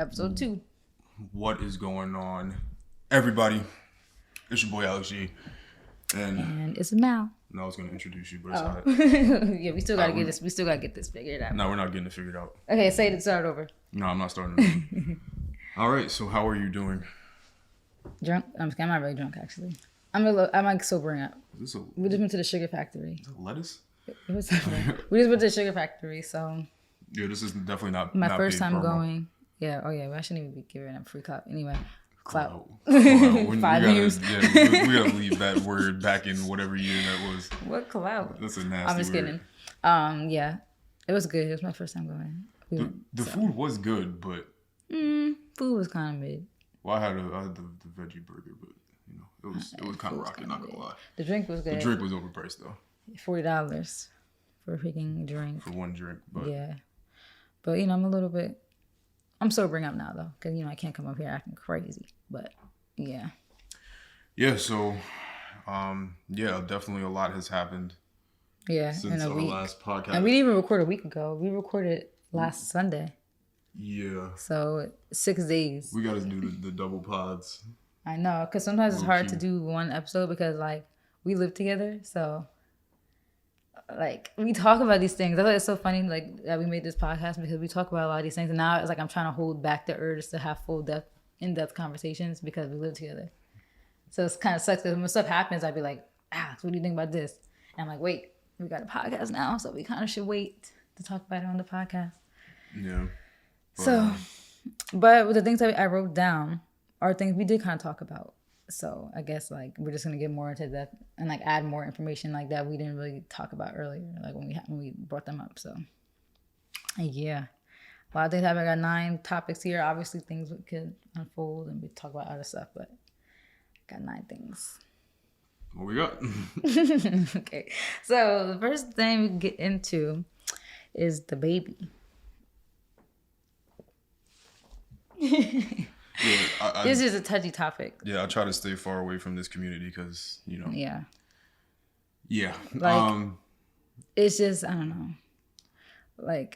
Episode 2. What is going on, everybody? It's your boy Alex G. And it's Mal. No, I was going to introduce you, but it's not. Yeah, we still gotta get this. We still gotta get this figured out. No, we're not getting it figured out. Okay, say it. Start over. No, I'm not starting. All right. So how are you doing? Drunk? I'm not really drunk actually. I'm like sobering up. Is this We just went to the sugar factory. a lettuce? It was we just went to the sugar factory, so Yeah, this is definitely not my not first paid time promo. going. Yeah. Oh yeah. I shouldn't even be giving them free clout. Anyway, clout. We 5 gotta, views. Yeah, we gotta leave that word back in whatever year that was. What clout? That's a nasty I'm just word. kidding. Yeah, it was good. It was my first time going. The food was good, but Food was kind of mid. well, I had the veggie burger, but you know it was kind of rocking. Not gonna lie. The drink was good. The drink was overpriced though $40 for a freaking drink. for one drink, but Yeah, but I'm sobering up now though, because I can't come up here acting crazy. But yeah. So definitely a lot has happened Yeah, since in a our week. last podcast. And we didn't even record a week ago. We recorded last Sunday. Yeah, So 6 days. we got to do the double pods. I know, because sometimes it's hard to Low-key. do one episode because, we live together. So, we talk about these things. I thought it's so funny, that we made this podcast because we talk about a lot of these things. And now it's I'm trying to hold back the urge to have in-depth conversations because we live together. So it's kind of sucks because when stuff happens, I'd be like, Alex, what do you think about this? And I'm like, wait, we got a podcast now, so we kind of should wait to talk about it on the podcast. Yeah. But with the things that I wrote down are things we did kind of talk about. So I guess we're just gonna get more into that and add more information that we didn't really talk about earlier, when we brought them up. So yeah, a lot of things happened. I got 9 topics here. Obviously, things could unfold and we talk about other stuff, but I got 9 things. What we got? Okay, so the first thing we get into is the baby. Yeah, This is a touchy topic. I try to stay far away from this community because Yeah. Yeah. It's just, I don't know.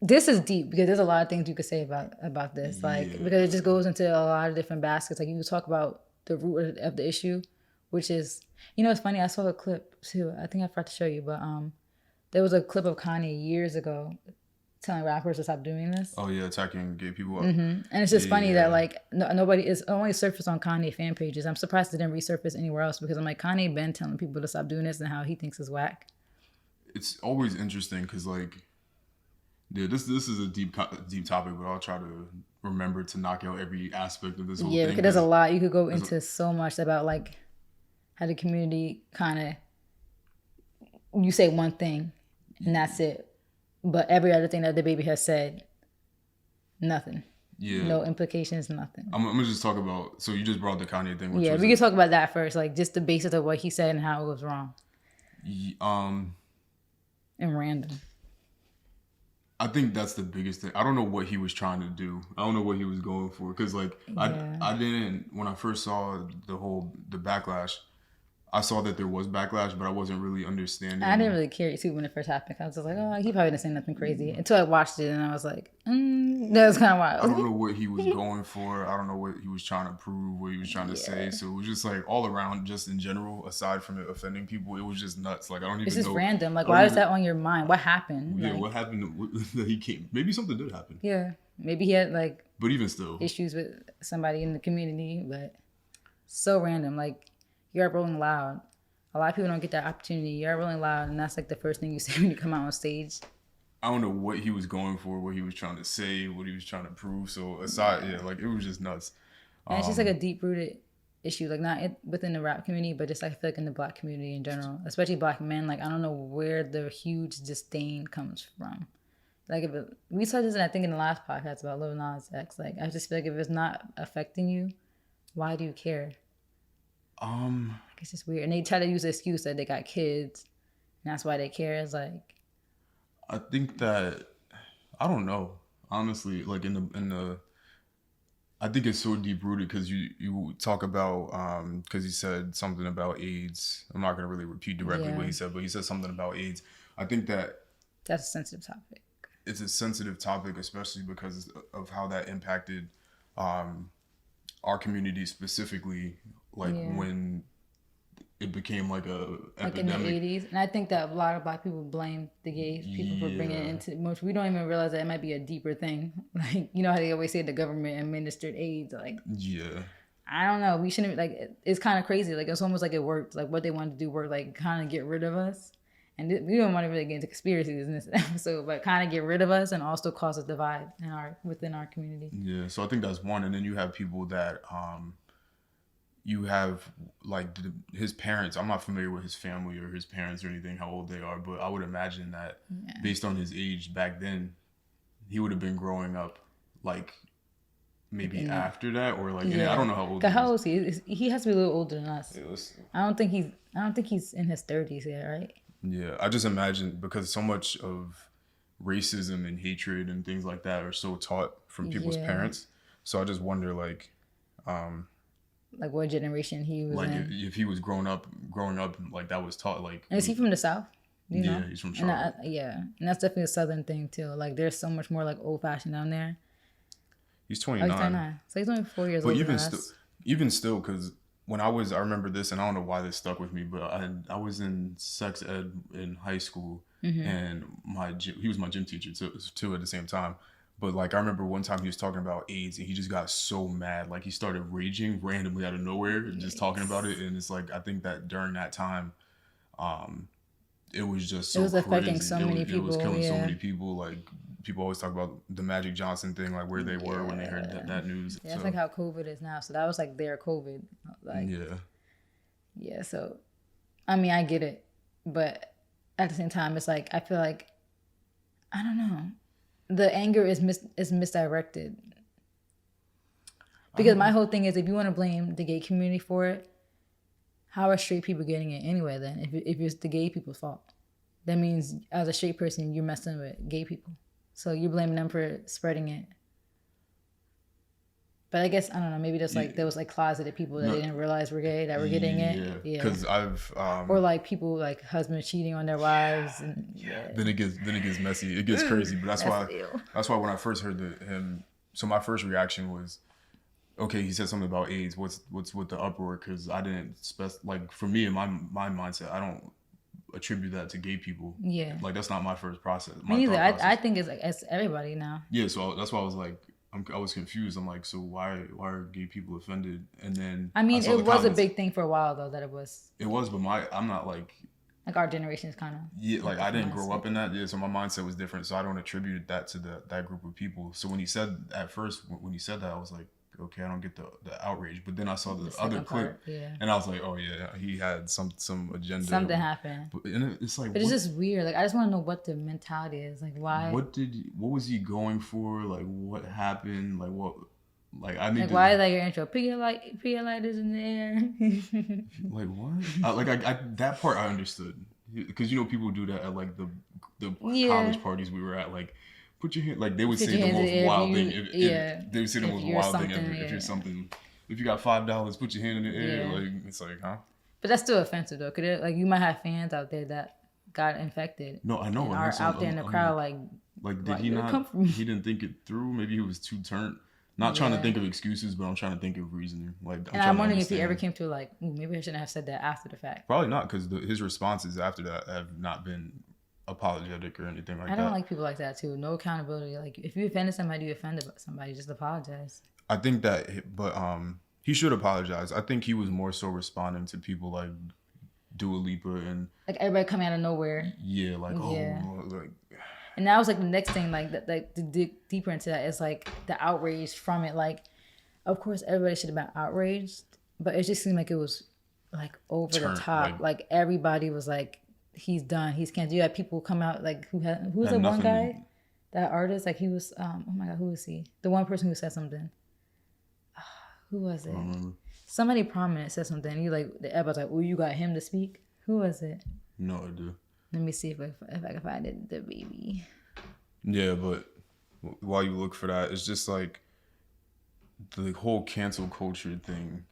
This is deep because there's a lot of things you could say about this. Because it just goes into a lot of different baskets. You could talk about the root of the issue, which is, it's funny. I saw a clip too. I think I forgot to show you, but there was a clip of Kanye years ago telling rappers to stop doing this. Oh yeah, attacking gay people. And it's just funny that nobody is only surfaced on Kanye fan pages. I'm surprised it didn't resurface anywhere else because I'm Kanye been telling people to stop doing this and how he thinks is whack. It's always interesting because this is a deep topic, but I'll try to remember to knock out every aspect of this whole thing. Yeah, because there's a lot you could go into so much about how the community kind of, you say one thing and that's it. But every other thing that the baby has said, nothing. Yeah. No implications, nothing. I'm gonna just talk about. So you just brought the Kanye thing. Which Yeah, was we can talk about that first, just the basis of what he said and how it was wrong and random. I think that's the biggest thing. I don't know what he was trying to do. I don't know what he was going for because I didn't, when I first saw the backlash, I saw that there was backlash, but I wasn't really understanding. I didn't really care too when it first happened. I was just oh, he probably didn't say nothing crazy until I watched it, and I was like, that was kind of wild. I don't know what he was going for. I don't know what he was trying to prove, what he was trying to say. So it was just all around, just in general, aside from it offending people, it was just nuts. I don't even know. It's just random. Why is that on your mind? What happened? Yeah, what happened that he came? Maybe something did happen. Yeah, maybe he had But even still, issues with somebody in the community, but so random. You're Rolling Loud. A lot of people don't get that opportunity. You're Rolling Loud, and that's the first thing you say when you come out on stage. I don't know what he was going for, what he was trying to say, what he was trying to prove. So aside, it was just nuts. And it's just a deep-rooted issue, not within the rap community, but just I feel in the Black community in general, especially Black men. I don't know where the huge disdain comes from. We saw this, I think, in the last podcast about Lil Nas X. I just feel if it's not affecting you, why do you care? It's just weird. And they try to use the excuse that they got kids, and that's why they care. It's I think that, I don't know, honestly, I think it's so deep rooted because you talk about, because he said something about AIDS. I'm not going to really repeat directly what he said, but he said something about AIDS. I think that that's a sensitive topic. it's a sensitive topic, especially because of how that impacted our community specifically, like when it became like a like epidemic. in the 80s. And I think that a lot of Black people blame the gay people for bringing it into, which we don't even realize that it might be a deeper thing. Like, you know how they always say the government administered AIDS, like, I don't know, we shouldn't, like, it's kind of crazy, like it's almost like it worked, like what they wanted to do worked, like kind of get rid of us. And we don't want to really get into conspiracies in this episode, but kind of get rid of us and also cause a divide within our community. Yeah, so I think that's one. And then you have people that you have like his parents. I'm not familiar with his family or his parents or anything, how old they are, but I would imagine that based on his age back then, he would have been growing up like maybe after that, or like I don't know how old. How old is he? He has to be a little older than us. I don't think he's in his 30s yet, right? Yeah, I just imagine because so much of racism and hatred and things like that are so taught from people's parents. So I just wonder, like what generation he was like in. if he was growing up like that was taught. Like, and is he from the South? Do you know? He's from Charlotte. And that's definitely a Southern thing too. Like there's so much more like old fashioned down there. He's 29. Oh, he's 29. So he's only 4 years old. But even still, because when I remember this, and I don't know why this stuck with me, but I was in sex ed in high school, and he was my gym teacher too at the same time. But like I remember one time he was talking about AIDS, and he just got so mad, like he started raging randomly out of nowhere, and just talking about it. And it's like I think that during that time, it was just so it was affecting crazy. so many people. It was killing so many people. Like people always talk about the Magic Johnson thing, like where they were when they heard that news. Yeah, it's like how COVID is now. So that was like their COVID. Like, yeah. So, I mean, I get it, but at the same time, it's like I feel like I don't know. The anger is misdirected. Because my whole thing is, if you want to blame the gay community for it, how are straight people getting it anyway then? If it's the gay people's fault. That means as a straight person, you're messing with gay people. So you're blaming them for spreading it. But I guess, I don't know, maybe just like there was like closeted people that they didn't realize were gay that were getting it. Yeah. Because I've or like people like husbands cheating on their wives. And, Then it gets messy. It gets crazy. But that's why when I first heard him, so my first reaction was, okay, he said something about AIDS. What's with the uproar? Because I didn't like for me in my mindset, I don't attribute that to gay people. Yeah, like that's not my first process. Me neither. I think it's everybody now. Yeah, so that's why I was like, I was confused. I'm like, so why are gay people offended? And then I mean, it was a big thing for a while though that it was. It was, but I'm not like our generation is kind of like I didn't grow up in that. Yeah, so my mindset was different. So I don't attribute that to that group of people. So when he said that, I was like, okay, I don't get the outrage. But then I saw the other clip, and I was like, oh yeah, he had some agenda. Something happened. And it's like, but it's just weird. Like I just want to know what the mentality is. Like why? What was he going for? Like what happened? Like what? Like I need. Like why is that your intro? Pedialyte is in the air. Like what? I that part I understood because people do that at like the college parties we were at. Like put your hand. Like they would say the most wild thing. They would say the most wild thing ever. If you got $5, put your hand in the air. Yeah. Like it's like, huh? But that's still offensive though. Like you might have fans out there that got infected. No, I know. And are out there in the crowd like did he not? He didn't think it through. Maybe he was too turned. Not trying to think of excuses, but I'm trying to think of reasoning. Like, I'm wondering if he ever came to like, maybe I shouldn't have said that after the fact. Probably not, because his responses after that have not been apologetic or anything like that. I don't like people like that too. No accountability. Like, if you offended somebody, you offended somebody. Just apologize. I think that, but he should apologize. I think he was more so responding to people like Dua Lipa and like everybody coming out of nowhere. Yeah, like like. And that was like the next thing, like to dig deeper into that is like the outrage from it. Like, of course, everybody should have been outraged, but it just seemed like it was like over the top. Like everybody was like, he's done. He's can't do that. People come out like who was the one guy, that artist? Like he was. Oh my god, who was he? The one person who said something. Who was it? Somebody prominent said something. You like everybody's like, oh, you got him to speak. Who was it? No idea. Let me see if I can find it. The baby. Yeah, but while you look for that, it's just like the whole cancel culture thing.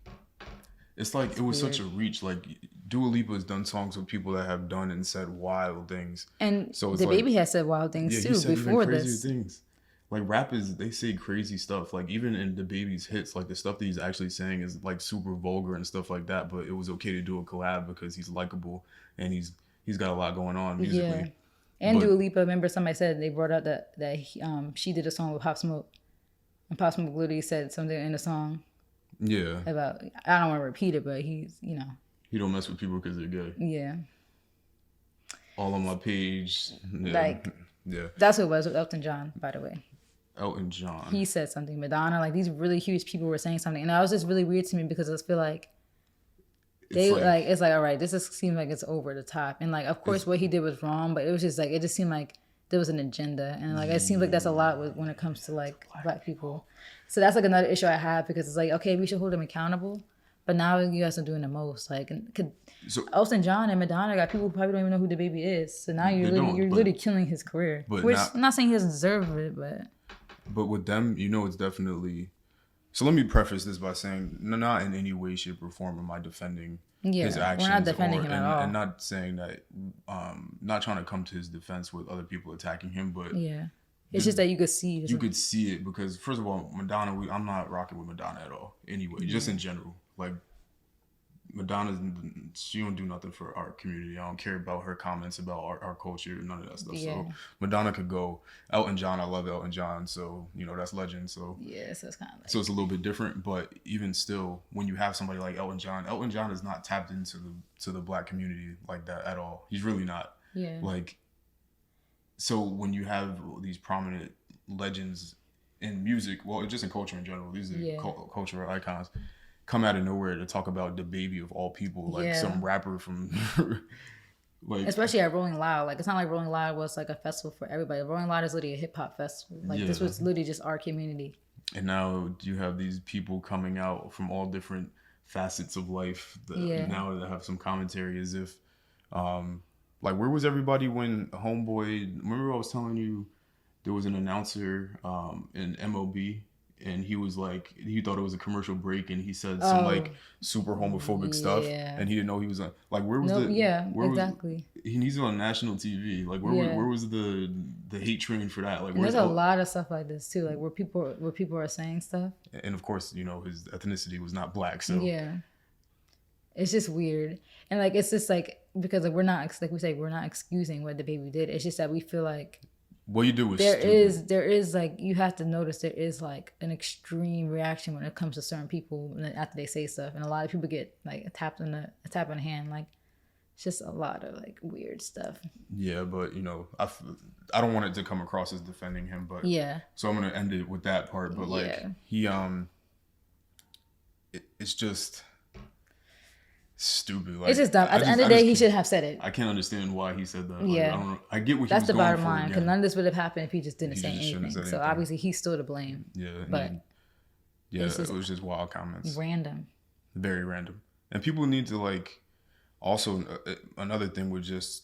It's like it was such a reach. Like Dua Lipa has done songs with people that have done and said wild things. And so it's the like, baby has said wild things yeah, too he said before even crazier this. things. Like rappers, they say crazy stuff. Like even in the baby's hits, like the stuff that he's actually saying is like super vulgar and stuff like that. But it was okay to do a collab because he's likable and he's got a lot going on musically. Yeah. And Dua Lipa, remember somebody said they brought up that she did a song with Pop Smoke, and Pop Smoke literally said something in the song. Yeah. About, I don't want to repeat it, but he's, he don't mess with people because they're gay. Yeah. All on my page. Yeah. Like, yeah. That's what it was with Elton John, by the way. Elton John. He said something. Madonna, like these really huge people were saying something, and that was just really weird to me because I feel like it's like all right, this seems like it's over the top, and like of course what he did was wrong, but it was just like it just seemed like there was an agenda, and like it seems like that's a lot when it comes to like black people. So that's like another issue I have because it's like okay, we should hold them accountable, but now you guys are doing the most. Like, Elton John and Madonna got people who probably don't even know who the baby is. So now you're literally killing his career. Which I'm not saying he doesn't deserve it, but with them, it's definitely. So let me preface this by saying, not in any way, shape, or form am I defending his actions. We're not defending him at all. And not saying that, not trying to come to his defense with other people attacking him, but yeah, it's just that you could see. You could see it because first of all, Madonna, I'm not rocking with Madonna at all. Anyway, just in general, like. Madonna, she don't do nothing for our community. I don't care about her comments about our culture, none of that stuff. Yeah. So Madonna could go. Elton John, I love Elton John, so that's legend. So yeah, so it's kind of like, so it's a little bit different, but even still, when you have somebody like Elton John is not tapped into the black community like that at all. He's really not. Yeah. Like, so when you have these prominent legends in music, well, just in culture in general, these are cultural icons. Come out of nowhere to talk about the baby of all people, like some rapper from, like, especially at Rolling Loud. Like, it's not like Rolling Loud was like a festival for everybody. Rolling Loud is literally a hip hop festival. Like, this was literally just our community. And now you have these people coming out from all different facets of life now that have some commentary as if, like, where was everybody when Homeboy? Remember I was telling you there was an announcer in MLB. And he was like, he thought it was a commercial break, and he said some like super homophobic stuff, and he didn't know he was on. Like, where was exactly. He's on national TV. Like, where was the hate train for that? Like, there's a lot of stuff like this too, like where people are saying stuff. And of course, his ethnicity was not black, so it's just weird, and like it's just like because like, we're not excusing what the baby did. It's just that we feel like. What you do is there is like you have to notice there is like an extreme reaction when it comes to certain people after they say stuff, and a lot of people get like a tap on the hand. Like it's just a lot of like weird stuff. Yeah, but I don't want it to come across as defending him, but so I'm gonna end it with that part. But like he it's just. Stupid. Like, it's just dumb. At the end of the day, he should have said it. I can't understand why he said that. Yeah, like, I don't know. I get what that's he was the bottom going line. Because none of this would have happened if he just didn't say anything. So obviously, he's still to blame. Yeah, but it was just wild comments. Random. Very random. And people need to like. Also, another thing with just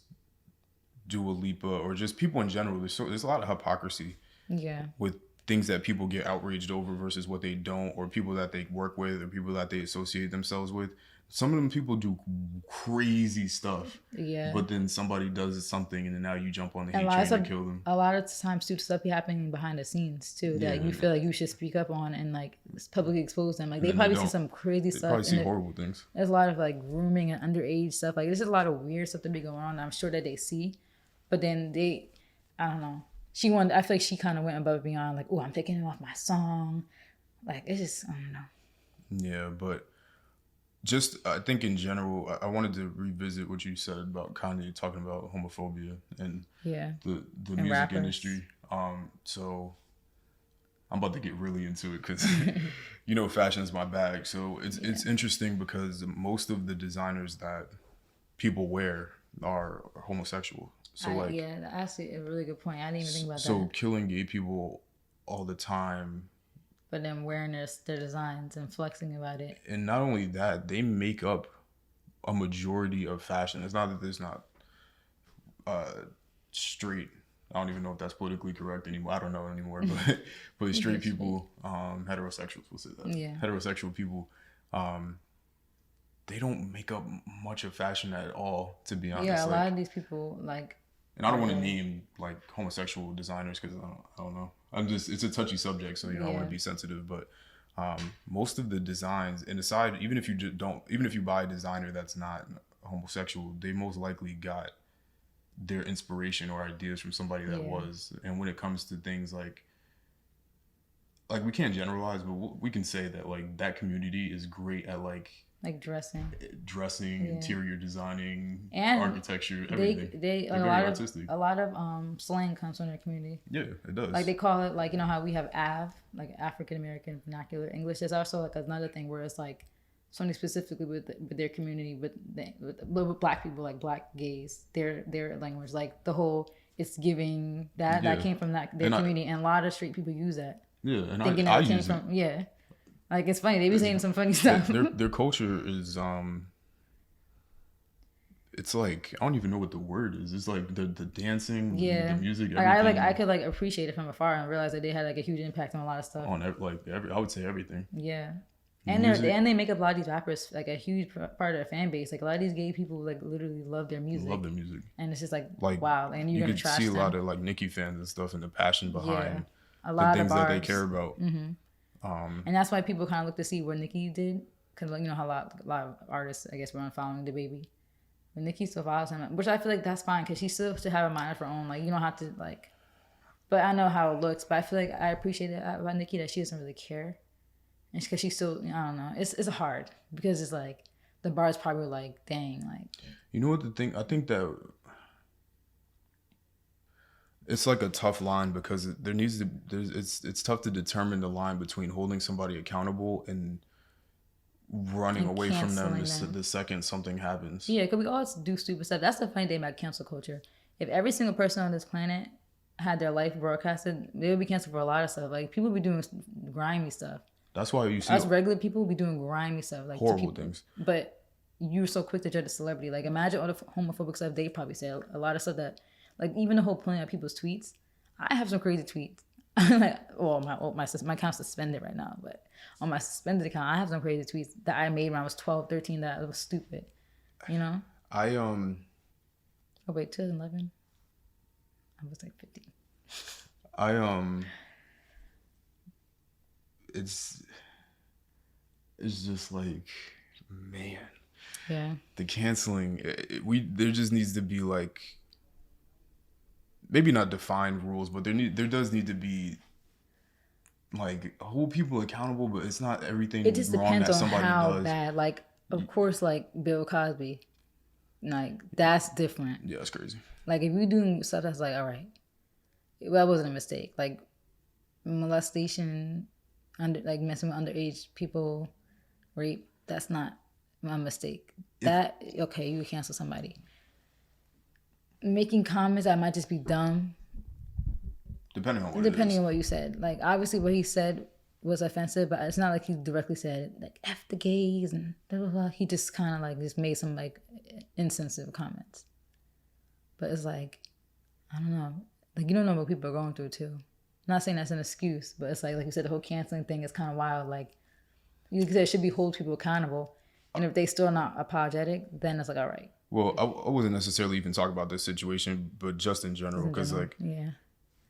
Dua Lipa or just people in general. There's a lot of hypocrisy. Yeah. With things that people get outraged over versus what they don't, or people that they work with, or people that they associate themselves with. Some of them people do crazy stuff. Yeah. But then somebody does something and then now you jump on the hate train and kill them. A lot of times stupid stuff be happening behind the scenes too that you feel like you should speak up on and like publicly expose them. Like they probably see some crazy stuff. Probably see horrible things. There's a lot of like grooming and underage stuff. Like there's just a lot of weird stuff that be going on. I'm sure that they see. But then I don't know. I feel like she kind of went above and beyond like, oh, I'm taking him off my song. Like it's just, I don't know. Yeah, but just, I think in general, I wanted to revisit what you said about Kanye talking about homophobia and the music rappers. Industry. So I'm about to get really into it because, fashion's my bag. So it's interesting because most of the designers that people wear are homosexual. So that's actually a really good point. I didn't even think about that. So killing gay people all the time. But then wearing their designs and flexing about it. And not only that, they make up a majority of fashion. It's not that there's not straight. I don't even know if that's politically correct anymore. I don't know anymore. But straight people, heterosexuals, we'll say that. Yeah. Heterosexual people, they don't make up much of fashion at all, to be honest. Yeah, a like, lot of these people like. and I don't want to name like homosexual designers because I don't know. I'm just, it's a touchy subject, so I want to be sensitive. But most of the designs, and aside, even if you just don't, even if you buy a designer that's not homosexual, they most likely got their inspiration or ideas from somebody that was. And when it comes to things like we can't generalize, but we can say that like that community is great at like dressing, interior designing, and architecture, everything. They like, a lot of slang comes from their community. Yeah, it does. Like they call it, like, you know how we have like African American vernacular English. There's also like another thing where it's like something specifically with their community, with black people, like black gays, their language, like the whole it's giving that came from their community, and a lot of street people use that. Yeah, and thinking I came from like it's funny they be saying some funny stuff. Their culture is it's like I don't even know what the word is. It's like the dancing, the music. Like I could like appreciate it from afar and realize that they had like a huge impact on a lot of stuff. On I would say everything. Yeah, and they make up a lot of these rappers like a huge part of their fan base. Like a lot of these gay people like literally love their music. And it's just like wow. And you could see a lot of like Nicki fans and stuff and the passion behind a lot the things of bars that they care about. And that's why people kind of look to see what Nicki did, because you know how a lot of artists, I guess, were unfollowing the baby. But Nicki still follows him, which I feel like that's fine, because she still should have a mind of her own. Like you don't have to like. But I know how it looks. But I feel like I appreciate it about Nicki that she doesn't really care, and because she still, I don't know, it's hard because it's like the bar is probably like, dang, like. You know what the thing? I think that. It's like a tough line because it's tough to determine the line between holding somebody accountable and running away from them the second something happens. Yeah, because we all do stupid stuff. That's the funny thing about cancel culture. If every single person on this planet had their life broadcasted, they would be canceled for a lot of stuff. Like people be doing grimy stuff. That's why you see us regular people be doing grimy stuff, like horrible things. But you're so quick to judge a celebrity. Like imagine all the homophobic stuff they probably say. A lot of stuff that. Like even the whole pulling out people's tweets, I have some crazy tweets. Like, well, my account's suspended right now, but on my suspended account, I have some crazy tweets that I made when I was 12, 13 that was stupid. You know? Oh wait, 2011. I was like 15. It's just like, man. Yeah. The canceling, there just needs to be like. Maybe not defined rules, but there does need to be like hold people accountable, but it's not everything it just wrong depends that on somebody how does. Bad. Like of course, like Bill Cosby, like that's different. Yeah, that's crazy. Like if you're doing stuff that's like, all right, that wasn't a mistake. Like molestation, like messing with underage people, rape, that's not a mistake. Okay, you cancel somebody. Making comments that might just be dumb. Depending on what you said. Like obviously what he said was offensive, but it's not like he directly said like F the gays and blah blah blah. He just kind of like just made some like insensitive comments. But it's like, I don't know. Like you don't know what people are going through too. I'm not saying that's an excuse, but it's like you said, the whole canceling thing is kind of wild. Like you said, it should be hold people accountable. And if they still not apologetic, then it's like, all right. Well, I wasn't necessarily even talking about this situation, but just in general, because like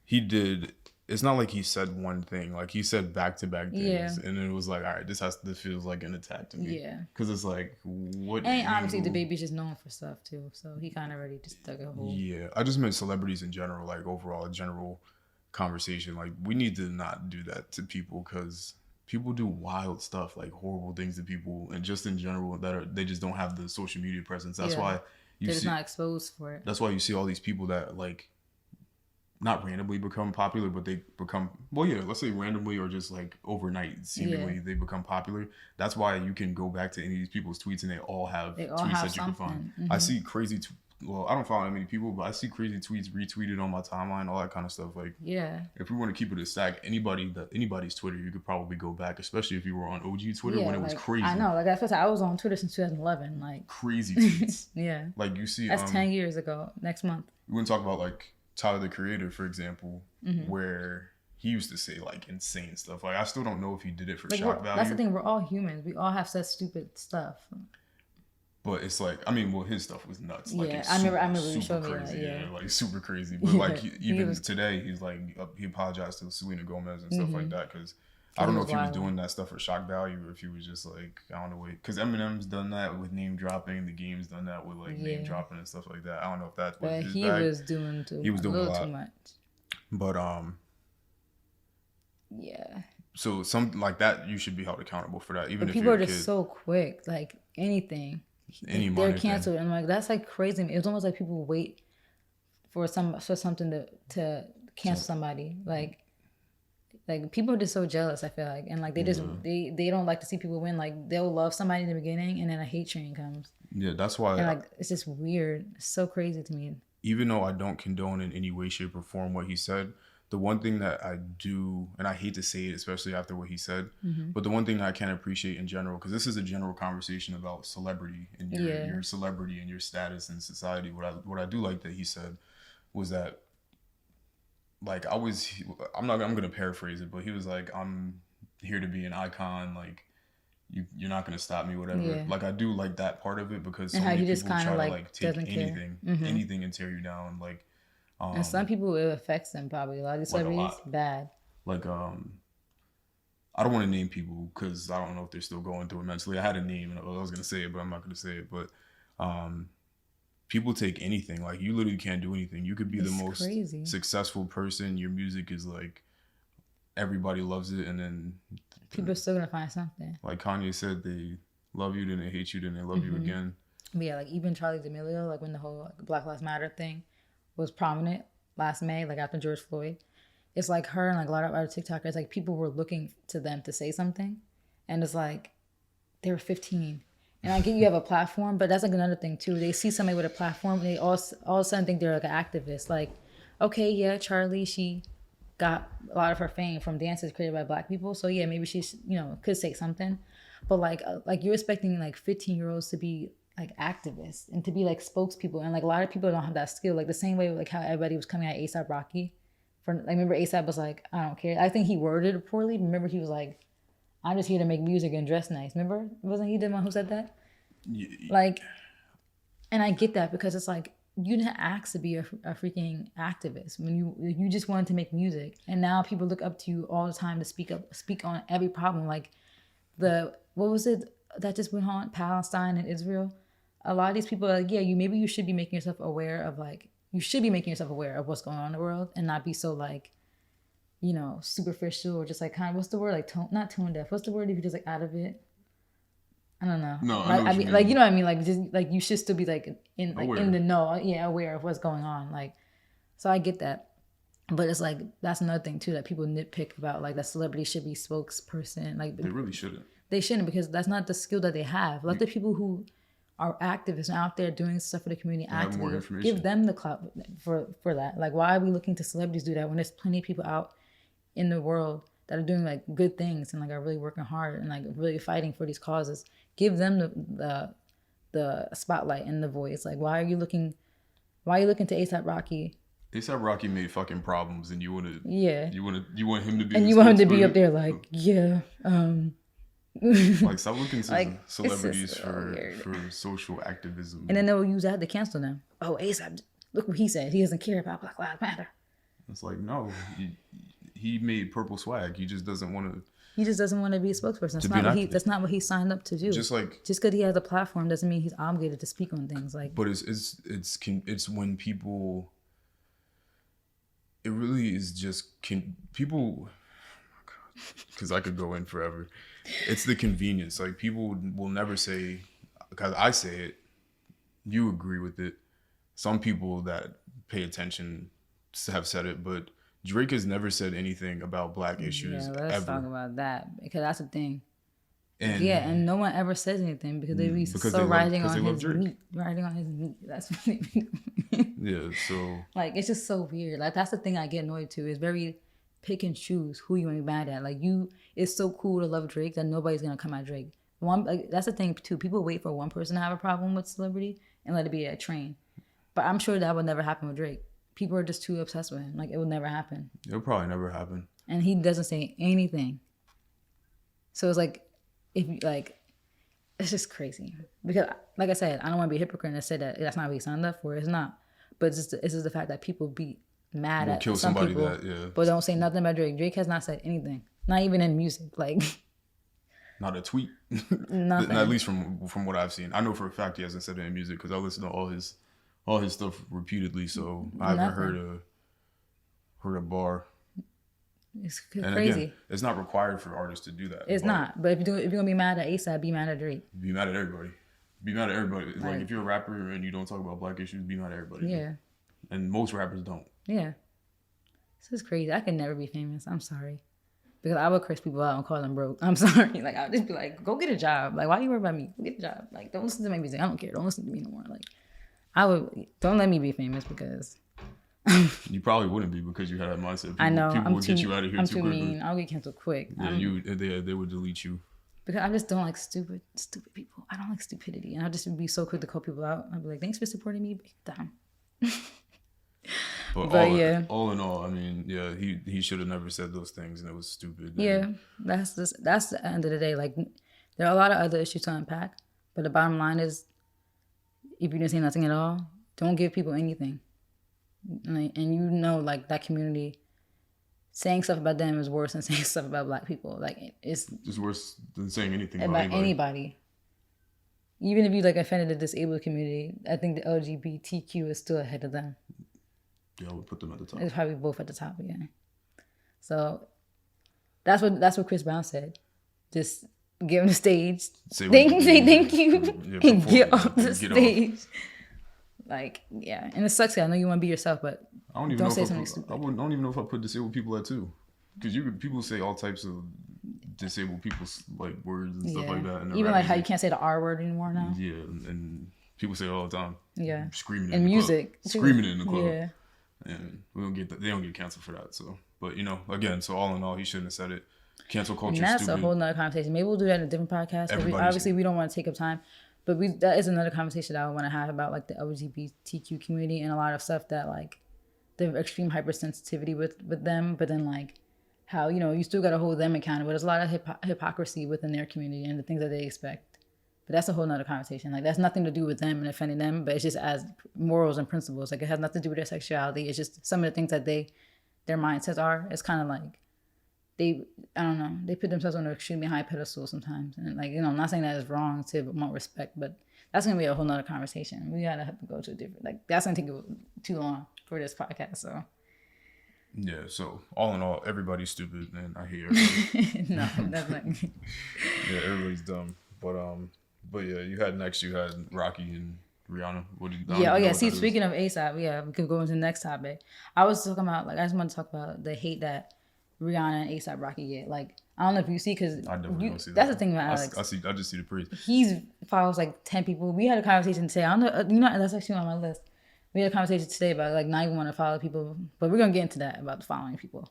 he did. It's not like he said one thing. Like he said back-to-back things, and it was like, all right, this feels like an attack to me. Yeah, because it's like what. And obviously, the baby's just known for stuff too, so he kind of already just dug a hole. Yeah, I just meant celebrities in general, like overall, a general conversation. Like we need to not do that to people because. People do wild stuff, like horrible things to people, and just in general, they just don't have the social media presence. That's why they're just not exposed for it. That's why you see all these people that like, not randomly become popular, but they become let's say randomly or just like overnight, seemingly they become popular. That's why you can go back to any of these people's tweets and they all have tweets that you can find. Mm-hmm. I see crazy. I don't follow that many people, but I see crazy tweets retweeted on my timeline, all that kind of stuff. Like, if we want to keep it a stack, anybody's Twitter, you could probably go back, especially if you were on OG Twitter when it was crazy. I know, like I was on Twitter since 2011, like crazy tweets. Yeah, like you see, that's 10 years ago. Next month, we want to talk about like Tyler the Creator, for example, where he used to say like insane stuff. Like I still don't know if he did it for shock value. That's the thing. We're all humans. We all have such stupid stuff. But it's like, I mean, well, his stuff was nuts. Like, Yeah, it's I super, remember you super showed me that. crazy. Yeah, Yeah, like super crazy. But yeah. like, even today, he's like, he apologized to Selena Gomez and stuff like that because I don't he know was if he was wild. doing that stuff for shock value or if he was just like, I don't know, because Eminem's done that with name dropping. The Game's done that with like name dropping and stuff like that. I don't know if that was But his he bag. was doing He was doing a little lot. too much. But yeah. So something like that, you should be held accountable for that. Even But if people you're are a just kid. so quick, like anything. They're canceled, and like that's like crazy. It was almost like people wait for something to cancel somebody. Like people are just so jealous. I feel like, and like they just they don't like to see people win. Like they'll love somebody in the beginning, and then a hate train comes. Yeah, that's why. And like it's just weird. It's so crazy to me. Even though I don't condone in any way, shape, or form what he said, the one thing that I do, and I hate to say it, especially after what he said, but the one thing that I can appreciate in general, because this is a general conversation about celebrity and your celebrity and your status in society. What I do like that he said was that, like, I'm gonna paraphrase it, but he was like, I'm here to be an icon, like. You're not gonna stop me, whatever. Yeah. Like I do like that part of it because so And how many he just people try kinda, to like, take doesn't care. anything and tear you down. Like And some people it affects them probably. A lot of these like a celebrities lot. bad. Like I don't want to name people because I don't know if they're still going through it mentally. I had a name and I was gonna say it, but I'm not gonna say it. But people take anything. Like you literally can't do anything. You could be the most crazy. successful person. Your music is like everybody loves it, and then people are still gonna find something. Like Kanye said, they love you, then they hate you, then they love you again. But yeah, like even Charlie D'Amelio, like when the whole Black Lives Matter thing was prominent last May, like after George Floyd, it's like her and like a lot of other TikTokers, like people were looking to them to say something, and it's like they were 15. And I get you have a platform, but that's like another thing too. They see somebody with a platform, and they all of a sudden think they're like an activist. Like, okay, yeah, Charlie, she got a lot of her fame from dances created by Black people, so yeah, maybe she's could say something, but like you're expecting like 15-year-olds to be like activists and to be like spokespeople, and like a lot of people don't have that skill. Like the same way like how everybody was coming at ASAP Rocky, for like remember ASAP was like I don't care. I think he worded it poorly. Remember he was like I'm just here to make music and dress nice. Remember wasn't he the one who said that? Yeah. Like, and I get that because it's like. You didn't ask to be a freaking activist when you just wanted to make music, and now people look up to you all the time to speak on every problem. Like what was it that just went on Palestine and Israel? A lot of these people are like, yeah, you should be making yourself aware of what's going on in the world and not be so like, superficial or just like kind of what's the word like not tone deaf. What's the word if you're just like out of it? I don't know. No, I mean, like you know what I mean. Like just like you should still be like in the know, yeah, aware of what's going on. Like, so I get that, but it's like that's another thing too that people nitpick about. Like that celebrity should be spokesperson. Like they really shouldn't. They shouldn't because that's not the skill that they have. Let the people who are activists and out there doing stuff for the community actively give them the clout for that. Like why are we looking to celebrities do that when there's plenty of people out in the world that are doing like good things and like are really working hard and like really fighting for these causes? Give them the spotlight and the voice. Like, why are you looking to ASAP Rocky? ASAP Rocky made fucking problems, and you want him to be, and you want him to be up there like, yeah. Like, stop looking to like, celebrities for social activism, and then they'll use that to cancel them. Oh, ASAP, look what he said. He doesn't care about Black Lives Matter. It's like no, he made purple swag. He just doesn't want to. He just doesn't want to be a spokesperson. That's not what he signed up to do. Just because he has a platform doesn't mean he's obligated to speak on things. Like, but it's when people. It really is just people. Because I could go in forever. It's the convenience. Like people will never say, because I say it, you agree with it. Some people that pay attention have said it, but. Drake has never said anything about Black issues. Yeah, let's talk about that because that's the thing. And no one ever says anything because they be so riding on his meat. That's what they be doing. Yeah, so like it's just so weird. Like that's the thing I get annoyed to. It's very pick and choose who you want to be mad at. Like it's so cool to love Drake that nobody's gonna come at Drake. That's the thing too. People wait for one person to have a problem with celebrity and let it be a train. But I'm sure that would never happen with Drake. People are just too obsessed with him. Like, it will never happen. It'll probably never happen. And he doesn't say anything. So it's like, it's just crazy because, like I said, I don't want to be a hypocrite and say that that's not what he signed up for. It's not, but it's just the fact that people be mad We'll at kill some somebody people, that, yeah. but don't say nothing about Drake. Drake has not said anything, not even in music, like not a tweet. nothing. At least from what I've seen. I know for a fact he hasn't said it in music because I listen to all his stuff repeatedly, so I haven't heard a bar. It's crazy. And again, it's not required for artists to do that. It's not. But if you're gonna be mad at ASAP, be mad at Drake. Be mad at everybody. Be mad at everybody. Like if you're a rapper and you don't talk about black issues, be mad at everybody. Yeah. And most rappers don't. Yeah. This is crazy. I could never be famous. I'm sorry. Because I would curse people out and call them broke. I'm sorry. Like I would just be like, go get a job. Like why do you worry about me? Go get a job. Like don't listen to my music. I don't care. Don't listen to me no more. Like don't let me be famous because you probably wouldn't be because you had that mindset. I know. People would get you out of here I'm too too quickly. mean. I'll get canceled quick. Yeah, they would delete you. Because I just don't like stupid people. I don't like stupidity. And I'll just be so quick to call people out. I'll be like, thanks for supporting me. Damn. But all in all, I mean, yeah, he should have never said those things and it was stupid. Yeah, that's the end of the day. Like, there are a lot of other issues to unpack. But the bottom line is, if you didn't say nothing at all, don't give people anything. And like that community, saying stuff about them is worse than saying stuff about black people. Like it's worse than saying anything about anybody. Even if you like offended the disabled community, I think the LGBTQ is still ahead of them. Yeah, I would put them at the top. It's probably both at the top again. So that's what Chris Brown said. Just give him the stage. Say thank you and get off the stage. Like, yeah. And it sucks. I know you want to be yourself, but don't say something stupid. I don't even know if I put disabled people at too. Because people say all types of disabled people's like words and stuff like that. Even like how you can't say the R word anymore now. Yeah, and people say it all the time. Yeah. Screaming in music. Screaming in the club. Yeah. And they don't get canceled for that. So, but again, so all in all, he shouldn't have said it. Cancel culture. And that's stupid. A whole nother conversation. Maybe we'll do that in a different podcast. Obviously, we don't want to take up time. But that is another conversation that I want to have about like the LGBTQ community and a lot of stuff that like the extreme hypersensitivity with them. But then like how, you still got to hold them accountable. There's a lot of hypocrisy within their community and the things that they expect. But that's a whole nother conversation. Like that's nothing to do with them and offending them, but it's just as morals and principles. Like it has nothing to do with their sexuality. It's just some of the things that their mindsets are. It's kind of like they put themselves on an extremely high pedestal sometimes. And like, I'm not saying that is wrong to want respect, but that's going to be a whole nother conversation. We got to have to go to a different, like that's going to take too long for this podcast. So. Yeah. So all in all, everybody's stupid and I hate everybody. No, that's not. Yeah. Everybody's dumb. But yeah, you had Rocky and Rihanna. See, speaking of ASAP, we could go into the next topic. I was talking about, like, I just want to talk about the hate that Rihanna and ASAP Rocky get. Like, I don't know if you see, because I definitely don't see that. That's the thing about Alex. I just see the praise. He follows like 10 people. We had a conversation today. I don't know, that's actually on my list. We had a conversation today about like not even want to follow people, but we're gonna get into that about the following people.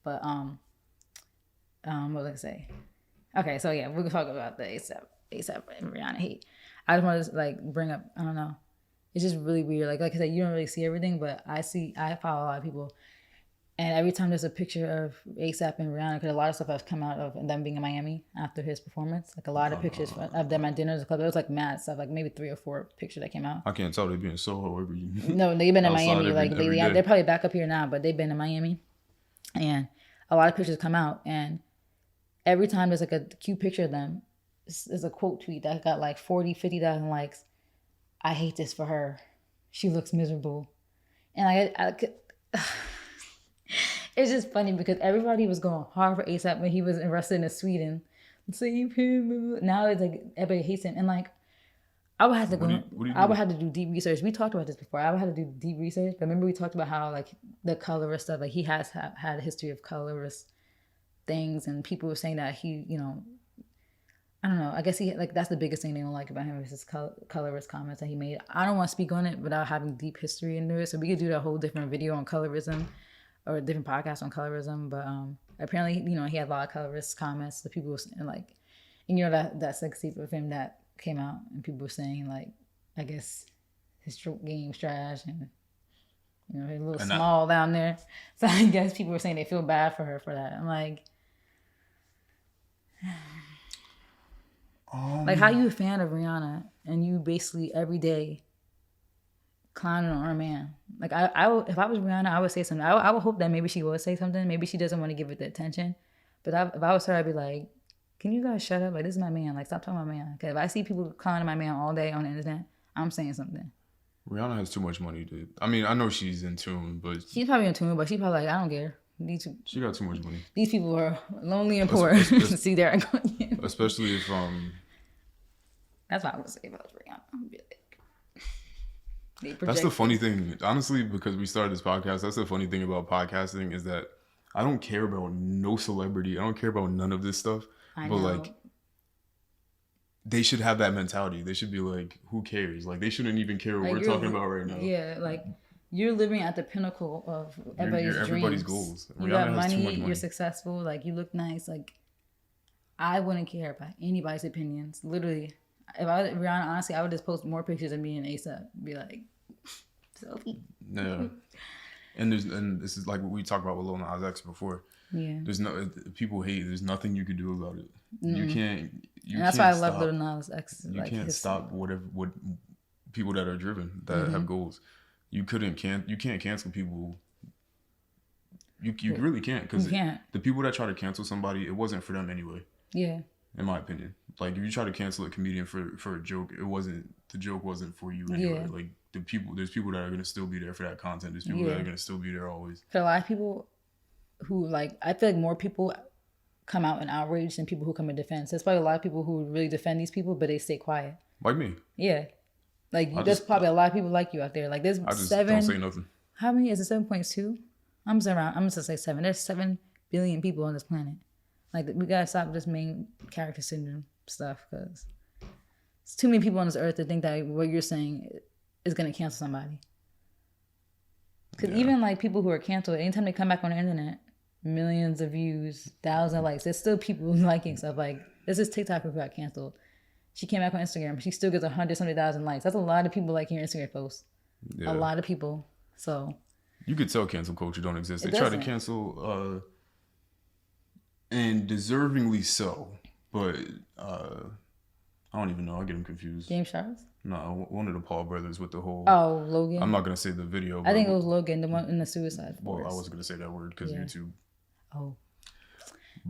But what was I gonna say? Okay, so yeah, we're gonna talk about the ASAP and Rihanna hate. I just want to like bring up, I don't know, it's just really weird. Like I said, you don't really see everything, but I follow a lot of people, and every time there's a picture of ASAP and Rihanna, because a lot of stuff has come out of them being in Miami after his performance, like a lot of pictures of them at dinners and club. It was like mad stuff, like maybe 3 or 4 pictures that came out. I can't tell, they've been in Soho No, they've been in Miami. They're probably back up here now, but they've been in Miami, and a lot of pictures come out, and every time there's like a cute picture of them, there's a quote tweet that got like 50,000 likes. I hate this for her. She looks miserable. And it's just funny because everybody was going hard for ASAP when he was arrested in Sweden. Save him. Now it's like everybody hates him. And like, I would have to I would have to do deep research. We talked about this before. I would have to do deep research. But remember we talked about how like the colorist stuff, like he has had a history of colorist things, and people were saying that he, I don't know. I guess that's the biggest thing they don't like about him is his colorist comments that he made. I don't want to speak on it without having deep history into it. So we could do a whole different video on colorism or a different podcast on colorism. But apparently, he had a lot of colorist comments. The people were like, and that sex tape of him that came out, and people were saying like, I guess his stroke game's trash, and he's a little small down there. So I guess people were saying they feel bad for her for that. I'm like. Like, how you a fan of Rihanna and you basically every day clowning on our man? Like, if I was Rihanna, I would say something. I would hope that maybe she would say something. Maybe she doesn't want to give it the attention. But if I was her, I'd be like, can you guys shut up? Like, this is my man. Like, stop talking about my man. Because if I see people clowning my man all day on the internet, I'm saying something. Rihanna has too much money, dude. I mean, I know she's in tune, but she's probably in tune. But she's probably like, I don't care. She got too much money. These people are lonely and poor. See there, especially if That's what I would say if I was Rihanna. I'd be like, that's the funny thing, honestly, because we started this podcast. That's the funny thing about podcasting is that I don't care about no celebrity. I don't care about none of this stuff. But like, they should have that mentality. They should be like, who cares? Like, they shouldn't even care what we're talking about right now. Yeah, like, you're living at the pinnacle of everybody's goals. You got money, you're successful, like, you look nice. Like, I wouldn't care about anybody's opinions. Literally, if I was Rihanna, honestly, I would just post more pictures of me and ASAP. Be like, selfie. Yeah. And this is like what we talked about with Lil Nas X before. Yeah. People hate. There's nothing you can do about it. You can't. And that's why I love Lil Nas X. You can't stop what people that are driven, that have goals. You can't cancel people. You really can't, because the people that try to cancel somebody, it wasn't for them anyway. Yeah. In my opinion, like, if you try to cancel a comedian for a joke, the joke wasn't for you anyway. Yeah. Like, there's people that are gonna still be there for that content. There's people that are gonna still be there always. For a lot of people who, like, I feel like more people come out in outrage than people who come in defense. There's probably a lot of people who really defend these people, but they stay quiet. Like me. Yeah. Like, there's probably a lot of people like you out there. Like, there's I just don't say nothing. How many is it? 7.2? I'm just gonna say 7. There's 7 billion people on this planet. Like, we gotta stop this main character syndrome stuff, because it's too many people on this earth to think that what you're saying is gonna cancel somebody. Because even like people who are canceled, anytime they come back on the internet, millions of views, thousands of likes. There's still people liking stuff. Like, there's this TikToker who got canceled. She came back on Instagram, but she still gets 100,000 likes. That's a lot of people liking your Instagram posts. Yeah. A lot of people. So you could tell cancel culture don't exist. They try to cancel, and deservingly so. But I don't even know. I get them confused. James Charles? No, one of the Paul brothers with the whole. Oh, Logan. I'm not gonna say the video. I think it was Logan, the one in the suicide forest. Well, I wasn't gonna say that word because YouTube. Oh,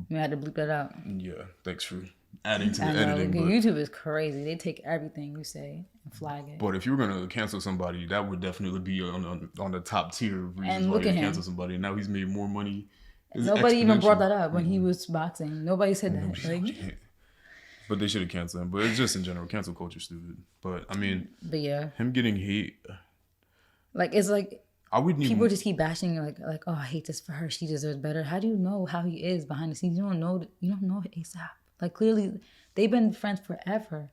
I had to bleep that out. Yeah, thanks for adding to the editing. But YouTube is crazy. They take everything you say and flag it. But if you were gonna cancel somebody, that would definitely be on the top tier of reasons why you cancel somebody. Now he's made more money. Nobody even brought that up when he was boxing. Nobody said that. But they should have canceled him. But it's just in general, cancel culture stupid. But I mean, him getting hate. Like, it's like, I wouldn't people just keep bashing like, oh, I hate this for her. She deserves better. How do you know how he is behind the scenes? You don't know ASAP. Like, clearly, they've been friends forever.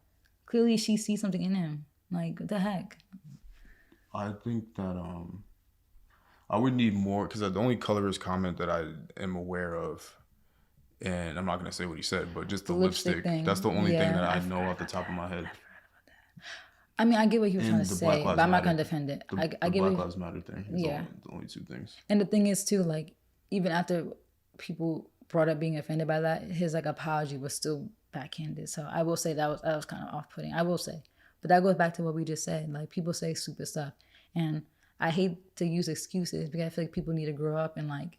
Clearly, she sees something in him. Like, what the heck? I think that I would need more, because the only colorist comment that I am aware of, and I'm not going to say what he said, but just the lipstick thing. That's the only thing that I know off the top of my head. I mean, I get what he was trying to say, but I'm not going to defend it. I get the Black Lives Matter thing. The only two things. And the thing is, too, like, even after people brought up being offended by that, his, like, apology was still backhanded. So I will say that was kind of off-putting. I will say. But that goes back to what we just said. Like, people say stupid stuff. And I hate to use excuses, because I feel like people need to grow up and, like,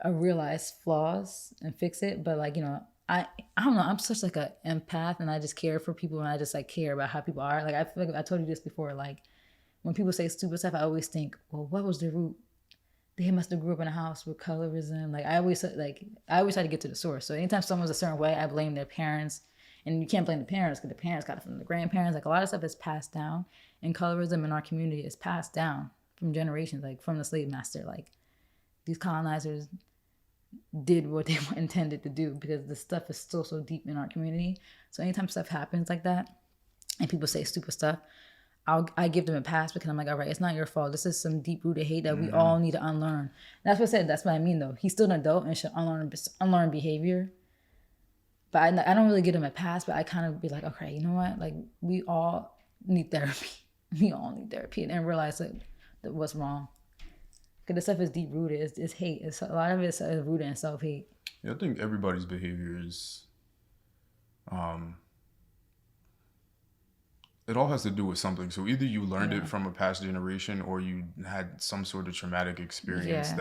realize flaws and fix it. But, like, you know, I don't know, I'm such like a empath, and I just care for people, and I just like care about how people are. Like, I feel like I told you this before, like, when people say stupid stuff, I always think, well, what was the root? They must have grew up in a house with colorism. Like, I always try to get to the source. So anytime someone's a certain way, I blame their parents. And you can't blame the parents, because the parents got it from the grandparents. Like, a lot of stuff is passed down, and colorism in our community is passed down from generations, like from the slave master. Like, these colonizers did what they intended to do, because the stuff is still so deep in our community. So anytime stuff happens like that and people say stupid stuff, I give them a pass, because I'm like, all right, it's not your fault. This is some deep-rooted hate that we all need to unlearn. And that's what I said. That's what I mean, though. He's still an adult and should unlearn behavior. But I don't really give him a pass, but I kind of be like, okay, you know what? Like, we all need therapy. We all need therapy, and realize that what's wrong. Because the stuff is deep-rooted. It's hate. A lot of it is rooted in self-hate. Yeah, I think everybody's behavior is Um, it all has to do with something. So either you learned it from a past generation, or you had some sort of traumatic experience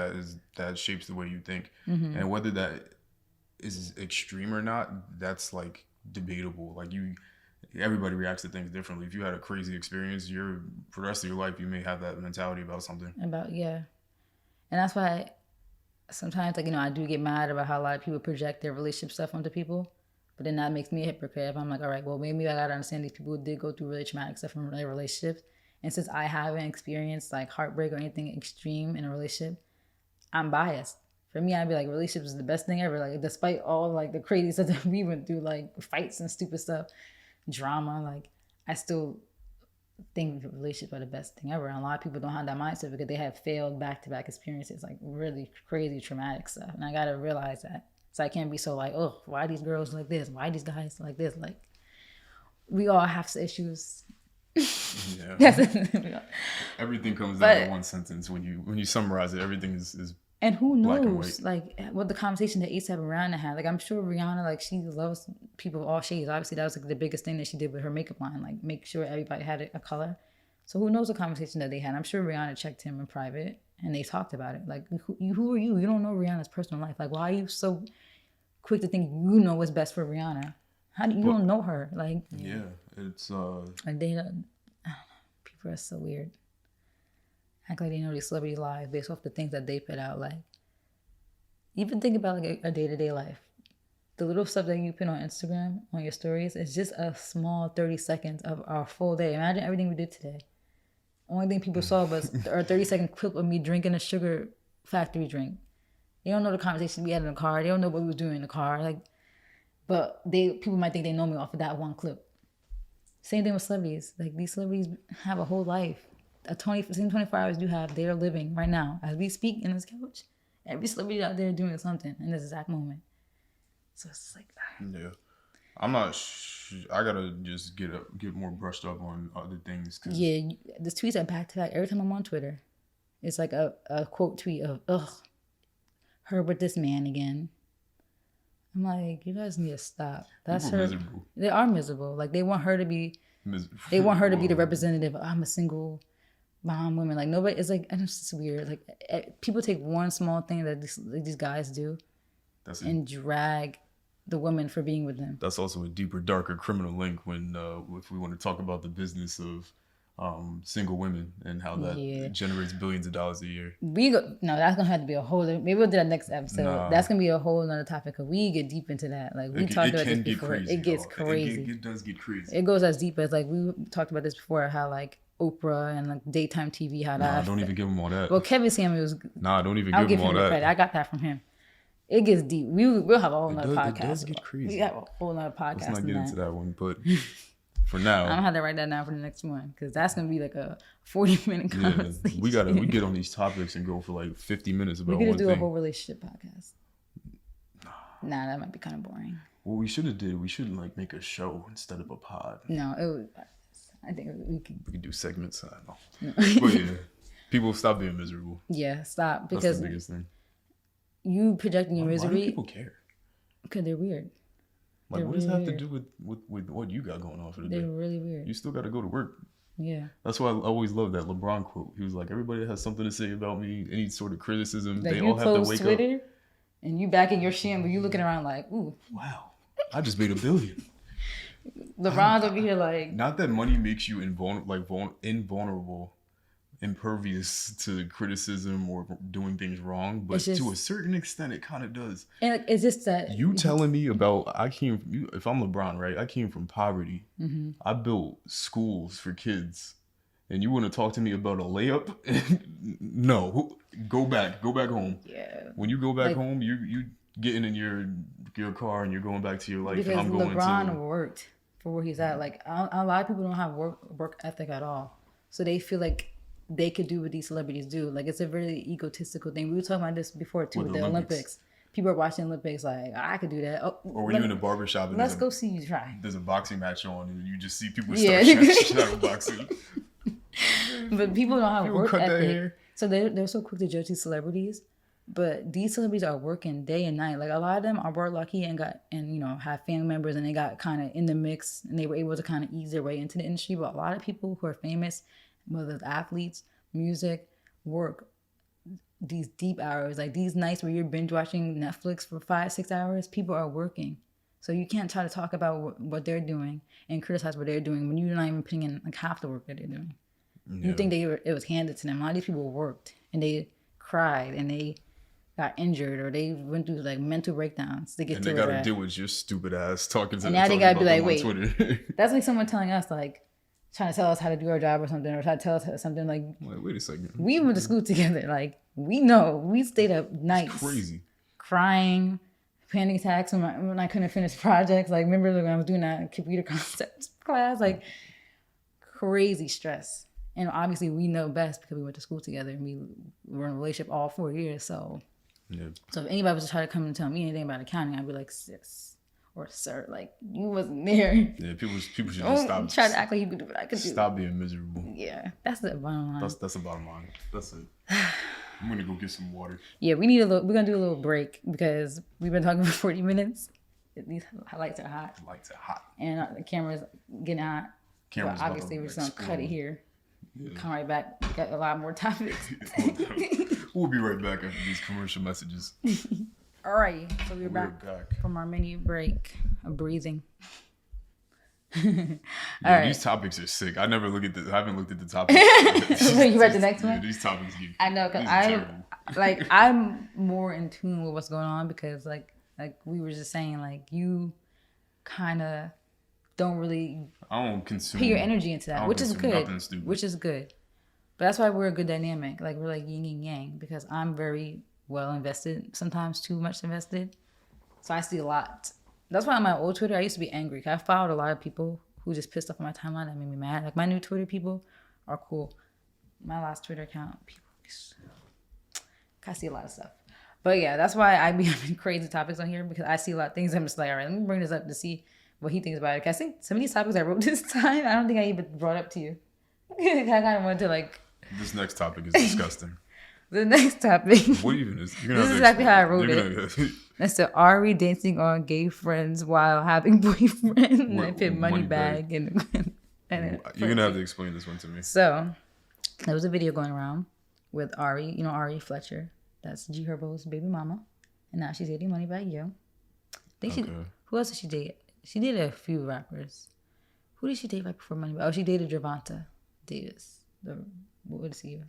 that shapes the way you think. And whether that is extreme or not, that's like debatable. Like everybody reacts to things differently. If you had a crazy experience, for the rest of your life, you may have that mentality about something. And that's why sometimes, like, I do get mad about how a lot of people project their relationship stuff onto people. But then that makes me a hypocrite. If I'm like, all right, well, maybe I gotta understand these people did go through really traumatic stuff in their relationships. And since I haven't experienced like heartbreak or anything extreme in a relationship, I'm biased. For me, I'd be like, relationships is the best thing ever. Like, despite all like the crazy stuff that we went through, like fights and stupid stuff, drama, like I still think relationships are the best thing ever. And a lot of people don't have that mindset because they have failed back-to-back experiences, like really crazy traumatic stuff. And I gotta realize that. So I can't be so like, oh, why these girls like this? Why these guys like this? Like, we all have issues. Yeah. Everything comes down to one sentence. When you summarize it, everything is and who knows, like, what the conversation that A$AP and Rihanna had. Like, I'm sure Rihanna, like, she loves people of all shades. Obviously, that was like the biggest thing that she did with her makeup line, like, make sure everybody had a color. So who knows the conversation that they had? I'm sure Rihanna checked him in private and they talked about it. Like, who are you? You don't know Rihanna's personal life. Like, why are you so quick to think you know what's best for Rihanna? How do you don't know her? Like, it's like they don't. People are so weird. Act like they know these celebrity lives based off the things that they put out. Like, even think about like a day-to-day life. The little stuff that you put on Instagram on your stories is just a small 30 seconds of our full day. Imagine everything we did today. Only thing people saw was a 30-second clip of me drinking a sugar factory drink. They don't know the conversation we had in the car. They don't know what we was doing in the car. Like, but people might think they know me off of that one clip. Same thing with celebrities. Like, these celebrities have a whole life. Same 24 hours you have, they're living right now. As we speak in this couch, every celebrity out there doing something in this exact moment. So it's like, yeah. I'm not. I gotta just get more brushed up on other things. Yeah, the tweets are back to back. Every time I'm on Twitter, it's like a quote tweet of, ugh, her with this man again. I'm like, you guys need to stop. That's her. Miserable. They are miserable. Like, they want her to be. They want her to be the representative. I'm a single mom woman. Like, nobody. It's like, it's just weird. Like, people take one small thing that these guys do, and drag the woman for being with them. That's also a deeper, darker criminal link when if we want to talk about the business of single women and how that generates billions of dollars a year. That's gonna have to be a whole. Maybe we'll do that next episode. That's gonna be a whole other topic. Cause we get deep into that. Like, we talked about this before. Crazy, it gets crazy. It does get crazy. It goes as deep as, like, we talked about this before. How, like, Oprah and, like, daytime TV. How that. Don't even give him all that. Well, Kevin Samuels was. Don't even give him all that. Credit. I got that from him. It gets deep. We'll have a whole nother podcast. It does get crazy. We have a whole nother podcast. Let's not get into that one, but for now, I'm gonna have to write that down for the next one because that's gonna be like a 40-minute conversation. We get on these topics and go for like 50 minutes about one thing. We could do a whole relationship podcast. Nah, that might be kind of boring. What we should have did, we should like make a show instead of a pod. No, I think we could do segments. I don't know. But yeah, people stop being miserable. Yeah, stop, because that's the biggest thing. You projecting your misery. Why do people care? Because they're weird. Like, what does that have to do with what you got going on for the day? They're really weird. You still got to go to work. Yeah. That's why I always love that LeBron quote. He was like, everybody has something to say about me, any sort of criticism. Like, they all have to wake Twitter, up. And you back in your shit, but you looking around like, ooh. Wow. I just made $1 billion. LeBron's over here like. Not that money makes you invulnerable, impervious to criticism or doing things wrong, but to a certain extent it kind of does. And it's just that you telling me about if I'm LeBron, right? I came from poverty. Mm-hmm. I built schools for kids, and you want to talk to me about a layup? No, go back home. Yeah. When you go back home, you getting in your car and you're going back to your life. Because and I'm going LeBron worked for where he's at. Like, a lot of people don't have work ethic at all, so they feel like they could do what these celebrities do. Like, it's a really egotistical thing. We were talking about this before too with the Olympics. People are watching Olympics like, I could do that. Oh, or when you're in a barbershop and let's go see you try. There's a boxing match on and you just see people start shadow boxing. But people don't have work ethic. So they're so quick to judge these celebrities But these celebrities are working day and night. Like a lot of them were lucky and have family members and they got kind of in the mix and they were able to kind of ease their way into the industry. But a lot of people who are famous, whether it's athletes, music, work these deep hours, like these nights where you're binge watching Netflix for 5-6 hours. People are working, so you can't try to talk about what they're doing and criticize what they're doing when you're not even putting in like half the work that they're doing. Yeah. You think it was handed to them. A lot of these people worked and they cried and they got injured or they went through like mental breakdowns to get and to they where gotta deal with your stupid ass talking to them. And now they gotta be like, wait, Twitter. That's like someone telling us like trying to tell us how to do our job or something, or trying to tell us something like wait a second. We went to school together. Like we know we stayed up nights, crazy, crying, panic attacks when I couldn't finish projects. Like remember when I was doing that computer concepts class, like crazy stress. And obviously we know best because we went to school together and we were in a relationship all 4 years. So if anybody was to try to come and tell me anything about accounting, I'd be like, sis or sir, like you wasn't there. Yeah, people should just stop. Try to act like you could do what I could do. Stop being miserable. Yeah, that's the bottom line. That's the bottom line. That's it. I'm gonna go get some water. Yeah, we're gonna do a little break because we've been talking for 40 minutes. These lights are hot. Lights are hot. And the camera's getting hot. Camera's but obviously we're just gonna cut it here. Yeah. Come right back. Got a lot more topics. We'll be right back after these commercial messages. All right, so we're back from our mini break of breathing. These topics are sick. I haven't looked at the topics. You read the next one? These topics I know, because I'm more in tune with what's going on because like we were just saying, like you kind of don't really put your energy into that, which is good. Which is good. But that's why we're a good dynamic. Like we're like yin and yang because I'm very well invested, sometimes too much invested. So I see a lot. That's why on my old Twitter, I used to be angry. Cause I followed a lot of people who just pissed off on my timeline. That made me mad. Like my new Twitter people are cool. My last Twitter account, people, I see a lot of stuff. But yeah, that's why I be having crazy topics on here because I see a lot of things. I'm just like, all right, let me bring this up to see what he thinks about it. Cause I think some of these topics I wrote this time, I don't think I even brought up to you. I kind of wanted to like. This next topic is disgusting. The next topic. What even is? This is exactly how I wrote it. That's the Ari dancing on gay friends while having boyfriend. And I put money bag and you're gonna have to explain this one to me. So there was a video going around with Ari. You know Ari Fletcher. That's G Herbo's baby mama, and now she's dating Moneybag Yo. Who else did she date? She dated a few rappers. Who did she date right before Moneybag? Oh, she dated Gervonta Davis. What is he?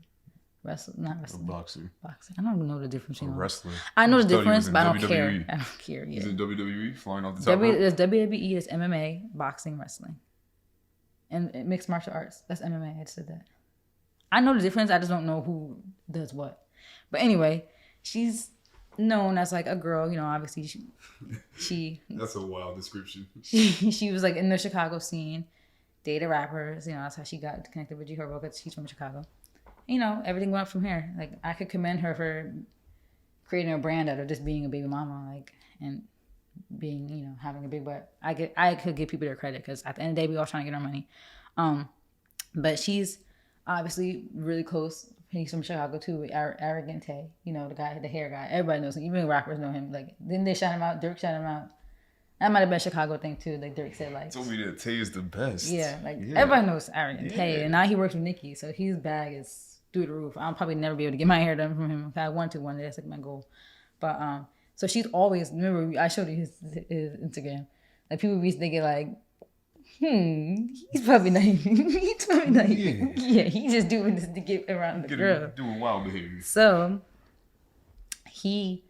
Not wrestling. Boxer. I don't even know the difference. A wrestler. I know the difference, but I don't care. I don't care. Yeah. Is it WWE flying off the top? There's WWE, there's MMA, boxing, wrestling, and mixed martial arts. That's MMA. I just said that. I know the difference. I just don't know who does what. But anyway, she's known as like a girl. You know, obviously she. That's a wild description. She was like in the Chicago scene, dated rappers. You know, that's how she got connected with G Herbo because she's from Chicago. You know, everything went up from here. Like, I could commend her for creating a brand out of just being a baby mama, like, and being, you know, having a big butt. I could give people their credit because at the end of the day, we all trying to get our money. But she's obviously really close. He's from Chicago too. Arrogant Tay, you know, the guy, the hair guy. Everybody knows him. Even rappers know him. Like, didn't they shout him out? Dirk shout him out. That might have been a Chicago thing too. Like Dirk said, like told me that Tay is the best. Yeah, like everybody knows Arrogant Tay, and now he works with Nicki, so his bag is through the roof. I'll probably never be able to get my hair done from him. If I want to one day, that's like my goal. But so she's always, remember I showed you his Instagram. Like people be thinking like, he's probably not even. He's probably not even. Yeah, he's just doing this to get around the girl. Doing wild behavior. So he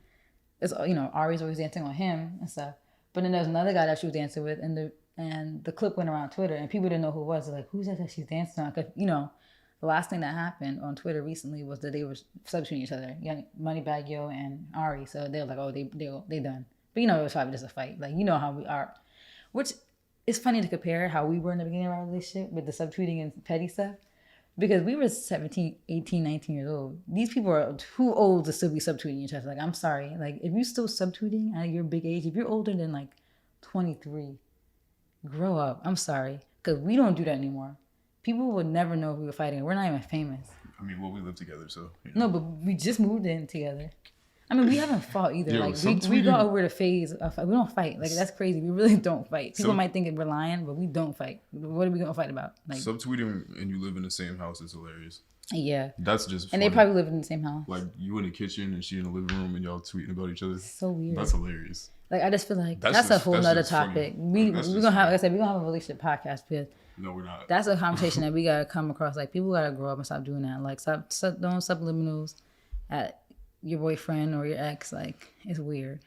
is, you know, Ari's always dancing on him and stuff. But then there's another guy that she was dancing with, and the clip went around Twitter, and people didn't know who it was. They're like, who's that she's dancing on? Because, you know, the last thing that happened on Twitter recently was that they were substituting each other, Moneybag Yo and Ari. So they were like, oh, they done. But you know, it was probably just a fight. Like, you know how we are. Which is funny to compare how we were in the beginning of our relationship with the subtweeting and petty stuff. Because we were 17, 18, 19 years old. These people are too old to still be subtweeting each other. Like, I'm sorry. Like, if you're still subtweeting at your big age, if you're older than like 23, grow up. I'm sorry. Because we don't do that anymore. People would never know if we were fighting. We're not even famous. I mean, well, we live together, so. No, but we just moved in together. I mean, we haven't fought either. Yo, Like we go over the phase of we don't fight. Like that's crazy. We really don't fight. People might think we're lying, but we don't fight. What are we gonna fight about? Like subtweeting and you live in the same house is hilarious. Yeah, that's just funny. And they probably live in the same house. Like you in the kitchen and she in the living room and y'all tweeting about each other. So weird. That's hilarious. Like I just feel like that's a whole nother topic. We're gonna have, like I said, we're gonna have a relationship podcast because no, we're not. That's a conversation that we gotta come across. Like people gotta grow up and stop doing that. Like stop doing subliminals at your boyfriend or your ex. Like it's weird.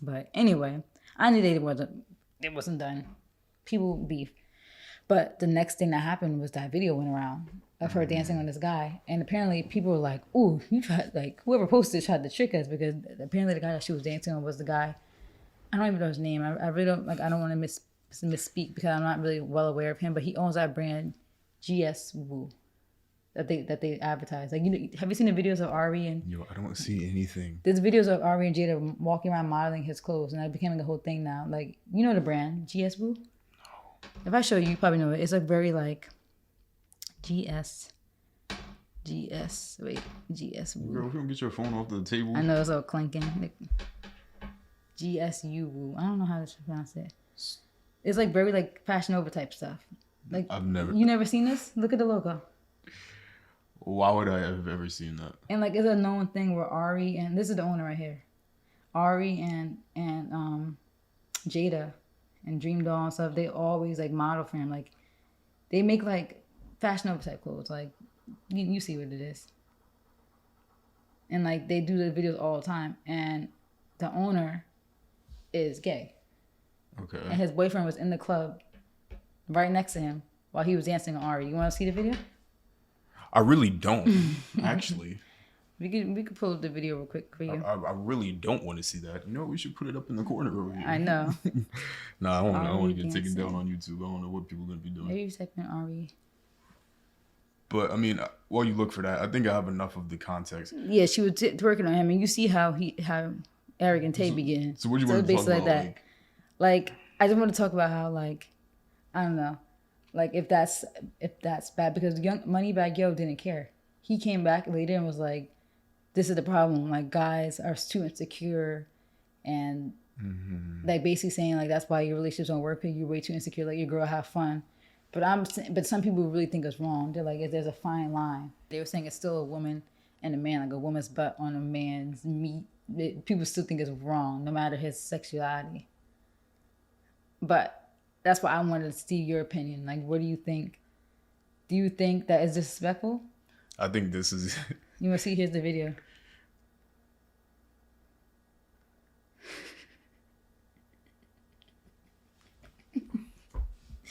But anyway, I knew it wasn't done. People beef. But the next thing that happened was that video went around of her dancing on this guy, and apparently people were like, "Ooh, you tried!" Like whoever posted tried to trick us because apparently the guy that she was dancing on was the guy. I don't even know his name. I really don't like. I don't want to misspeak because I'm not really well aware of him. But he owns that brand, GS Woo, that they advertise. Like have you seen the videos of Ari and? Yo, I don't see anything. There's videos of Ari and Jada walking around modeling his clothes, and that became the whole thing now. Like you know the brand GS Woo. No. If I show you, you probably know it. It's like very like GS Woo. Girl, if you don't get your phone off the table. I know it's all clanking. Like, GSU Woo. I don't know how to pronounce it. It's like very like Fashion Nova type stuff. Like you never seen this? Look at the logo. Why would I have ever seen that? And like it's a known thing where Ari and this is the owner right here. Ari and Jada and Dream Doll and stuff, they always like model for him. Like they make like Fashion Nova type clothes. Like you see what it is. And like they do the videos all the time. And the owner is gay. Okay. And his boyfriend was in the club right next to him while he was dancing on Ari. You want to see the video? I really don't, actually. We could pull up the video real quick for you. I really don't want to see that. You know, we should put it up in the corner over here. I know. Nah, I don't want to get taken down on YouTube. I don't know what people are going to be doing. Maybe you type in Ari. But, I mean, while you look for that, I think I have enough of the context. Yeah, she was twerking on him, and you see how Eric and Tay begin. So what do you want to talk about? Like that. Like, I just want to talk about how, like, I don't know. Like, if that's bad. Because Young Moneybagg Yo didn't care. He came back later and was like, this is the problem. Like, guys are too insecure. And, like, basically saying, like, that's why your relationships don't work because you're way too insecure. Like, your girl have fun. But some people really think it's wrong. They're like, there's a fine line. They were saying it's still a woman and a man, like a woman's butt on a man's meat. People still think it's wrong, no matter his sexuality. But that's why I wanted to see your opinion. Like, what do you think? Do you think that is disrespectful? I think this is... You want to see? Here's the video.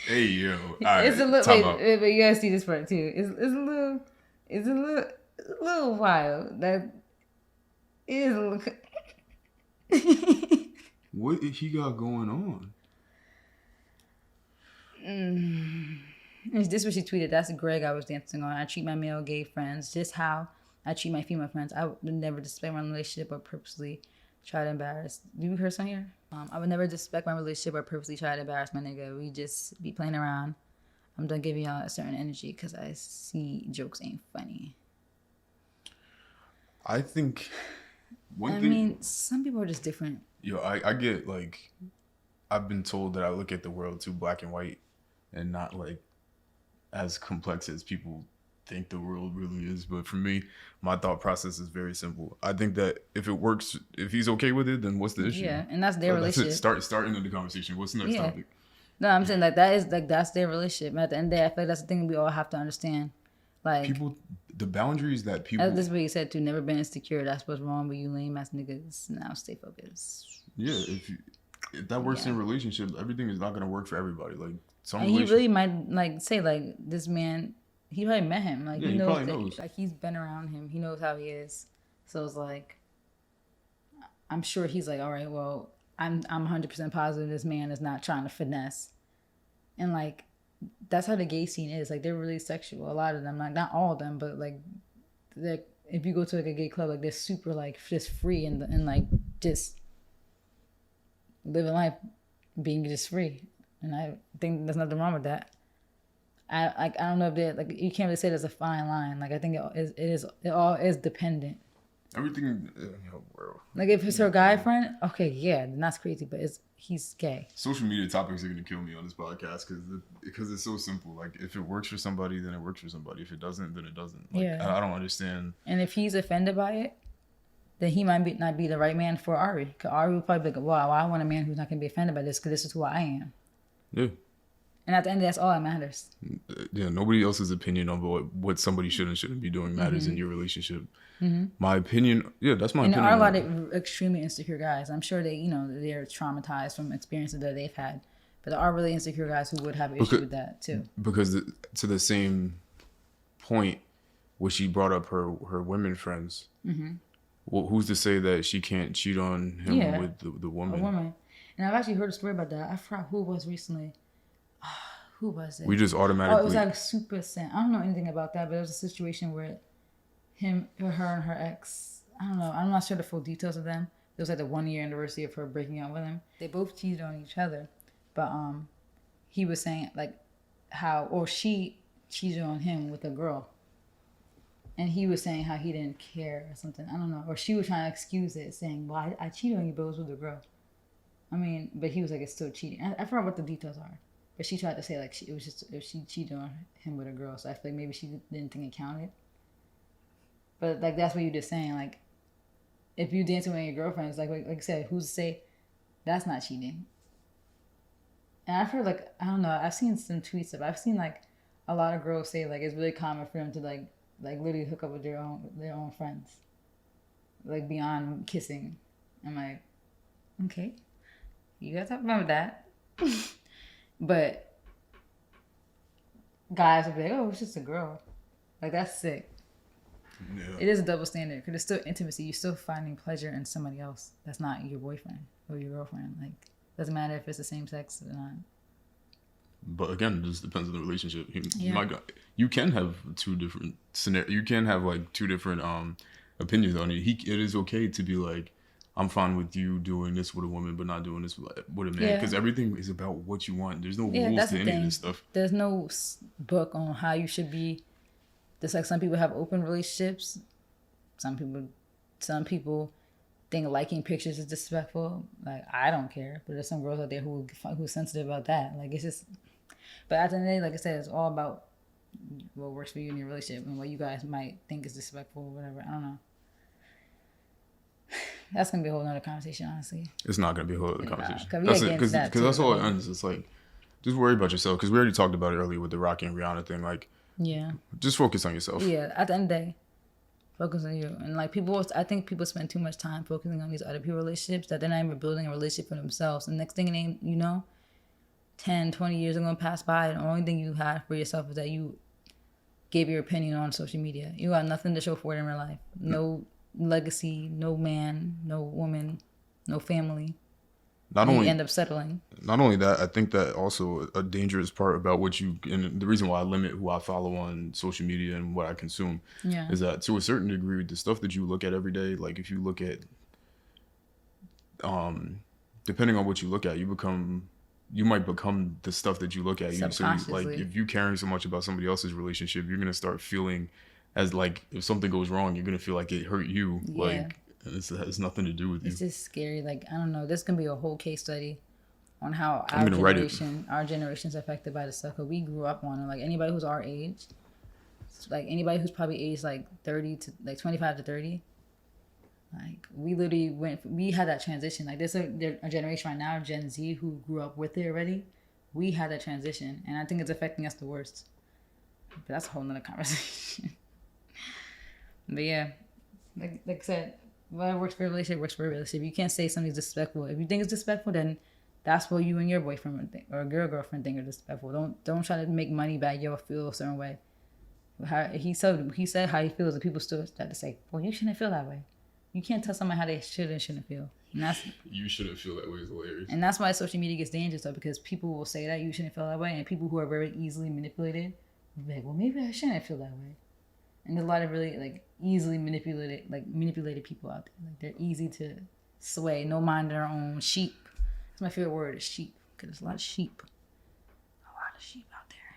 Hey, yo. All right, it's a little... Wait, but you gotta see this part, too. It's a little wild. That is a little... What he got going on? This is what she tweeted. That's Greg I was dancing on. I treat my male gay friends just how I treat my female friends. I would never disrespect my relationship or purposely try to embarrass. Do you hear something here? I would never disrespect my relationship or purposely try to embarrass my nigga. We just be playing around. I'm done giving y'all a certain energy because I see jokes ain't funny. I think I mean, some people are just different. Yo, I get, like, I've been told that I look at the world too black and white and not, like, as complex as people think the world really is. But for me, my thought process is very simple. I think that if it works, if he's okay with it, then what's the issue? Yeah, and that's their relationship. Start into the conversation. What's the next topic? No, I'm saying, like, that's their relationship. At the end of the day, I feel like that's the thing we all have to understand. Like, people, the boundaries that people... This is what you said, too. Never been insecure. That's what's wrong with you lame ass niggas. Now stay focused. Yeah, if that works in relationships, everything is not going to work for everybody. Like, and he really might, like, say, like, this man, he probably met him. Like, he knows. Like, he's been around him. He knows how he is. So it's like, I'm sure he's like, all right, well, I'm 100% positive this man is not trying to finesse. And, like, that's how the gay scene is. Like, they're really sexual. A lot of them, like, not all of them, but, like, if you go to, like, a gay club, like, they're super, like, just free and like, just living life being just free. And I think there's nothing wrong with that. I don't know if they're, like, you can't really say there's a fine line. Like, I think it all is dependent. Everything, bro. Like if it's her guy friend, okay, yeah, then that's crazy. But he's gay. Social media topics are gonna kill me on this podcast because it's so simple. Like if it works for somebody, then it works for somebody. If it doesn't, then it doesn't. Like, yeah, I don't understand. And if he's offended by it, then he might not be the right man for Ari. Because Ari would probably be like, "Wow, I want a man who's not gonna be offended by this because this is who I am." Yeah. And at the end, that's all that matters. Yeah, nobody else's opinion on what somebody should and shouldn't be doing matters in your relationship. My opinion, that's my opinion. And there are a lot of extremely insecure guys. I'm sure they're traumatized from experiences that they've had. But there are really insecure guys who would have an issue with that too. Because to the same point, where she brought up her women friends, well, who's to say that she can't cheat on him with the woman? A woman. And I've actually heard a story about that. I forgot who it was recently. Who was it? We just automatically. Oh, it was like Super Scent. I don't know anything about that, but it was a situation where her and her ex, I don't know. I'm not sure the full details of them. It was like the 1 year anniversary of her breaking up with him. They both cheated on each other, but he was saying like she cheated on him with a girl, and he was saying how he didn't care or something. I don't know. Or she was trying to excuse it, saying, "Well, I cheated on you, but it was with a girl." I mean, but he was like, "It's still cheating." I forgot what the details are. But she tried to say like it was just if she cheated on him with a girl, so I feel like maybe she didn't think it counted. But like that's what you're just saying. Like if you dancing with your girlfriends, like I said, who's to say that's not cheating? And I've heard like I don't know. I've seen some tweets I've seen like a lot of girls say like it's really common for them to like literally hook up with their own friends, like beyond kissing. I'm like, okay, you guys have to remember that. But guys would be like, "Oh, it's just a girl." Like that's sick. Yeah. It is a double standard because it's still intimacy. You're still finding pleasure in somebody else that's not your boyfriend or your girlfriend. Like doesn't matter if it's the same sex or not. But again, it just depends on the relationship. My God, you can have two different scenarios. You can have like two different opinions on it. It is okay to be like, I'm fine with you doing this with a woman, but not doing this with a man. Because everything is about what you want. There's no rules to any of this stuff. There's no book on how you should be. Just like some people have open relationships. Some people think liking pictures is disrespectful. Like, I don't care. But there's some girls out there who's sensitive about that. Like, it's just... But at the end of the day, like I said, it's all about what works for you in your relationship and what you guys might think is disrespectful or whatever. I don't know. That's gonna be a whole nother conversation, honestly. It's not gonna be a whole other conversation. Because that's all it ends. It's like, just worry about yourself. Because we already talked about it earlier with the Rocky and Rihanna thing. Like, just focus on yourself. Yeah, at the end of the day, focus on you. And like I think people spend too much time focusing on these other people's relationships that they're not even building a relationship for themselves. And next thing you know, 10, 20 years are gonna pass by, and the only thing you have for yourself is that you gave your opinion on social media. You got nothing to show for it in real life. No legacy, no man, no woman, no family. You end up settling. Not only that, I think that also a dangerous part about and the reason why I limit who I follow on social media and what I consume is that to a certain degree, the stuff that you look at every day, like if you look at, depending on what you look at, you might become the stuff that you look at. Like if you're caring so much about somebody else's relationship, you're gonna start feeling as like if something goes wrong, you're gonna feel like it hurt you. Yeah. Like it has nothing to do with you. It's just scary. Like I don't know. There's gonna be a whole case study on how our generation's affected by this stuff. Cause we grew up on it. Like anybody who's our age, like anybody who's probably aged like 30 to like 25 to 30. Like we literally we had that transition. Like there's a generation right now, Gen Z, who grew up with it already. We had that transition, and I think it's affecting us the worst. But that's a whole nother conversation. But yeah, like I said, what works for a relationship works for a relationship. You can't say something's disrespectful. If you think it's disrespectful, then that's what you and your boyfriend would think, or your girlfriend think are disrespectful. Don't try to make money back. You'll feel a certain way. He said how he feels, and people still start to say, "Well, you shouldn't feel that way." You can't tell somebody how they should and shouldn't feel. And you shouldn't feel that way is hilarious. And that's why social media gets dangerous, though, because people will say that you shouldn't feel that way, and people who are very easily manipulated will be like, "Well, maybe I shouldn't feel that way." And there's a lot of really like easily manipulated people out there. Like they're easy to sway, no mind their own. Sheep. That's my favorite word, is sheep, because there's a lot of sheep. A lot of sheep out there.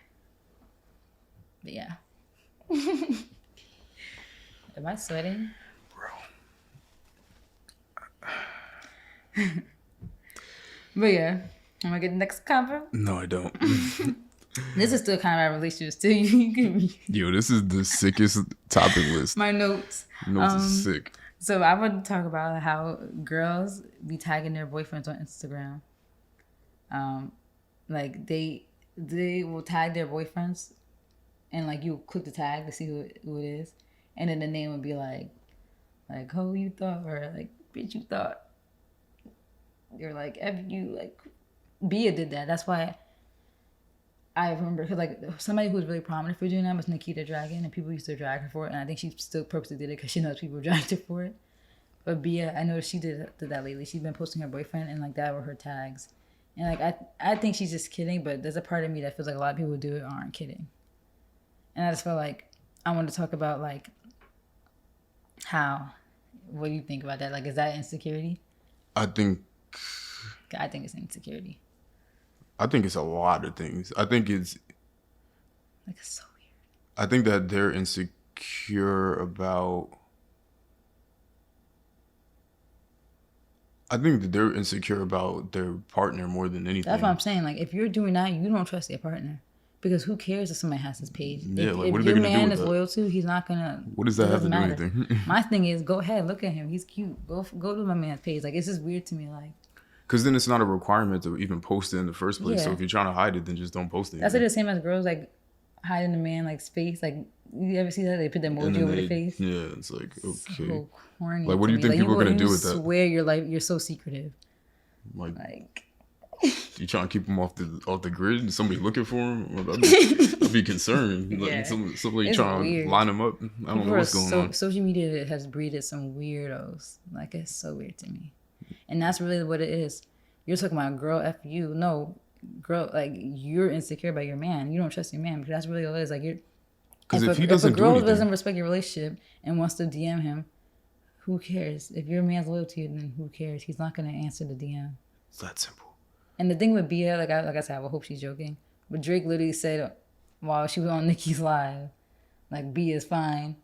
But yeah. Am I sweating? Bro. But yeah, I'm gonna get the next cover. No, I don't. This is still kind of about relationships too. You can read. Yo, this is the sickest topic list. My notes. Notes is sick. So I want to talk about how girls be tagging their boyfriends on Instagram. Like they will tag their boyfriends, and like you click the tag to see who it is, and then the name would be like who you thought, or like bitch you thought. You're like F you, like Bia did that. That's why I remember, because like somebody who was really prominent for doing that was Nikita Dragon, and people used to drag her for it, and I think she still purposely did it because she knows people dragged her for it. But Bia, I noticed she did that lately. She's been posting her boyfriend, and like that were her tags. And like I think she's just kidding, but there's a part of me that feels like a lot of people who do it aren't kidding. And I just feel like I want to talk about like what do you think about that? Like, is that insecurity? I think it's insecurity. I think it's a lot of things. I think it's like so weird. I think that they're insecure about. I think that they're insecure about their partner more than anything. That's what I'm saying. Like, if you're doing that, you don't trust your partner. Because who cares if somebody has his page? Yeah, if like, what are if they your gonna do man with is that? loyal to, he's not gonna. What does that have to do matter. anything? My thing is, go ahead, look at him. He's cute. Go to my man's page. Like, it's just weird to me. Like, because then it's not a requirement to even post it in the first place. Yeah. So if you're trying to hide it, then just don't post it. That's like the same as girls like hiding the man like face. Like, you ever see that they put the emoji over the face? Yeah, it's like okay. So corny. Like, what do you me. think Like, people are gonna do with that? Swear you're so secretive. Like you trying to keep them off the grid and somebody looking for them? Well, I'd be concerned. Yeah. Like somebody It's trying weird. to line them up. I don't know what's going on. Social media has breeded some weirdos. Like, it's so weird to me. And that's really what it is. You're talking about girl F you. No, girl, like, you're insecure about your man. You don't trust your man, because that's really all it is. Like, you're. Because if a girl doesn't respect your relationship and wants to DM him, who cares? If your man's loyal to you, then who cares? He's not gonna answer the DM. It's that simple. And the thing with Bia, like I said, I hope she's joking. But Drake literally said while she was on Nicki's live, like, Bia is fine,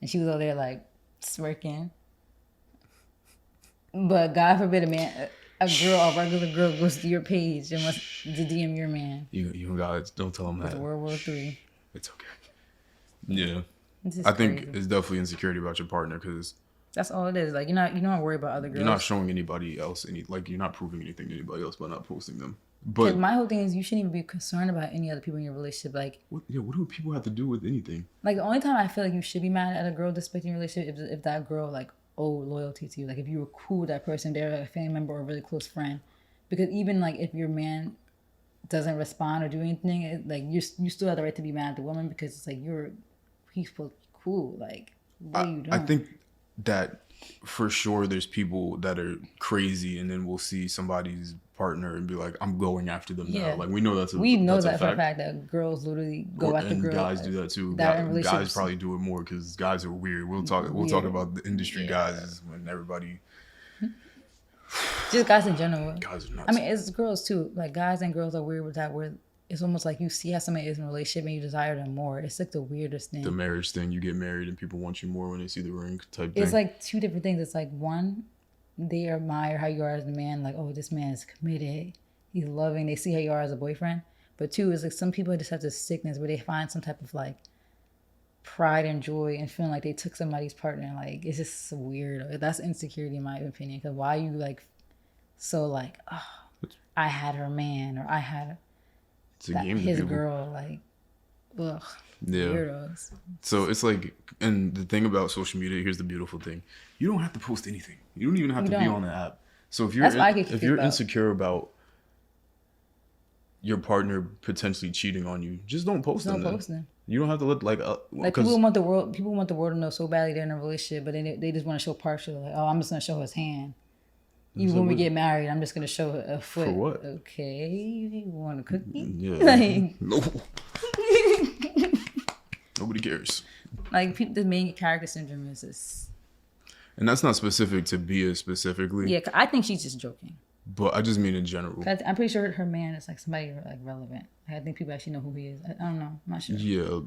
and she was over there like smirking. But God forbid a regular girl goes to your page and wants to DM your man. You guys don't tell him that. It's World War III. It's okay. Yeah, I think it's definitely insecurity about your partner, because that's all it is. Like, you're not worried about other girls. You're not showing anybody else you're not proving anything to anybody else by not posting them. But my whole thing is, you shouldn't even be concerned about any other people in your relationship. Like, what do people have to do with anything? Like, the only time I feel like you should be mad at a girl disrespecting your relationship if that girl like owed loyalty to you. Like, if you were cool with that person, they're a family member or a really close friend. Because even like if your man doesn't respond or do anything, like, you still have the right to be mad at the woman, because it's like he's supposed to be cool. Like, what are you doing? I think that for sure there's people that are crazy and then we'll see somebody's partner and be like, I'm going after them now. Like, we know that's a fact that girls literally go after girls. Guys do that too. Guys probably do it more because guys are weird. We'll talk about the industry guys when everybody. Just guys in general. Guys are nuts. I mean, it's girls too. Like, guys and girls are weird with that, where it's almost like you see how somebody is in a relationship and you desire them more. It's like the weirdest thing. The marriage thing. You get married and people want you more when they see the ring type thing. It's like two different things. It's like, one, they admire how you are as a man. Like, oh, this man is committed. He's loving. They see how you are as a boyfriend. But two, is like some people just have this sickness where they find some type of like pride and joy and feeling like they took somebody's partner. Like, it's just weird. That's insecurity in my opinion. Because why are you like so like, oh, I had her man, or I had his girl, like, ugh, yeah. Weirdos. So it's like, and the thing about social media, here's the beautiful thing: you don't have to post anything. You don't even have to be on the app. So if you're insecure about your partner potentially cheating on you, just don't post them. You don't have to look like people want the world to know so badly they're in a relationship, but then they just want to show partial. Like, oh, I'm just gonna show his hand. Even when we get married, I'm just gonna show a foot. For what? Okay, you want a cookie? Yeah. Like, no. Nobody cares. Like, the main character syndrome is this. And that's not specific to Bia specifically. Yeah, I think she's just joking. But I just mean in general. I'm pretty sure her man is like somebody like relevant. I think people actually know who he is. I don't know. I'm not sure. Yeah.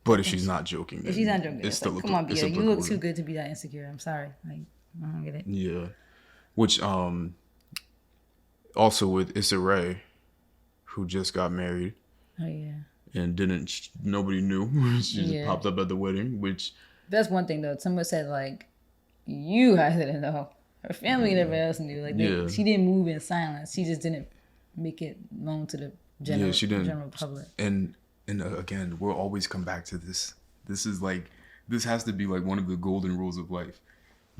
But if she's not joking, if she's not joking, it's still like, come on, Bia, you look too good to be that insecure. I'm sorry. Like, I don't get it. Yeah. Which also with Issa Rae, who just got married. Oh yeah. And nobody knew. She just popped up at the wedding, which... That's one thing, though. Someone said, like, you guys didn't know. Her family never else knew. Like, she didn't move in silence. She just didn't make it known to the general public. And again, we'll always come back to this. This has to be, like, one of the golden rules of life.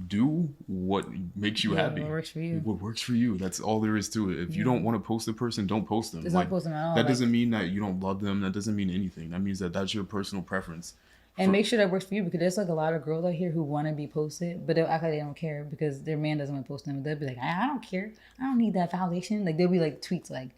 Do what makes you happy. What works for you. What works for you. That's all there is to it. If you don't want to post a person, don't post them. Don't post them at all. That doesn't mean that you don't love them. That doesn't mean anything. That means that that's your personal preference. And make sure that works for you, because there's like a lot of girls out here who want to be posted, but they'll act like they don't care because their man doesn't want to post them. They'll be like, I don't care. I don't need that validation. Like, they'll be like tweets like,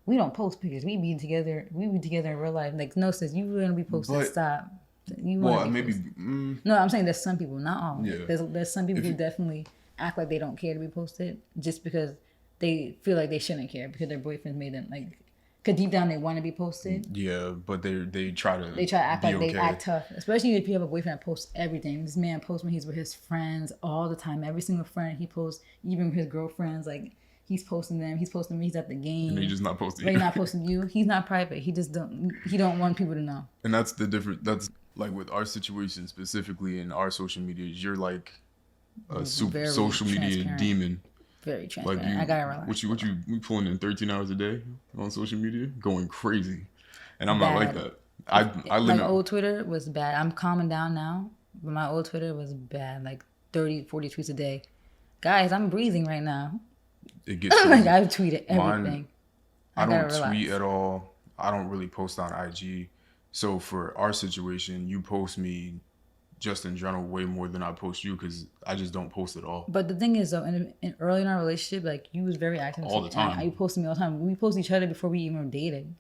we don't post pictures. We be together in real life. Like, no, sis, you want to be posted. Stop. No, I'm saying there's some people, not all. Yeah. There's some people who definitely act like they don't care to be posted just because they feel like they shouldn't care because their boyfriends made them like. Because deep down they want to be posted. Yeah, but they try to act like they act tough, especially if you have a boyfriend that posts everything. This man posts when he's with his friends all the time. Every single friend he posts, even his girlfriends, like. He's posting them. He's posting me. He's at the game. And he's just not posting you. He's not posting you. He's not private. He just don't. He don't want people to know. And that's the difference. That's like with our situation specifically in our social medias. You're like a social media demon. Very transparent. Like I gotta relax. What you pulling in 13 hours a day on social media, going crazy, and I'm not like that. I limit. My old Twitter was bad. I'm calming down now, but my old Twitter was bad. Like 30, 40 tweets a day. Guys, I'm breathing right now. It gets like I've tweeted everything. I don't tweet at all. I don't really post on IG. So for our situation, you post me just in general way more than I post you because I just don't post at all. But the thing is though, early in our relationship, like you was very active all the time. You posted me all the time. We posted each other before we even dated.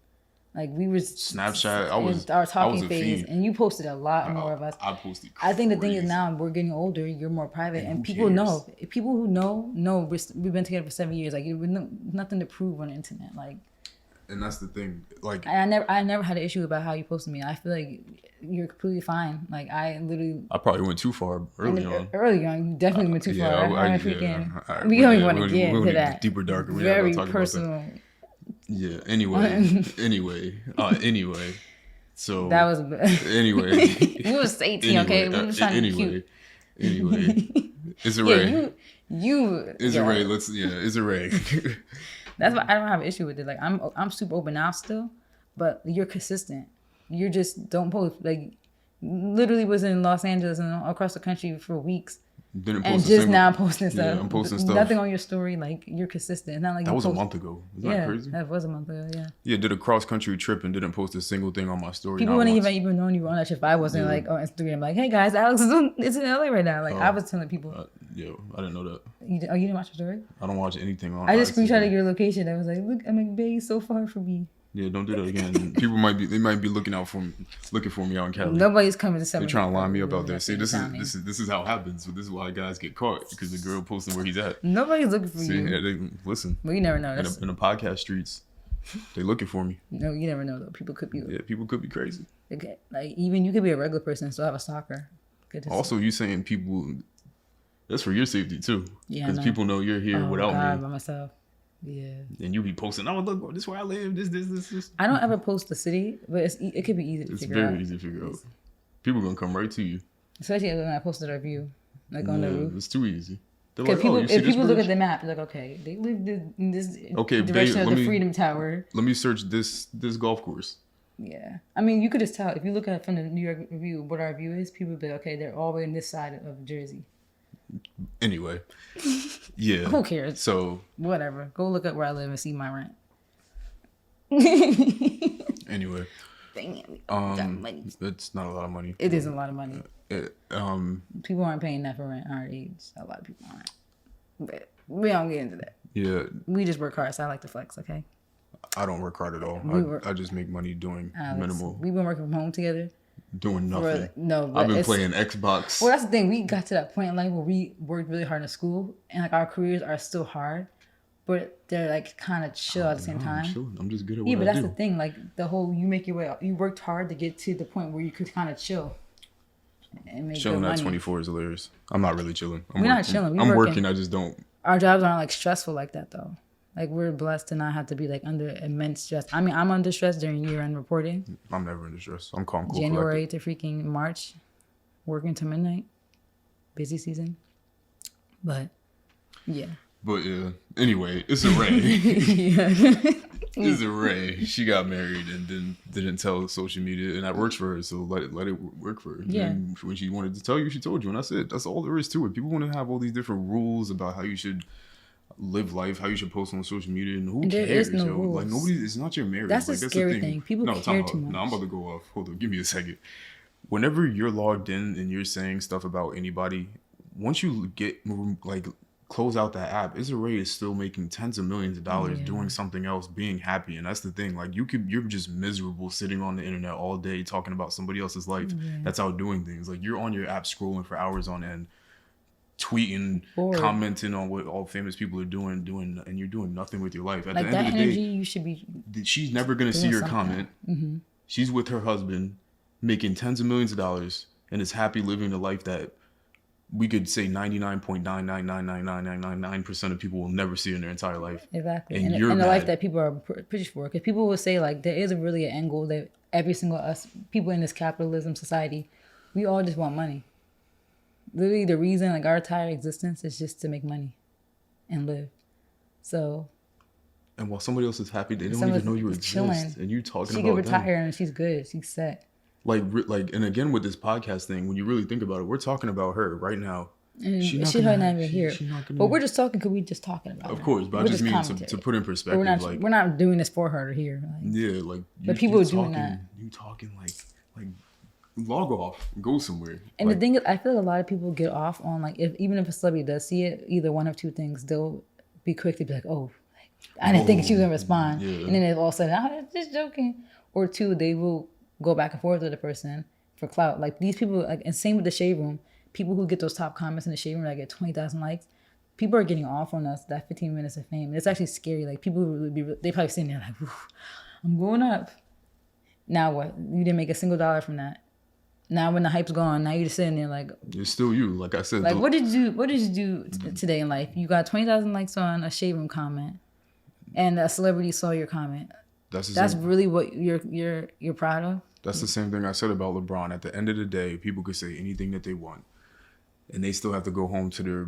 Like we were Snapchat. Our talking phase, and you posted a lot more of us. I posted. I think the thing is now we're getting older. You're more private, and people know. People who know we've been together for 7 years. Like nothing to prove on the internet. Like, and that's the thing. Like I never had an issue about how you posted me. I feel like you're completely fine. Like I probably went too far early on. Early on, you definitely went too far. We don't even want to get into that. Deeper, darker. Very personal. Yeah. Anyway. So that was anyway. We was 18, okay. We was trying to be cute. Anyway, Issa Rae. You. Issa Rae. Issa Rae. That's why I don't have an issue with it. Like I'm super open now still, but you're consistent. You just don't post. Like literally was in Los Angeles and across the country for weeks. Now posting stuff. Yeah, I'm posting stuff. Nothing on your story. Like you're consistent. It's not like that was a month ago. Isn't that crazy? That was a month ago. Yeah. Yeah, did a cross country trip and didn't post a single thing on my story. People wouldn't even know you were on that trip. I wasn't like on Instagram. Like, hey guys, Alex is in LA right now. Like I was telling people. I didn't know that. You didn't watch the story? I don't watch anything on. I just screenshotted your location. I was like, look, I'm like, babe, so far from me. Yeah, don't do that again. People might be looking for me out in Cali. Nobody's coming to sell me. They're trying to line me up out there. See, this is how it happens. So this is why guys get caught because the girl posting where he's at. Nobody's looking for you. Yeah, listen. Well, you never know. In the podcast streets, they looking for me. No, you never know though. People could be. Yeah, people could be crazy. Okay, like even you could be a regular person and still have a stalker. Also, you saying people. That's for your safety too. Yeah, because people know you're here without me. By myself. Yeah. And you be posting, oh, look, this is where I live, this. I don't ever post the city, but it could be easy to figure out. It's very easy to figure out. People going to come right to you. Especially when I posted our view, like on the roof. It's too easy. Because like, if people look at the map, they're like, okay, they live in this direction of the Freedom Tower. Let me search this golf course. Yeah. I mean, you could just tell. If you look at it from the New York Review, what our view is, people would be like, okay, they're all the way on this side of Jersey. Anyway, yeah. Who cares? So whatever. Go look at where I live and see my rent. Anyway, it's not a lot of money. It isn't a lot of money. People aren't paying that for rent our age. A lot of people aren't. But we don't get into that. Yeah. We just work hard, so I like to flex. Okay. I don't work hard at all. I just make money doing minimal. We've been working from home together. Doing nothing. But I've been playing Xbox. Well, that's the thing. We got to that point in life where we worked really hard in school, and like our careers are still hard, but they're like kind of chill at the same time. I'm just good at what I do. Yeah, but that's the thing. Like the whole you make your way up. You worked hard to get to the point where you could kind of chill. And make chilling at 24 is hilarious. I'm not really chilling. We're not chilling. I'm working. I just don't. our jobs aren't like stressful like that though. Like we're blessed to not have to be like under immense stress. I mean, I'm under stress during year-end reporting. I'm never under stress. I'm calm, cool, January collected. to freaking March, working to midnight, busy season. But yeah. But yeah. Anyway, it's a Ray. Yeah. It's a Ray. She got married and then didn't tell social media, and that works for her. So let it work for her. Yeah. And when she wanted to tell you, she told you, and that's it. That's all there is to it. People want to have all these different rules about how you should live life, how you should post on social media, and who There cares? is no Yo? rules. Like nobody. It's not your marriage. That's like, a scary thing. People care too much. No, I'm about to go off. Hold on, give me a second. Whenever you're logged in and you're saying stuff about anybody, once you get like close out that app, Ray is still making tens of millions of dollars doing something else, being happy. And that's the thing. Like you're just miserable sitting on the internet all day talking about somebody else's life that's out doing things. Like you're on your app scrolling for hours on end, tweeting, commenting on what all famous people are doing, and you're doing nothing with your life. At like the end that of the energy, day, you should be. she's never gonna see your something. comment. Mm-hmm. She's with her husband, making tens of millions of dollars, and is happy living the life that we could say 99.9999999% of people will never see in their entire life. Exactly. And the life that people are pushing for. Because people will say, like, there isn't really an end goal that every single us, people in this capitalism society, we all just want money. Literally, the reason, like, our entire existence is just to make money and live. So. And while somebody else is happy, they don't even know you exist. Chilling. And you talking she about could retire and she's good. She's set. Like, and again with this podcast thing, when you really think about it, we're talking about her right now. And she's not even here. But we're just talking because we're just talking about Of her. course, but I just mean to put in perspective. We're not doing this for her to hear. Like, yeah, like. But people are doing that. You talking like log off, go somewhere. And the thing is, I feel like a lot of people get off on like even if a celebrity does see it, either one of two things, they'll be quick to be like, oh, I didn't think she was gonna respond, and then all of a sudden, I'm just joking. Or two, they will go back and forth with the person for clout. Like these people, like, and same with the shade room. People who get those top comments in the shade room that get 20,000 likes, people are getting off on us that 15 minutes of fame. And it's actually scary. Like people would they probably sitting there like, I'm going up. Now what? You didn't make a single dollar from that. Now when the hype's gone, now you're just sitting there like, it's still you. Like I said, like what did you do today in life? You got 20,000 likes on a shade room comment, and a celebrity saw your comment. That's really what you're proud of. That's the same thing I said about LeBron. At the end of the day, people could say anything that they want, and they still have to go home to their.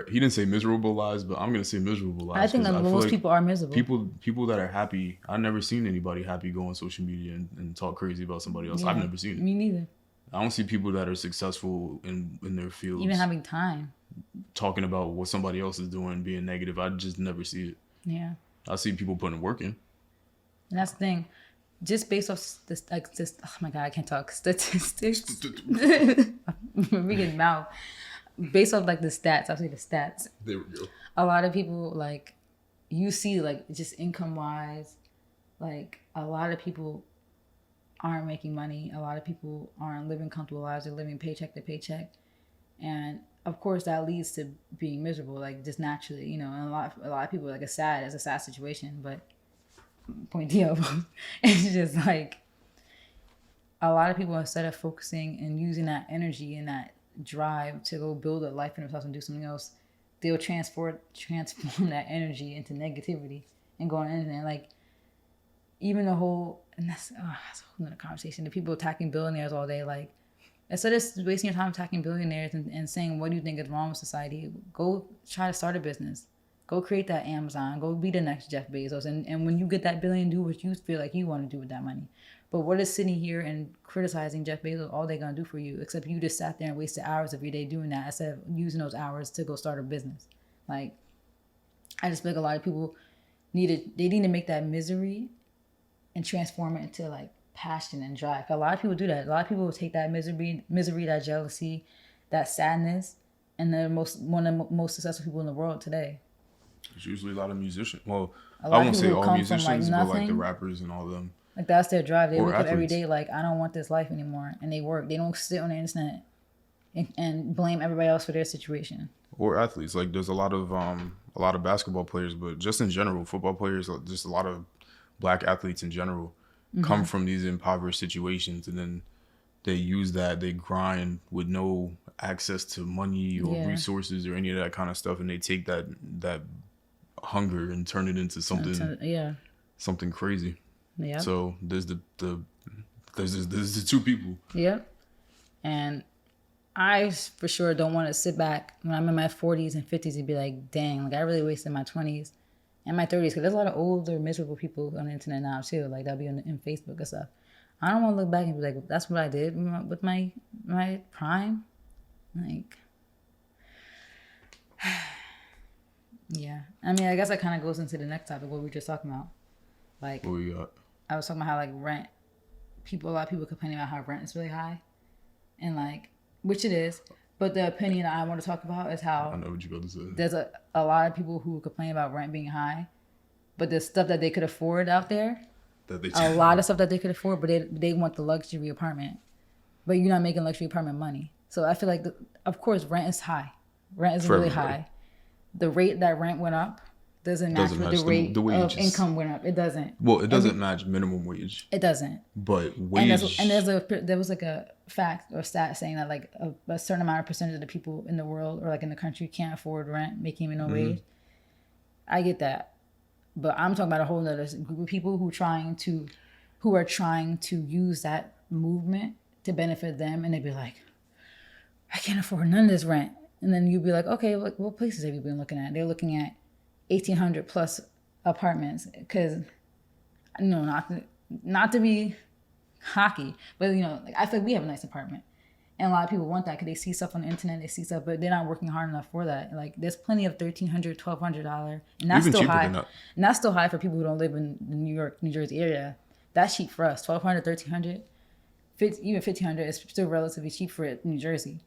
He didn't say miserable lives, but I'm gonna say miserable lives. I think that most people are miserable. People that are happy. I've never seen anybody happy go on social media and talk crazy about somebody else. Yeah, I've never seen it. Me neither. I don't see people that are successful in their fields even having time talking about what somebody else is doing, being negative. I just never see it. Yeah, I see people putting work in. And that's the thing. Just based off this, like this. Oh my god, I can't talk. Statistics. Freaking mouth. Based off like the stats, I'll say the stats. There we go. A lot of people, like, you see, like, just income wise, like, a lot of people aren't making money. A lot of people aren't living comfortable lives. They're living paycheck to paycheck, and of course that leads to being miserable, like just naturally, you know. And a lot of people, like, it's a sad situation, but point deal. It's just like a lot of people, instead of focusing and using that energy and that drive to go build a life for themselves and do something else, they'll transform that energy into negativity and go on the internet. Like, even the whole, and that's a whole nother conversation. The people attacking billionaires all day, like, instead of wasting your time attacking billionaires and saying, what do you think is wrong with society? Go try to start a business. Go create that Amazon. Go be the next Jeff Bezos. And when you get that billion, do what you feel like you want to do with that money. But what is sitting here and criticizing Jeff Bezos all they gonna do for you? Except you just sat there and wasted hours of your day doing that instead of using those hours to go start a business. Like, I just feel like a lot of people need to make that misery and transform it into like passion and drive. A lot of people do that. A lot of people will take that misery, that jealousy, that sadness, and they're one of the most successful people in the world today. It's usually a lot of musicians. Well, I won't say all musicians, but like the rappers and all of them. Like, that's their drive. They wake up every day like, I don't want this life anymore. And they work. They don't sit on the internet and blame everybody else for their situation. Or athletes. Like, there's a lot of basketball players, but just in general, football players, just a lot of black athletes in general come from these impoverished situations, and then they use that, they grind with no access to money or resources or any of that kind of stuff, and they take that hunger and turn it into something crazy. Yeah. So there's the two people. Yep. And I for sure don't want to sit back when I'm in my 40s and 50s and be like, dang, like I really wasted my 20s and my 30s, because there's a lot of older, miserable people on the internet now too. Like that'll be in Facebook and stuff. I don't want to look back and be like, that's what I did with my prime. Like, yeah. I mean, I guess that kind of goes into the next topic, what we were just talking about. Like, what we got? I was talking about how like rent, a lot of people complaining about how rent is really high, and like, which it is. But the opinion I want to talk about is how I know what you're about to say. There's a lot of people who complain about rent being high, but the stuff that they could afford out there, a lot of stuff that they could afford, but they want the luxury apartment, but you're not making luxury apartment money. So I feel like, of course, rent is high. Rent is really high. The rate that rent went up doesn't match with the rate of income went up. It doesn't. Well, it doesn't match minimum wage. It doesn't. But wage. And there was like a fact or stat saying that like a certain amount of percentage of the people in the world or like in the country can't afford rent, making minimum wage. I get that. But I'm talking about a whole other group of people who are trying to use that movement to benefit them, and they'd be like, I can't afford none of this rent. And then you'd be like, okay, what places have you been looking at? They're looking at 1,800 plus apartments, because, you know, not to be cocky, but, you know, like I feel like we have a nice apartment. And a lot of people want that because they see stuff on the internet, they see stuff, but they're not working hard enough for that. Like, there's plenty of $1,300, $1,200, and that's still high. And that's still high for people who don't live in the New York, New Jersey area. That's cheap for us. $1,200, $1,300, even $1,500 is still relatively cheap for New Jersey.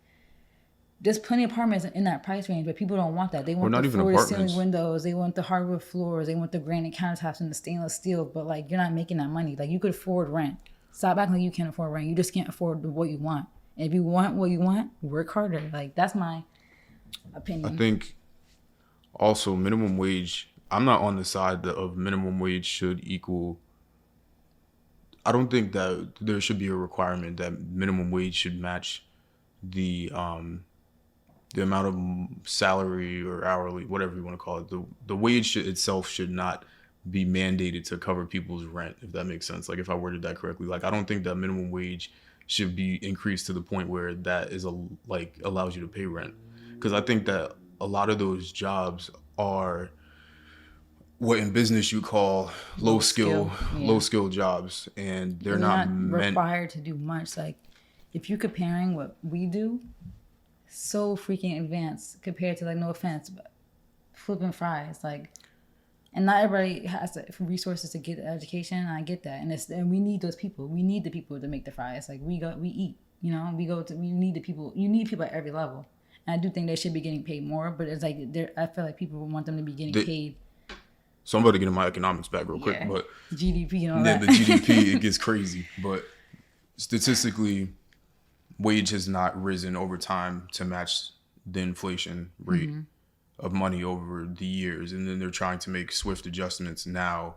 There's plenty of apartments in that price range, but people don't want that. They want the floor-to-ceiling windows. They want the hardwood floors. They want the granite countertops and the stainless steel. But like, you're not making that money. Like, you could afford rent. Stop acting like you can't afford rent. You just can't afford what you want. And if you want what you want, work harder. Like, that's my opinion. I think also minimum wage. I'm not on the side of minimum wage should equal. I don't think that there should be a requirement that minimum wage should match the amount of salary or hourly, whatever you want to call it. The wage itself should not be mandated to cover people's rent, if that makes sense. Like, if I worded that correctly, like, I don't think that minimum wage should be increased to the point where that is allows you to pay rent. Because I think that a lot of those jobs are what in business you call low skill jobs, and they're not required to do much. Like, if you're comparing what we do, so freaking advanced compared to, like, no offense, but flipping fries, like, and not everybody has the resources to get the education. And I get that, and we need those people. We need the people to make the fries. Like, we eat, you know, we need the people. You need people at every level, and I do think they should be getting paid more. But it's like I feel like people want them to be getting paid. So I'm about to get in my economics back real quick, but GDP and all that. The GDP, it gets crazy, but statistically, wage has not risen over time to match the inflation rate of money over the years. And then they're trying to make swift adjustments now,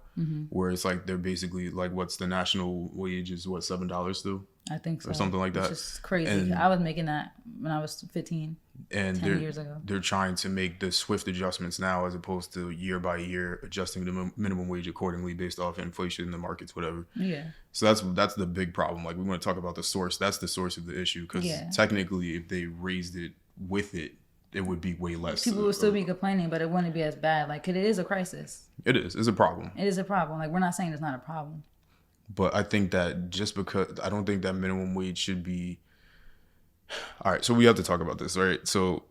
where it's like they're basically like, what's the national wage is what, $7 still? I think so. Or something like that. Which is crazy. And I was making that when I was 15, and 10 years ago. They're trying to make the swift adjustments now, as opposed to year by year adjusting the minimum wage accordingly based off inflation in the markets, whatever. Yeah. So that's the big problem. Like, we want to talk about the source. That's the source of the issue, because technically, if they raised it with it, it would be way less. People would still be complaining, but it wouldn't be as bad. Like, it is a crisis. It is. It's a problem. It is a problem. Like, we're not saying it's not a problem. But I think that just because I don't think that minimum wage should be. All right, so we have to talk about this, right? So.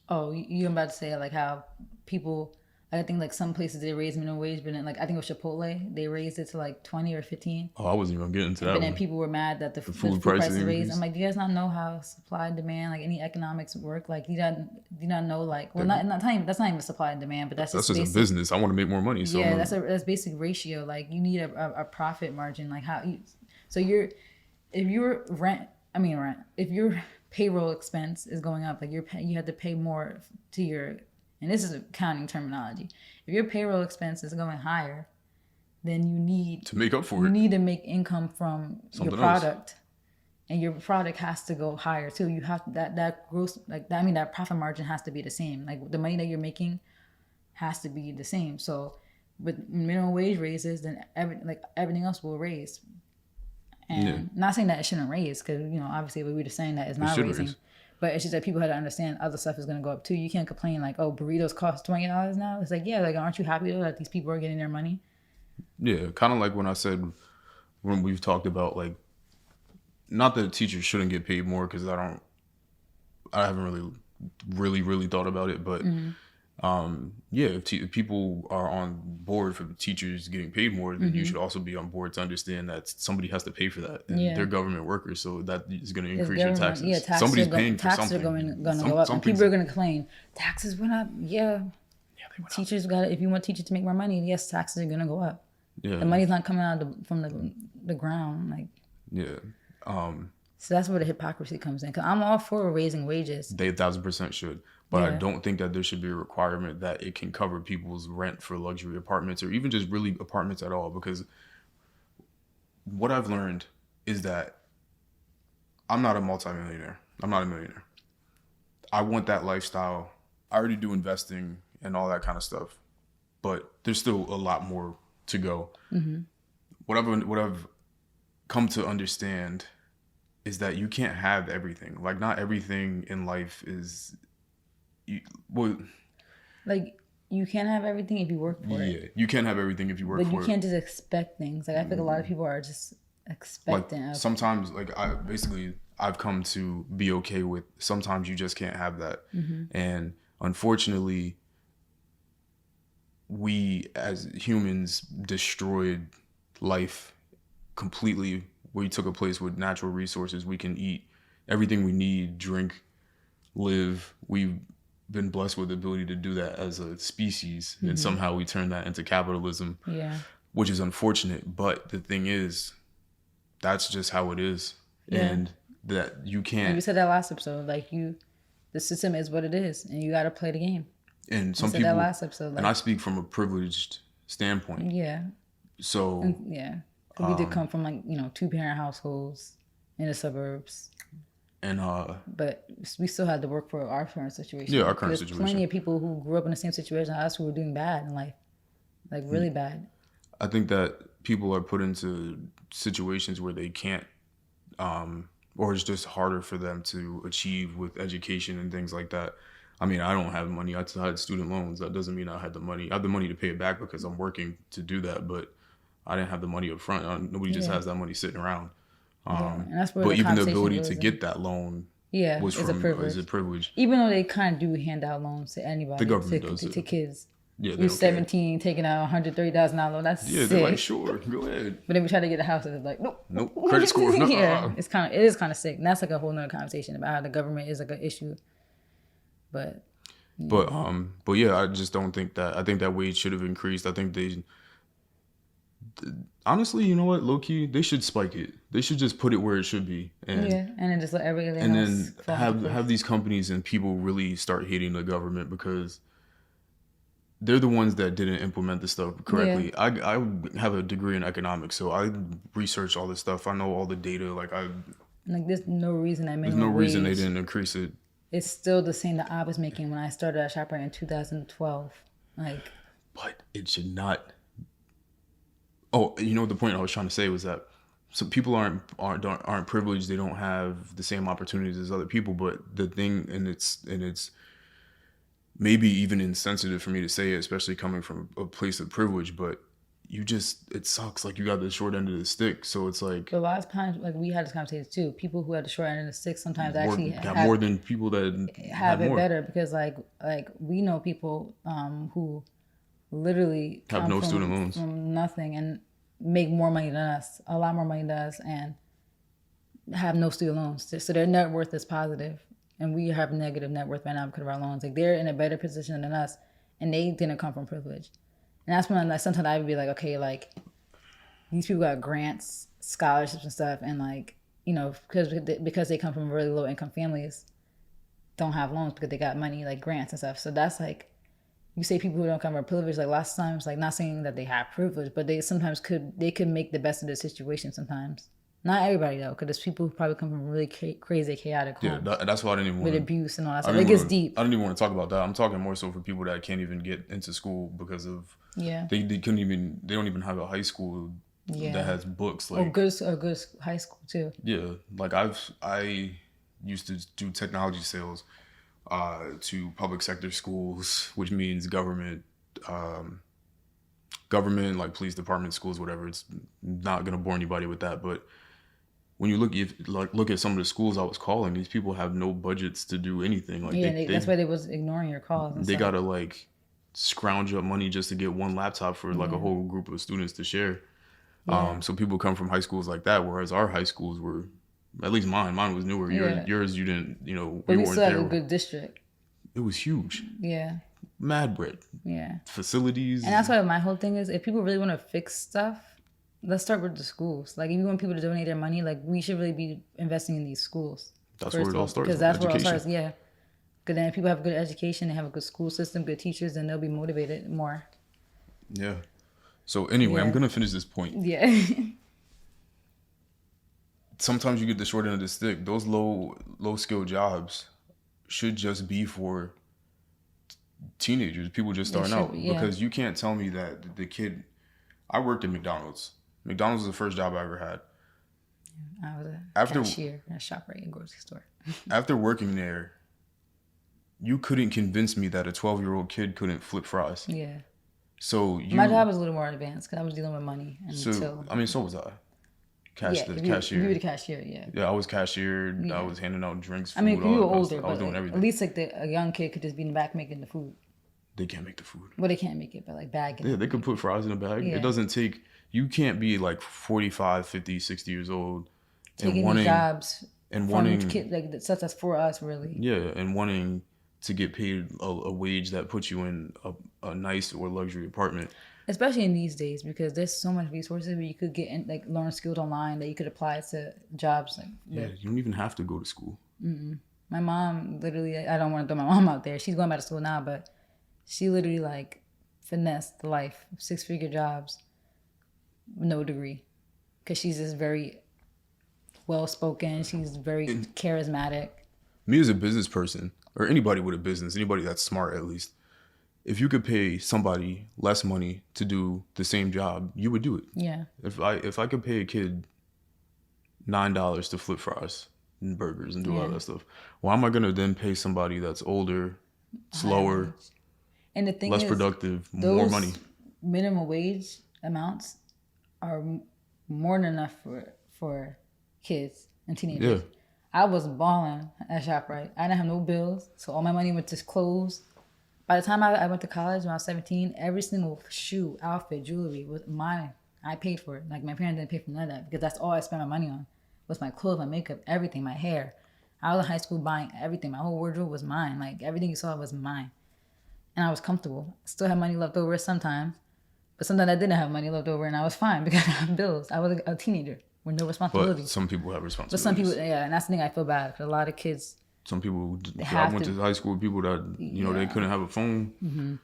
Oh, you're about to say like how people. I think like some places they raise minimum wage, but then, like, I think it was Chipotle, they raised it to like 20 or 15. Oh, I wasn't even getting to that. But then people were mad that the food prices raised. I'm like, do you guys not know how supply and demand, like any economics work? Like, do you not know, like, well, not that's not even supply and demand, but that's just a business. I want to make more money. So yeah, that's basic ratio. Like, you need a profit margin. Like, if your payroll expense is going up, like you have to pay more to your. And this is accounting terminology. If your payroll expense is going higher, then you need to make up for it. You need to make income from your product. and your product has to go higher too. You have that gross, like that, I mean, that profit margin has to be the same. Like the money that you're making has to be the same. So with minimum wage raises, then everything else will raise. And not saying that it shouldn't raise, because obviously we were just saying that it's not raising. But it's just that people had to understand other stuff is going to go up too. You can't complain like, oh, burritos cost $20 now. It's like, yeah, like, aren't you happy though that these people are getting their money? Yeah, kind of like when I said, when we've talked about, like, not that teachers shouldn't get paid more, because I haven't really thought about it, but yeah, if people are on board for the teachers getting paid more, then you should also be on board to understand that somebody has to pay for that, and they're government workers, so that is going to increase your taxes. Yeah, somebody's paying for taxes something. Taxes are going to go up, and people are going to complain. Taxes went up. Yeah, teachers got it. If you want teachers to make more money, yes, taxes are going to go up. Yeah, the money's not coming out from the ground, like. Yeah. So that's where the hypocrisy comes in. Because I'm all for raising wages. They 1,000% should. But I don't think that there should be a requirement that it can cover people's rent for luxury apartments, or even just really apartments at all. Because what I've learned is that I'm not a multimillionaire. I'm not a millionaire. I want that lifestyle. I already do investing and all that kind of stuff. But there's still a lot more to go. Mm-hmm. What I've come to understand is that you can't have everything. Like, not everything in life is... like, you can't have everything if you work for it. Yeah, you can't have everything if you work for it. But you can't just expect things. Like, I think a lot of people are just expecting. Like, sometimes, like, I've come to be okay with sometimes you just can't have that. Mm-hmm. And unfortunately, we as humans destroyed life completely. We took a place with natural resources. We can eat everything we need, drink, live. We've been blessed with the ability to do that as a species. Mm-hmm. And somehow we turned that into capitalism, which is unfortunate. But the thing is, that's just how it is. Yeah. And that you can't... We said that last episode, like, the system is what it is, and you got to play the game. And some people... that last episode, like, and I speak from a privileged standpoint. Yeah. So... And, we did come from, like, 2-parent households in the suburbs. And but we still had to work for our current situation. Yeah, our current situation. There's plenty of people who grew up in the same situation as us who were doing bad in life. Like, really bad. I think that people are put into situations where they can't, or it's just harder for them to achieve with education and things like that. I mean, I don't have money. I had student loans. That doesn't mean I had the money. I have the money to pay it back because I'm working to do that, but I didn't have the money up front. Nobody just has that money sitting around. And that's where but even the ability to get that loan was a privilege. Even though they kind of do hand out loans to anybody. The government does to kids. Yeah, you're 17, taking out $130,000 loan. That's sick. They're like, sure, go ahead. But then we try to get a house, and it's like, nope. Credit score. No. Yeah, it is kind of sick. And that's like a whole nother conversation about how the government is like an issue. But yeah, I just don't think that. I think that wage should have increased. I think honestly, you know what, low key, they should spike it. They should just put it where it should be, and then just let everything and else then have these companies and people really start hating the government because they're the ones that didn't implement the stuff correctly. I have a degree in economics, so I research all this stuff. I know all the data. There's no reason they didn't increase it. It's still the same that I was making when I started at ShopRite in 2012. But it should not. Oh, the point I was trying to say was that some people aren't privileged. They don't have the same opportunities as other people. But the thing, and it's maybe even insensitive for me to say it, especially coming from a place of privilege. But it sucks. Like, you got the short end of the stick. So it's like a lot of times, like, we had this conversation too. People who had the short end of the stick sometimes got more than people that have it better, because like we know people who literally have no student loans from nothing and make more money than us, a lot more money than us, and have no student loans. So their net worth is positive, and we have negative net worth right now because of our loans. Like, they're in a better position than us, and they didn't come from privilege. And that's when, like, sometimes I would be like, okay, like, these people got grants, scholarships and stuff, and, like, because they come from really low income families, don't have loans because they got money, like grants and stuff. So that's like, you say people who don't come from privilege, like, lots of times, like, not saying that they have privilege, but they sometimes could make the best of the situation sometimes. Not everybody though, because there's people who probably come from really crazy, chaotic homes. Yeah, that's why I didn't even with want abuse and all that stuff. It gets deep. I didn't even want to talk about that. I'm talking more so for people that can't even get into school because of they couldn't even, they don't even have a high school that has books like a good high school too. Yeah, like I used to do technology sales to public sector schools, which means government like police department, schools, whatever. It's not gonna bore anybody with that, but when you look at some of the schools I was calling, these people have no budgets to do anything. Like that's why they was ignoring your calls. And they stuff. gotta like scrounge up money just to get one laptop for like a whole group of students to share. So people come from high schools like that, whereas our high schools were, at least mine was newer. Yours, you didn't, but we still have a good district. It was huge. Yeah. Mad bread. Yeah. Facilities. And that's why my whole thing is, if people really want to fix stuff, let's start with the schools. Like, if you want people to donate their money, like, we should really be investing in these schools. That's where it all starts. Because that's where it all starts, yeah. Because then if people have good education, they have a good school system, good teachers, then they'll be motivated more. Yeah. So anyway, I'm going to finish this point. Yeah. Sometimes you get the short end of the stick. Those low skill jobs should just be for teenagers, people just starting out. Because you can't tell me that the kid... I worked at McDonald's. McDonald's was the first job I ever had. I was a cashier at a ShopRite and grocery store. After working there, you couldn't convince me that a 12-year-old kid couldn't flip fries. Yeah. So my job was a little more advanced because I was dealing with money. So was I. Cashier. You were the cashier, yeah. Yeah, I was cashier. Yeah. I was handing out drinks, food. I mean, you were older, I was doing everything. At least like a young kid could just be in the back making the food. They can't make the food. Well, they can't make it, but like bagging. Yeah, they could put fries in a bag. Yeah. It doesn't take... You can't be like 45, 50, 60 years old taking jobs and wanting kids like such as for us, really. Yeah, and wanting to get paid a wage that puts you in a nice or luxury apartment. Especially in these days, because there's so much resources where you could get learn skills online that you could apply to jobs. You don't even have to go to school. Mm-mm. My mom literally, I don't want to throw my mom out there. She's going back to school now, but she literally like finessed the life, 6-figure jobs, no degree, because she's just very well spoken. She's very charismatic. Me as a business person, or anybody with a business, anybody that's smart at least, if you could pay somebody less money to do the same job, you would do it. Yeah. If I could pay a kid $9 to flip fries and burgers and do all that stuff, why am I gonna then pay somebody that's older, slower, and the thing less productive, more money? Minimum wage amounts are more than enough for kids and teenagers. Yeah. I was balling at ShopRite. I didn't have no bills, so all my money went to clothes. By the time I went to college when I was 17, every single shoe, outfit, jewelry was mine. I paid for it. Like, my parents didn't pay for none of that because that's all I spent my money on. Was my clothes, my makeup, everything, my hair. I was in high school buying everything. My whole wardrobe was mine. Like, everything you saw was mine. And I was comfortable. Still had money left over sometimes. But sometimes I didn't have money left over and I was fine because I had bills. I was a teenager with no responsibility. But some people have responsibilities. But some people, yeah, and that's the thing I feel bad because a lot of kids... Some people, I went to high school with people that, they couldn't have a phone. Mm-hmm.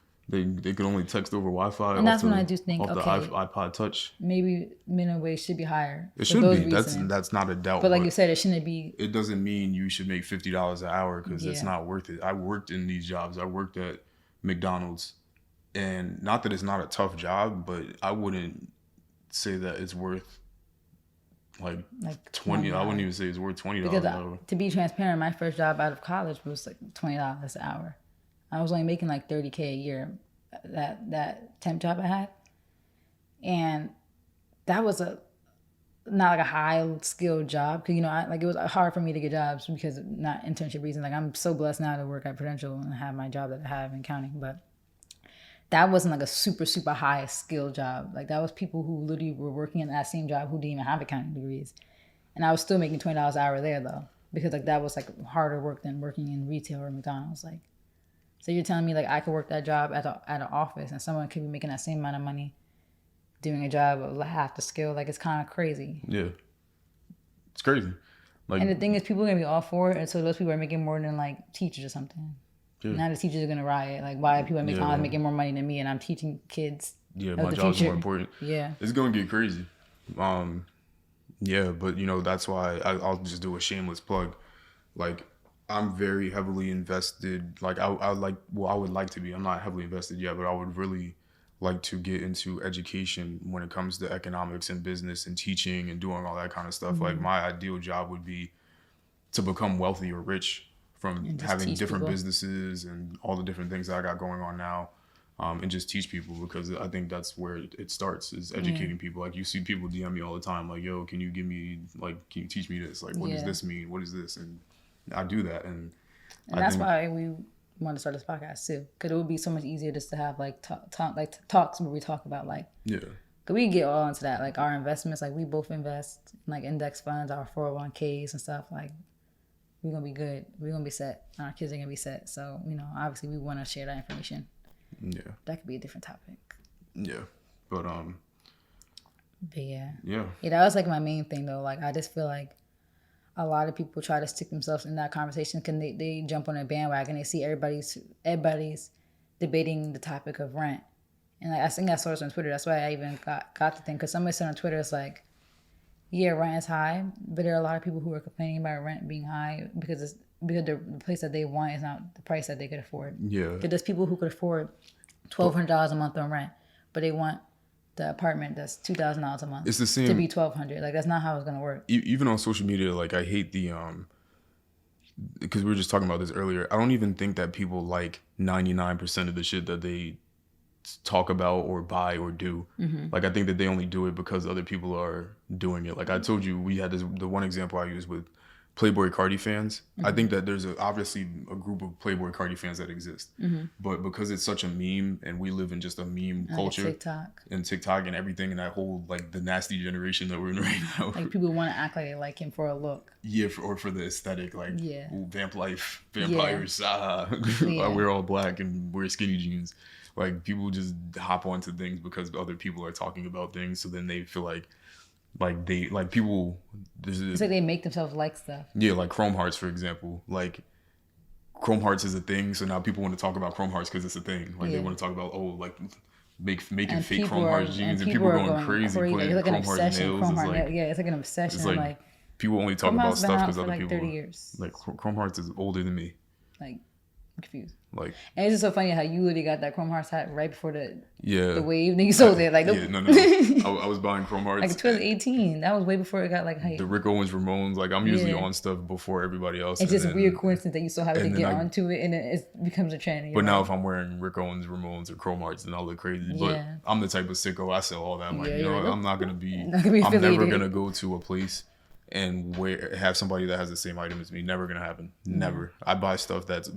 They could only text over Wi-Fi. And that's when I do think, off the iPod Touch. Maybe minimum wage should be higher. It should be. That's not a doubt. But like you said, it shouldn't be. It doesn't mean you should make $50 an hour because it's not worth it. I worked in these jobs. I worked at McDonald's. And not that it's not a tough job, but I wouldn't say that it's worth like 20. I wouldn't even say it's worth $20 an hour. To be transparent, my first job out of college was like $20 an hour. I was only making like $30K a year, that temp job I had. And that was not like a high skilled job. Cause it was hard for me to get jobs because of not internship reasons. Like, I'm so blessed now to work at Prudential and have my job that I have in accounting, but that wasn't like a super, super high skill job. Like, that was people who literally were working in that same job who didn't even have accounting degrees. And I was still making $20 an hour there though, because like that was like harder work than working in retail or McDonald's. Like, so you're telling me like I could work that job at an office and someone could be making that same amount of money doing a job of half the skill? Like, it's kind of crazy. Yeah, it's crazy. Like, and the thing is, people are gonna be all for it, and so those people are making more than like teachers or something. Yeah. Now the teachers are gonna riot. Like, why are people at McDonald's making more money than me, and I'm teaching kids? Yeah, my job's more important. Yeah, it's gonna get crazy. Yeah, but that's why I'll just do a shameless plug. Like, I'm very heavily invested. Like, I would like to be. I'm not heavily invested yet, but I would really like to get into education when it comes to economics and business and teaching and doing all that kind of stuff. Like, my ideal job would be to become wealthy or rich from having different businesses and all the different things that I got going on now. And just teach people, because I think that's where it starts, is educating people. Like, you see people DM me all the time, like, yo, can you teach me this? Like, what does this mean? What is this? And I do that. And that's why we want to start this podcast too, because it would be so much easier just to have like talks where we talk about like, because we can get all into that, like our investments. Like, we both invest in like index funds, our 401ks and stuff. Like, we're gonna be good. We're gonna be set. Our kids are gonna be set. So obviously we want to share that information. Yeah, that could be a different topic. Yeah, but yeah, that was like my main thing though. Like, I just feel like a lot of people try to stick themselves in that conversation because they jump on a bandwagon. They see everybody's debating the topic of rent, and like, I think I saw this on Twitter. That's why I even got the thing, because somebody said on Twitter, it's like, yeah, rent is high, but there are a lot of people who are complaining about rent being high because the place that they want is not the price that they could afford. Yeah. Because there's people who could afford $1,200 a month on rent, but they want the apartment that's $2,000 a month. It's the same to be $1,200. Like, that's not how it's gonna work. Even on social media, like, I hate the because we were just talking about this earlier. I don't even think that people like 99% of the shit that they talk about or buy or do. Like, I think that they only do it because other people are doing it. Like, I told you, we had the one example I used with Playboy Cardi fans. I think that there's obviously a group of Playboy Cardi fans that exist, but because it's such a meme and we live in just a meme culture, TikTok and everything, and that whole like the nasty generation that we're in right now, like, people want to act like they like him for a look, or for the aesthetic, like, ooh, vampires, I wear all black and wear skinny jeans. Like, people just hop onto things because other people are talking about things, so then they feel like people. It's like they make themselves like stuff. Yeah, like Chrome Hearts, for example. Like, Chrome Hearts is a thing, so now people want to talk about Chrome Hearts because it's a thing. Like, they want to talk about making fake Chrome Hearts jeans, and people are going crazy putting like Chrome Hearts nails. It's like an obsession. It's like people only talk about stuff because other people. 30 years. Like, Chrome Hearts is older than me. Like, I'm confused. Like, and it's just so funny how you literally got that Chrome Hearts hat right before the wave, then you sold it. Like, no. I was buying Chrome Hearts like 2018. That was way before it got like hype. The Rick Owens Ramones. Like, I'm usually on stuff before everybody else. It's just a weird coincidence that you still have to get onto it, and it becomes a trend. But now if I'm wearing Rick Owens Ramones or Chrome Hearts, then I'll look crazy. But I'm the type of sicko. I sell all that. I'm like, I'm not gonna be. I'm never gonna go to a place and have somebody that has the same item as me. Never gonna happen. Never. I buy stuff that's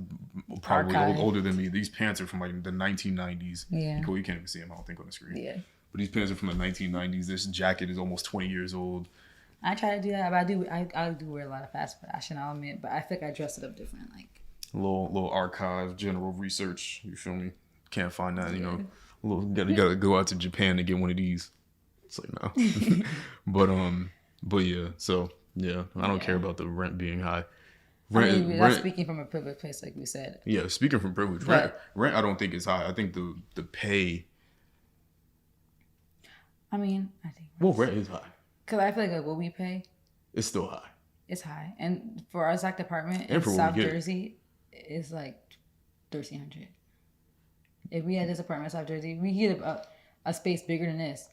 probably older than me. These pants are from like the 1990s. Yeah. Cool, you can't even see them, I don't think, on the screen. Yeah. But these pants are from the 1990s. This jacket is almost 20 years old. I try to do that, but I do wear a lot of fast fashion, I'll admit. But I think I dress it up different. Like, little archive, general research. You feel me? Can't find that. You gotta go out to Japan to get one of these. It's like, no. But yeah, so yeah, I don't care about the rent being high. That's speaking from a privileged place, like we said. Yeah, speaking from privilege, rent I don't think is high. I think the pay. I think. Well, rent is high. Cause I feel like what we pay, it's still high. It's high, and for our exact apartment in South Jersey, it's like $1,300. If we had this apartment in South Jersey, we get a space bigger than this.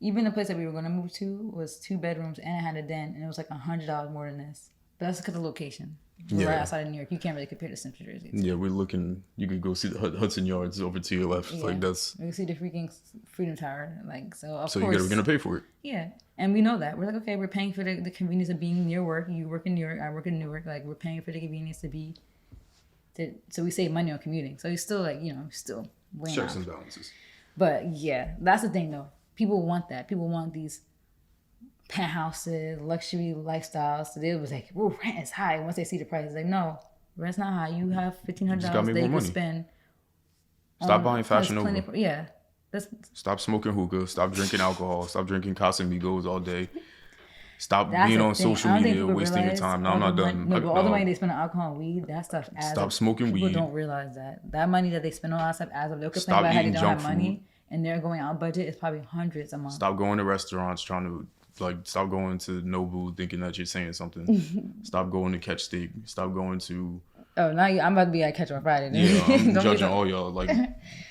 Even the place that we were going to move to was 2 bedrooms and it had a den, and it was like $100 more than this. But that's because of the location. We're right outside of New York. You can't really compare to Central Jersey. Yeah, we're looking. You could go see the Hudson Yards over to your left. Like, that's. We can see the freaking Freedom Tower. Like, so of course. So you're gonna pay for it. Yeah, and we know that. We're like, okay, we're paying for the convenience of being near work. You work in New York. I work in Newark. Like, we're paying for the convenience so we save money on commuting. So you still still weighing checks and balances. But yeah, that's the thing though. People want that. People want these penthouses, luxury lifestyles. So they was like, "Well, rent is high." Once they see the price, it's like, "No, rent's not high. You have $1,500 that you can spend." Stop buying Fashion Nova. Yeah. Stop smoking hookah. Stop drinking alcohol. Stop drinking Casamigos all day. Stop being on social media, wasting your time. No, I'm not done. No, but all the money they spend on alcohol and weed, that stuff adds up. Stop smoking weed. People don't realize that. That money that they spend on all that stuff adds up. They'll complain about how they don't have money and they're going out budget. It's probably hundreds a month. Stop going to restaurants trying to stop going to Nobu thinking that you're saying something. Stop going to catch steak. Stop going to. Oh, now I'm about to be at Catch on Friday. Then. Yeah, I'm judging all y'all. Like,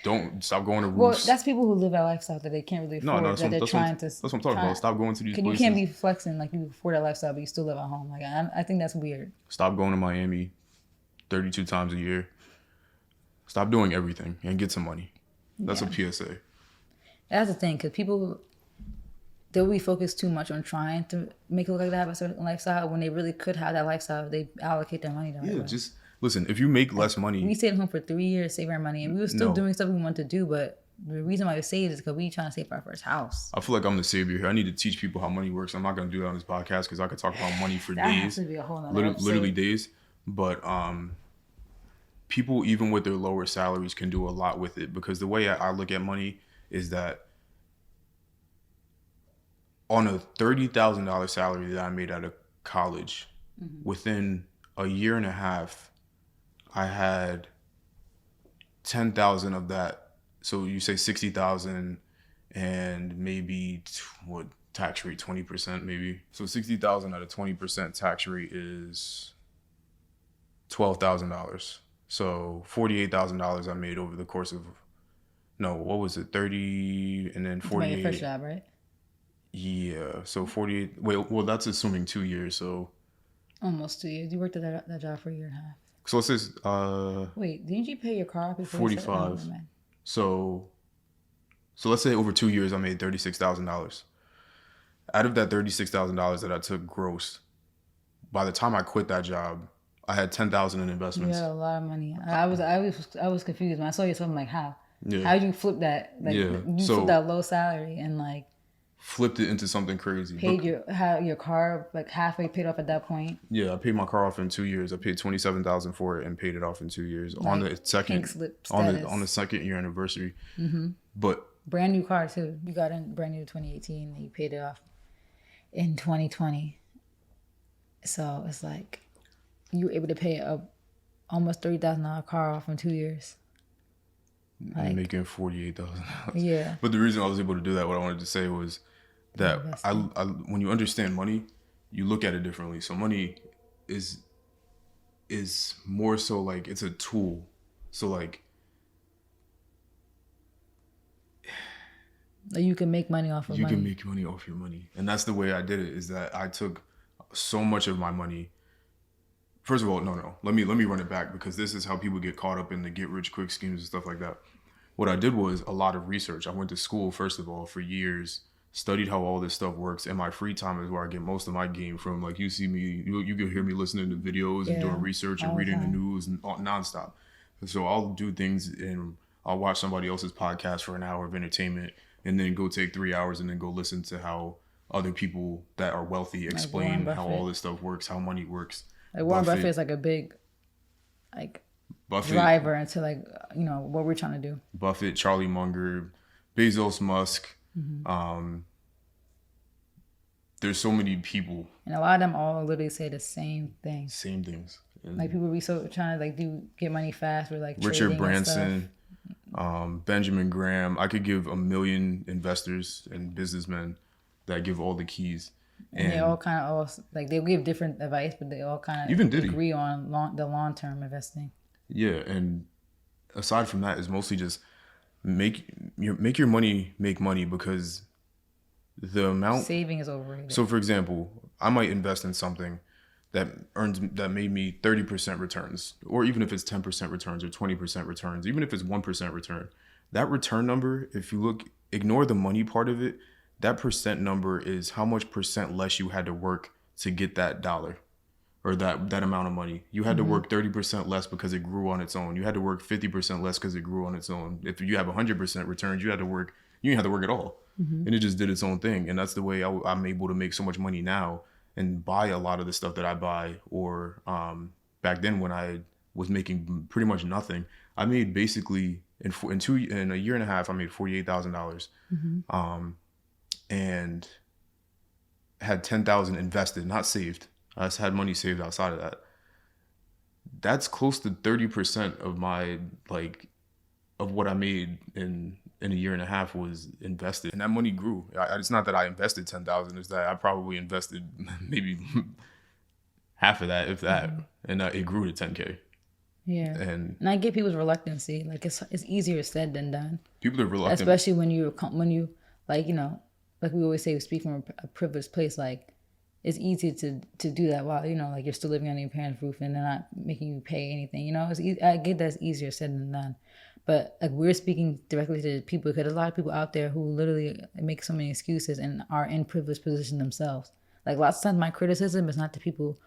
don't stop going to Roost. Well, that's people who live that lifestyle that they can't really afford. No, that they're trying to. That's what I'm talking about. Stop going to these places. You can't be flexing like you afford that lifestyle, but you still live at home. Like I think that's weird. Stop going to Miami 32 times a year. Stop doing everything and get some money. That's a PSA. That's the thing, because people, they'll be focused too much on trying to make it look like they have a certain lifestyle when they really could have that lifestyle if they allocate their money that way. Just listen. If you make less money, we stayed at home for 3 years saving our money, and we were still doing stuff we wanted to do. But the reason why we saved is because we trying to save for our first house. I feel like I'm the savior here. I need to teach people how money works. I'm not gonna do that on this podcast because I could talk about money for days. Has to be a whole nother literally days. But people, even with their lower salaries, can do a lot with it, because the way I look at money is that on a $30,000 salary that I made out of college, within a year and a half, I had 10,000 of that. So you say 60,000 and maybe what tax rate, 20% maybe. So 60,000 at a 20% tax rate is $12,000. So $48,000 I made over the course of, no, what was it? 30 and then 48. Your first job, right? Yeah. So 48. Well, that's assuming 2 years. So almost 2 years. You worked at that job for a year and a half. So it says. Wait, didn't you pay your car off before? 45. So let's say over 2 years I made $36,000. Out of that $36,000 that I took gross, by the time I quit that job, I had $10,000 in investments. You had a lot of money. I was confused when I saw you. So I'm like, how? Yeah. How did you flip that? Like, you flipped that low salary and like flipped it into something crazy. Paid your car like halfway paid off at that point. Yeah, I paid my car off in 2 years. I paid $27,000 for it and paid it off in 2 years on the second on the second year anniversary. Mm-hmm. But brand new car too. You got in brand new 2018 and you paid it off in 2020. So it's like you were able to pay a almost $30,000 car off in 2 years. Like, making $48,000. Yeah. But the reason I was able to do that, what I wanted to say was that I when you understand money, you look at it differently. So money is more so like it's a tool. So like you can make money off of money. You can make money off your money. And that's the way I did it, is that I took so much of my money. First of all, no. Let me run it back, because this is how people get caught up in the get rich quick schemes and stuff like that. What I did was a lot of research. I went to school, first of all, for years, studied how all this stuff works. And my free time is where I get most of my game from. Like you see me, you can hear me listening to videos and doing research and reading the news and nonstop. And so I'll do things and I'll watch somebody else's podcast for an hour of entertainment and then go take 3 hours and then go listen to how other people that are wealthy explain how all this stuff works, how money works. Like Warren Buffett is like a big driver into what we're trying to do. Buffett, Charlie Munger, Bezos, Musk. Mm-hmm. There's so many people. And a lot of them all literally say the same thing. Same things. And like people be so trying to get money fast or like Richard Branson, Benjamin Graham. I could give a million investors and businessmen that give all the keys. And they all kind of they'll give different advice, but they all kind of agree on the long-term investing. Yeah, and aside from that, it's mostly just make your money make money, because the amount saving is overrated. So, for example, I might invest in something that made me 30% returns, or even if it's 10% returns or 20% returns, even if it's 1% return. That return number, if you ignore the money part of it, that percent number is how much percent less you had to work to get that dollar or that amount of money. You had to work 30% less because it grew on its own. You had to work 50% less because it grew on its own. If you have 100% returns, you didn't have to work at all. Mm-hmm. And it just did its own thing. And that's the way I'm able to make so much money now and buy a lot of the stuff that I buy. Or back then when I was making pretty much nothing, I made basically in a year and a half, I made $48,000. Mm-hmm. And had $10,000 invested, not saved. I just had money saved outside of that. That's close to 30% of my of what I made in in a year and a half was invested, and that money grew. It's not that I invested 10,000; it's that I probably invested maybe half of that, if that, and it grew to 10K. Yeah, and I get people's reluctancy. Like it's easier said than done. People are reluctant, especially when you like, you know, like we always say, we speak from a privileged place. Like it's easy to do that while, you know, like you're still living under your parents' roof and they're not making you pay anything. You know, I get that's easier said than done. But like we're speaking directly to people because there's a lot of people out there who literally make so many excuses and are in privileged position themselves. Like lots of times my criticism is not to people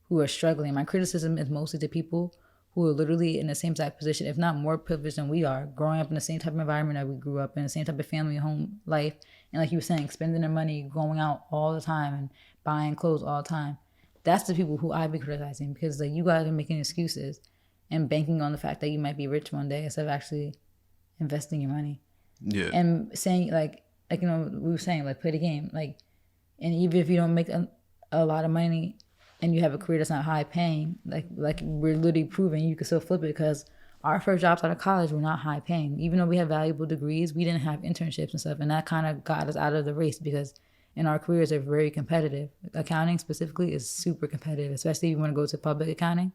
who are struggling. My criticism is mostly to people who are literally in the same exact position, if not more privileged than we are, growing up in the same type of environment that we grew up in, the same type of family, home life. And like you were saying, spending their money, going out all the time and buying clothes all the time. That's the people who I be criticizing because like you guys are making excuses and banking on the fact that you might be rich one day instead of actually investing your money. Yeah. And saying like, you know, we were saying, like, play the game. Like, and even if you don't make a lot of money, and you have a career that's not high paying, like we're literally proving you can still flip it because our first jobs out of college were not high paying. Even though we have valuable degrees, we didn't have internships and stuff. And that kind of got us out of the race because in our careers, they're very competitive. Accounting specifically is super competitive, especially if you want to go to public accounting.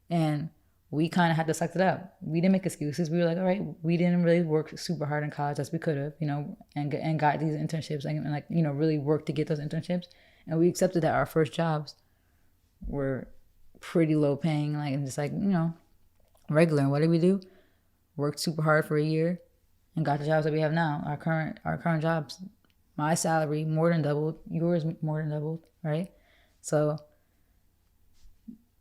And we kind of had to suck it up. We didn't make excuses. We were like, all right, we didn't really work super hard in college as we could have, you know, and got these internships and like, you know, really worked to get those internships. And we accepted that our first jobs were pretty low paying, like, and just like, you know, regular. And what did we do? Worked super hard for a year and got the jobs that we have now. Our current jobs, my salary more than doubled, yours more than doubled, right? So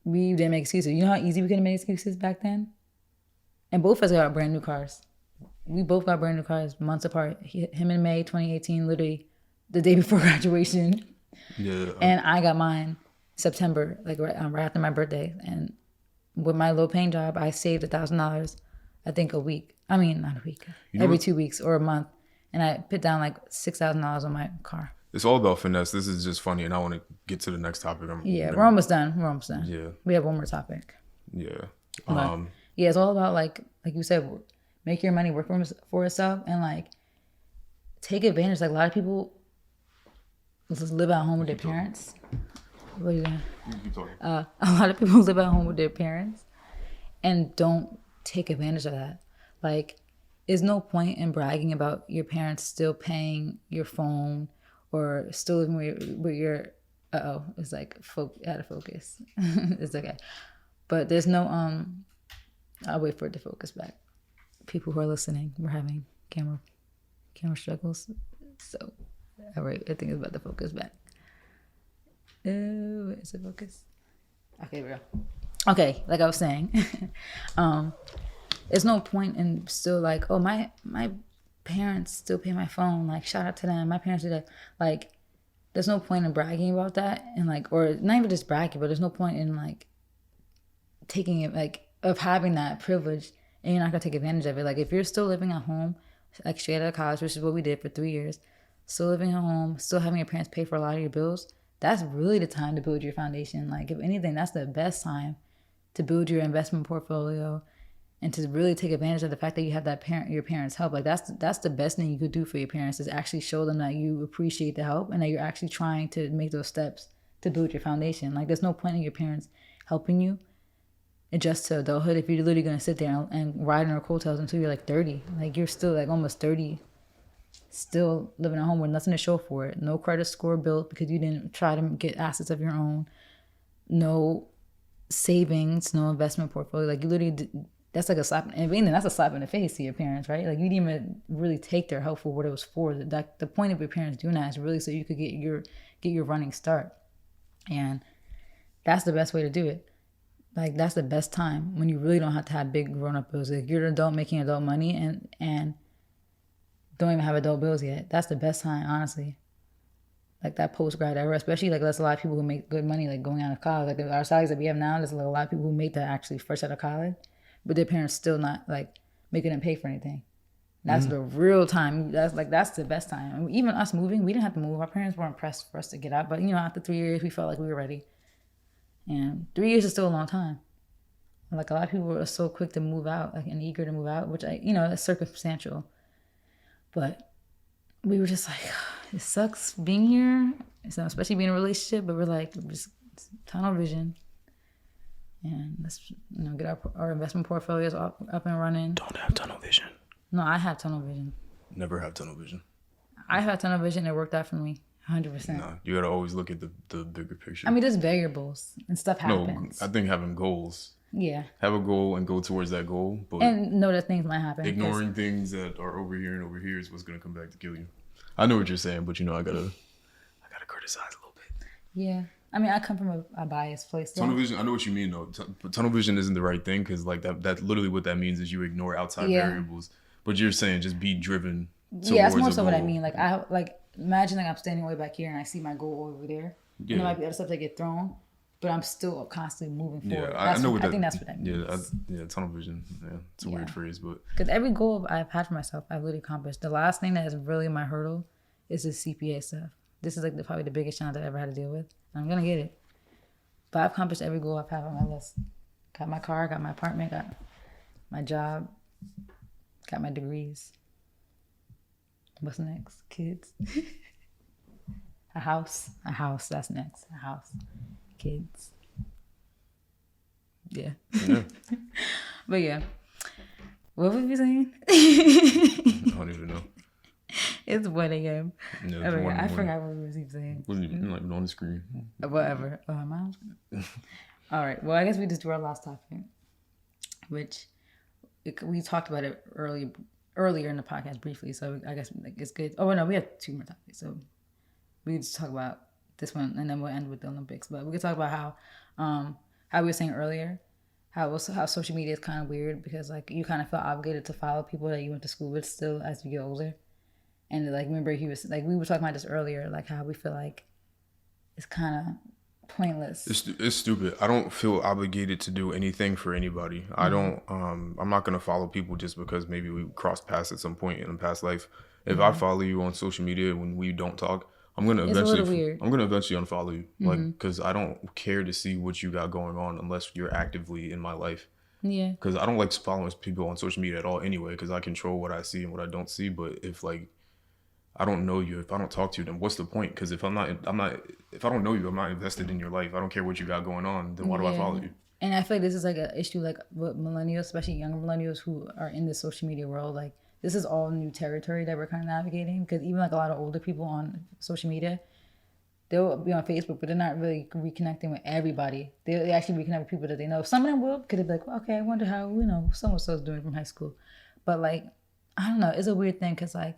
we didn't make excuses. You know how easy we could have made excuses back then? And both of us got brand new cars. We both got brand new cars months apart. Him in May 2018, literally the day before graduation. Yeah. And I got mine September, like right after my birthday. And with my low paying job, I saved $1,000, I think a week. I mean, not a week, every 2 weeks or a month. And I put down like $6,000 on my car. It's all about finesse. This is just funny, and I want to get to the next topic. We're almost done. Yeah. We have one more topic. Yeah. Yeah, it's all about like you said, make your money work for itself and like take advantage. Like a lot of people just live at home with their parents. What are you doing? Keep talking. A lot of people live at home with their parents and don't take advantage of that. Like, there's no point in bragging about your parents still paying your phone or still living with your. It's like out of focus. It's okay, but there's no I'll wait for it to focus back. People who are listening, we're having camera struggles, so all right, I think it's about to focus back. Is it focus? Okay, bro. Okay, like I was saying, there's no point in still like, oh, my parents still pay my phone. Like, shout out to them. My parents do that. Like, there's no point in bragging about that, and like, or not even just bragging, but there's no point in like taking it, like, of having that privilege, and you're not gonna take advantage of it. Like, if you're still living at home, like straight out of college, which is what we did for 3 years, still living at home, still having your parents pay for a lot of your bills, that's really the time to build your foundation. Like, if anything, that's the best time to build your investment portfolio and to really take advantage of the fact that you have your parents' help. Like, that's the best thing you could do for your parents, is actually show them that you appreciate the help and that you're actually trying to make those steps to build your foundation. Like, there's no point in your parents helping you adjust to adulthood if you're literally going to sit there and ride on their coattails until you're like 30. Like, you're still like almost 30, still living at home with nothing to show for it. No credit score built because you didn't try to get assets of your own. No savings, no investment portfolio. Like, you literally, that's like a slap. And if anything, that's a slap in the face to your parents, right? Like, you didn't even really take their help for what it was for. The point of your parents doing that is really so you could get your running start. And that's the best way to do it. Like, that's the best time when you really don't have to have big grown-up bills. Like, you're an adult making adult money and don't even have adult bills yet. That's the best time, honestly. Like, that post-grad era, especially, like, there's a lot of people who make good money, like, going out of college. Like, our salaries that we have now, there's like a lot of people who make that actually fresh out of college, but their parents still not, like, making them pay for anything. That's the real time. That's the best time. And even us moving, we didn't have to move. Our parents weren't pressed for us to get out, but, you know, after 3 years, we felt like we were ready. And 3 years is still a long time. Like, a lot of people are so quick to move out, like, and eager to move out, which is circumstantial. But we were just like, it sucks being here, so especially being in a relationship. But we're like, just tunnel vision, and let's get our investment portfolios up and running. Don't have tunnel vision. No, I have tunnel vision. Never have tunnel vision. I have tunnel vision. It worked out for me, 100%. No, you gotta always look at the bigger picture. I mean, there's variables and stuff happens. No, I think having goals. Yeah. Have a goal and go towards that goal, but and know that things might happen. Ignoring things that are over here and over here is what's gonna come back to kill you. I know what you're saying, but I gotta criticize a little bit. Yeah. I mean, I come from a biased place. Tunnel vision, I know what you mean though. But tunnel vision isn't the right thing because like that literally what that means is you ignore outside variables. But you're saying just be driven towards that's more so what I mean. Like imagine like I'm standing way back here and I see my goal over there. Yeah. And there might be other stuff that get thrown, but I'm still constantly moving forward. Yeah, I know what I think that's what that means. Yeah, tunnel vision. Yeah, it's a weird phrase, but because every goal I've had for myself, I've literally accomplished. The last thing that is really my hurdle is the CPA stuff. This is like probably the biggest challenge I've ever had to deal with. I'm gonna get it, but I've accomplished every goal I've had on my list. Got my car, got my apartment, got my job, got my degrees. What's next? Kids. A house. That's next. A house. Kids. Yeah. But yeah. What was you saying? I don't even know. It's 1 a.m. Yeah, I forgot what we were saying. Wasn't even like on the screen. Whatever. Oh, am I on screen? All right. Well, I guess we just do our last topic, which we talked about it earlier in the podcast briefly. So I guess it's good. Oh no, we have 2 more topics. So we just talk about this one, and then we'll end with the Olympics. But we could talk about how we were saying earlier, how social media is kind of weird because like you kind of feel obligated to follow people that you went to school with still as you get older. And like remember we were talking about this earlier, like how we feel like it's kind of pointless. It's stupid. I don't feel obligated to do anything for anybody. Mm-hmm. I don't. I'm not gonna follow people just because maybe we crossed paths at some point in a past life. If I follow you on social media when we don't talk, I'm gonna eventually unfollow you, like because I don't care to see what you got going on unless you're actively in my life. Yeah. Because I don't like following people on social media at all anyway. Because I control what I see and what I don't see. But if like I don't know you, if I don't talk to you, then what's the point? Because if I don't know you, I'm not invested in your life. I don't care what you got going on. Then why do I follow you? And I feel like this is like an issue, like with millennials, especially younger millennials who are in the social media world. Like this is all new territory that we're kind of navigating. Because even like a lot of older people on social media, they'll be on Facebook, but they're not really reconnecting with everybody. They actually reconnect with people that they know. Some of them will, because they'll be like, well, okay, I wonder how so-and-so's doing from high school. But like, I don't know. It's a weird thing because like,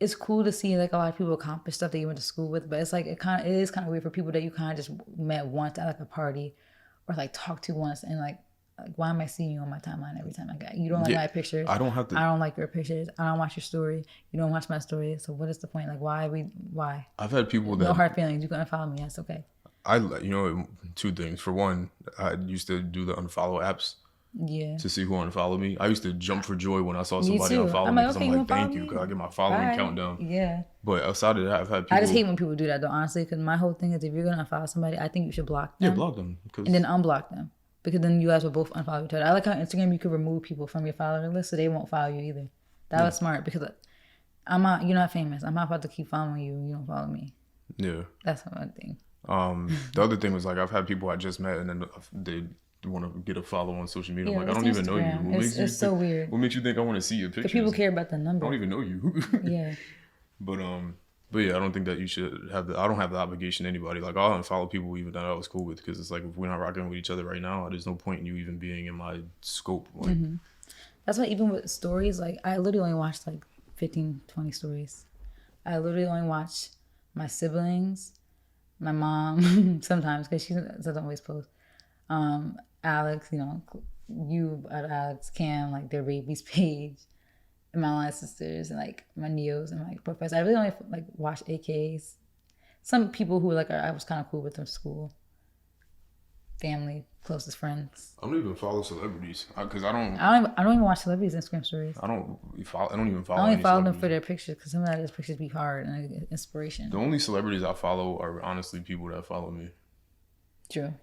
it's cool to see like a lot of people accomplish stuff that you went to school with, but it's like it is kind of weird for people that you kind of just met once at like a party or like talked to once and like why am I seeing you on my timeline every time I got you? Don't like my pictures. I don't like your pictures. I don't watch your story. You don't watch my story. So what is the point? Like why? I've had people that no hard feelings. You can unfollow me. That's okay. 2 things. For one, I used to do the unfollow apps. Yeah. To see who unfollowed me. I used to jump for joy when I saw somebody unfollow me because I'm like, thank you, because I get my following countdown. Yeah. But outside of that, I've had people. I just hate when people do that though, honestly, because my whole thing is if you're going to unfollow somebody, I think you should block them. Yeah, block them. And then unblock them. Because then you guys will both unfollow each other. I like how Instagram you could remove people from your follower list so they won't follow you either. That was smart because you're not famous. I'm not about to keep following you. You don't follow me. Yeah. That's one thing. The other thing was like I've had people I just met and then they want to get a follow on social media. I'm like, I don't even know you. It's so weird. What makes you think I want to see your pictures? People care about the number. I don't even know you. Yeah. But yeah, I don't think that you should have I don't have the obligation to anybody. Like I'll unfollow people even that I was cool with because it's like if we're not rocking with each other right now, there's no point in you even being in my scope. Like, That's why even with stories, like I literally only watched like 15, 20 stories. I literally only watch my siblings, my mom sometimes because she doesn't always post. Alex, you, Alex, Cam, like their baby's page, and my line sisters, and like my neos and my professors. I really only like watch AKs. Some people who like I was kind of cool with in school, family, closest friends. I don't even follow celebrities because I don't even watch celebrities' Instagram stories. I don't even follow. I only follow them for their pictures because some of those pictures be hard and like, inspiration. The only celebrities I follow are honestly people that follow me. True.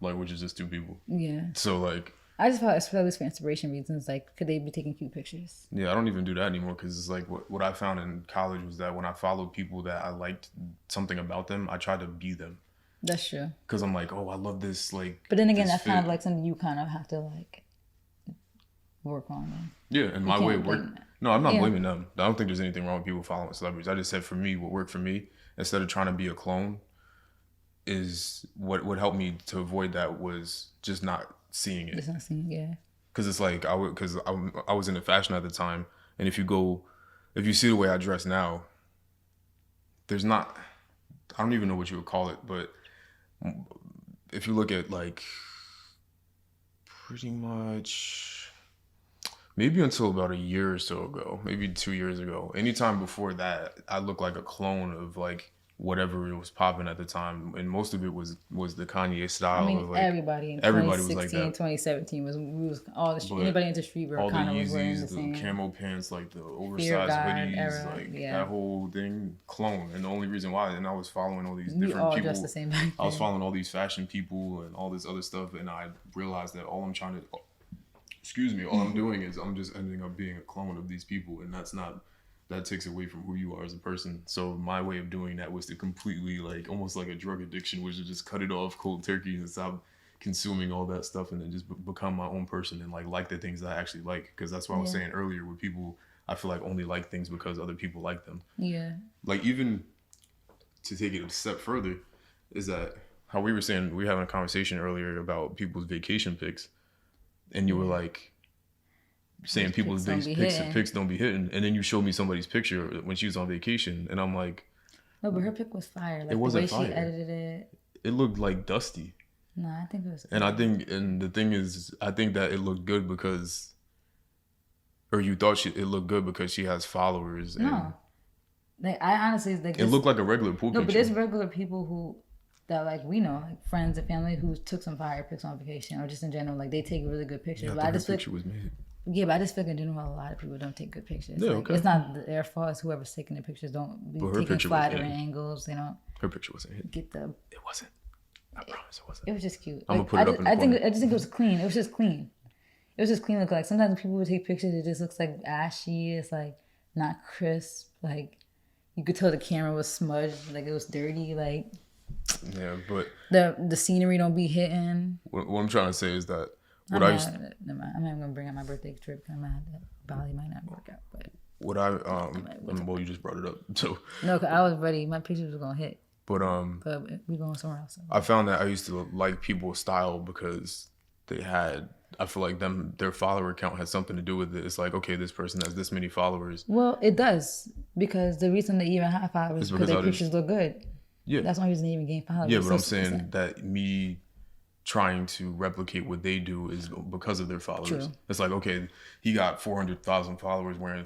Like, which is just 2 people. Yeah. So, like, I just felt it's for inspiration reasons. Like, could they be taking cute pictures? Yeah, I don't even do that anymore because it's like what I found in college was that when I followed people that I liked something about them, I tried to be them. That's true. Because I'm like, oh, I love this. Like, but then again, that's fit. kind of like something you kind of have to like work on. Then. Yeah, and my way of work. No, I'm not blaming them. I don't think there's anything wrong with people following celebrities. I just said for me, what worked for me, instead of trying to be a clone, is what helped me to avoid that was just not seeing it. Just not seeing it, yeah. Because it's like I was into fashion at the time, and if you see the way I dress now, there's not. I don't even know what you would call it, but if you look at like pretty much maybe until about a year or so ago, maybe 2 years ago, anytime before that, I looked like a clone of like whatever it was popping at the time, and most of it was the Kanye style. I mean, of like, everybody in 2016, was like that. 2017 was all the anybody into streetwear kind of was wearing the same. Camo pants, like the oversized hoodies, era, like that whole thing, clone. And the only reason why, and I was following all these different people. Dressed the same back then. I was following all these fashion people and all this other stuff, and I realized that all I'm doing is I'm just ending up being a clone of these people, and that takes away from who you are as a person. So my way of doing that was to completely, like, almost like a drug addiction, was to just cut it off cold turkey and stop consuming all that stuff, and then just become my own person and like the things that I actually like. Because that's what I was saying earlier, with people, I feel like only like things because other people like them. Yeah. Like, even to take it a step further, is that how we were saying, we were having a conversation earlier about people's vacation pics, and you were like, saying people's pics don't be hitting, and then you showed me somebody's picture when she was on vacation, and I'm like, no, but her pic was fire. Like, it wasn't the way fire. She edited it. It looked like dusty. No, I think it was good. And the thing is, I think that it looked good because, or you thought it looked good because she has followers. No, I honestly like, it looked like a regular pool picture. No, but there's regular people who that, like, we know, like friends and family who took some fire pics on vacation, or just in general, like they take really good pictures. Yeah, but her picture was made. Yeah, but I just feel like in general, a lot of people don't take good pictures. Yeah, like, okay. It's not their fault. It's whoever's taking the pictures don't be taking flattering angles. They don't. Her picture wasn't hit. It wasn't. I promise it wasn't. It was just cute. I'm gonna put it up in the corner. I just think it was clean. It was just clean. It was just clean look. Like, sometimes when people would take pictures, it just looks like ashy. It's like not crisp. Like, you could tell the camera was smudged. Like, it was dirty. Like, yeah, but the scenery don't be hitting. What I'm trying to say is that. I'm not even gonna bring out my birthday trip because I'm mad that Bali might not work out. But well, you just brought it up, so no, cause I was ready. My pictures was gonna hit. But we going somewhere else. So. I found that I used to like people's style because they had. I feel like their follower count had something to do with it. It's like, okay, this person has this many followers. Well, it does, because the reason they even have followers is because their pictures look good. Yeah, that's the only reason they even gain followers. Yeah, but I'm saying that me trying to replicate what they do is because of their followers. True. It's like, okay, he got 400,000 followers wearing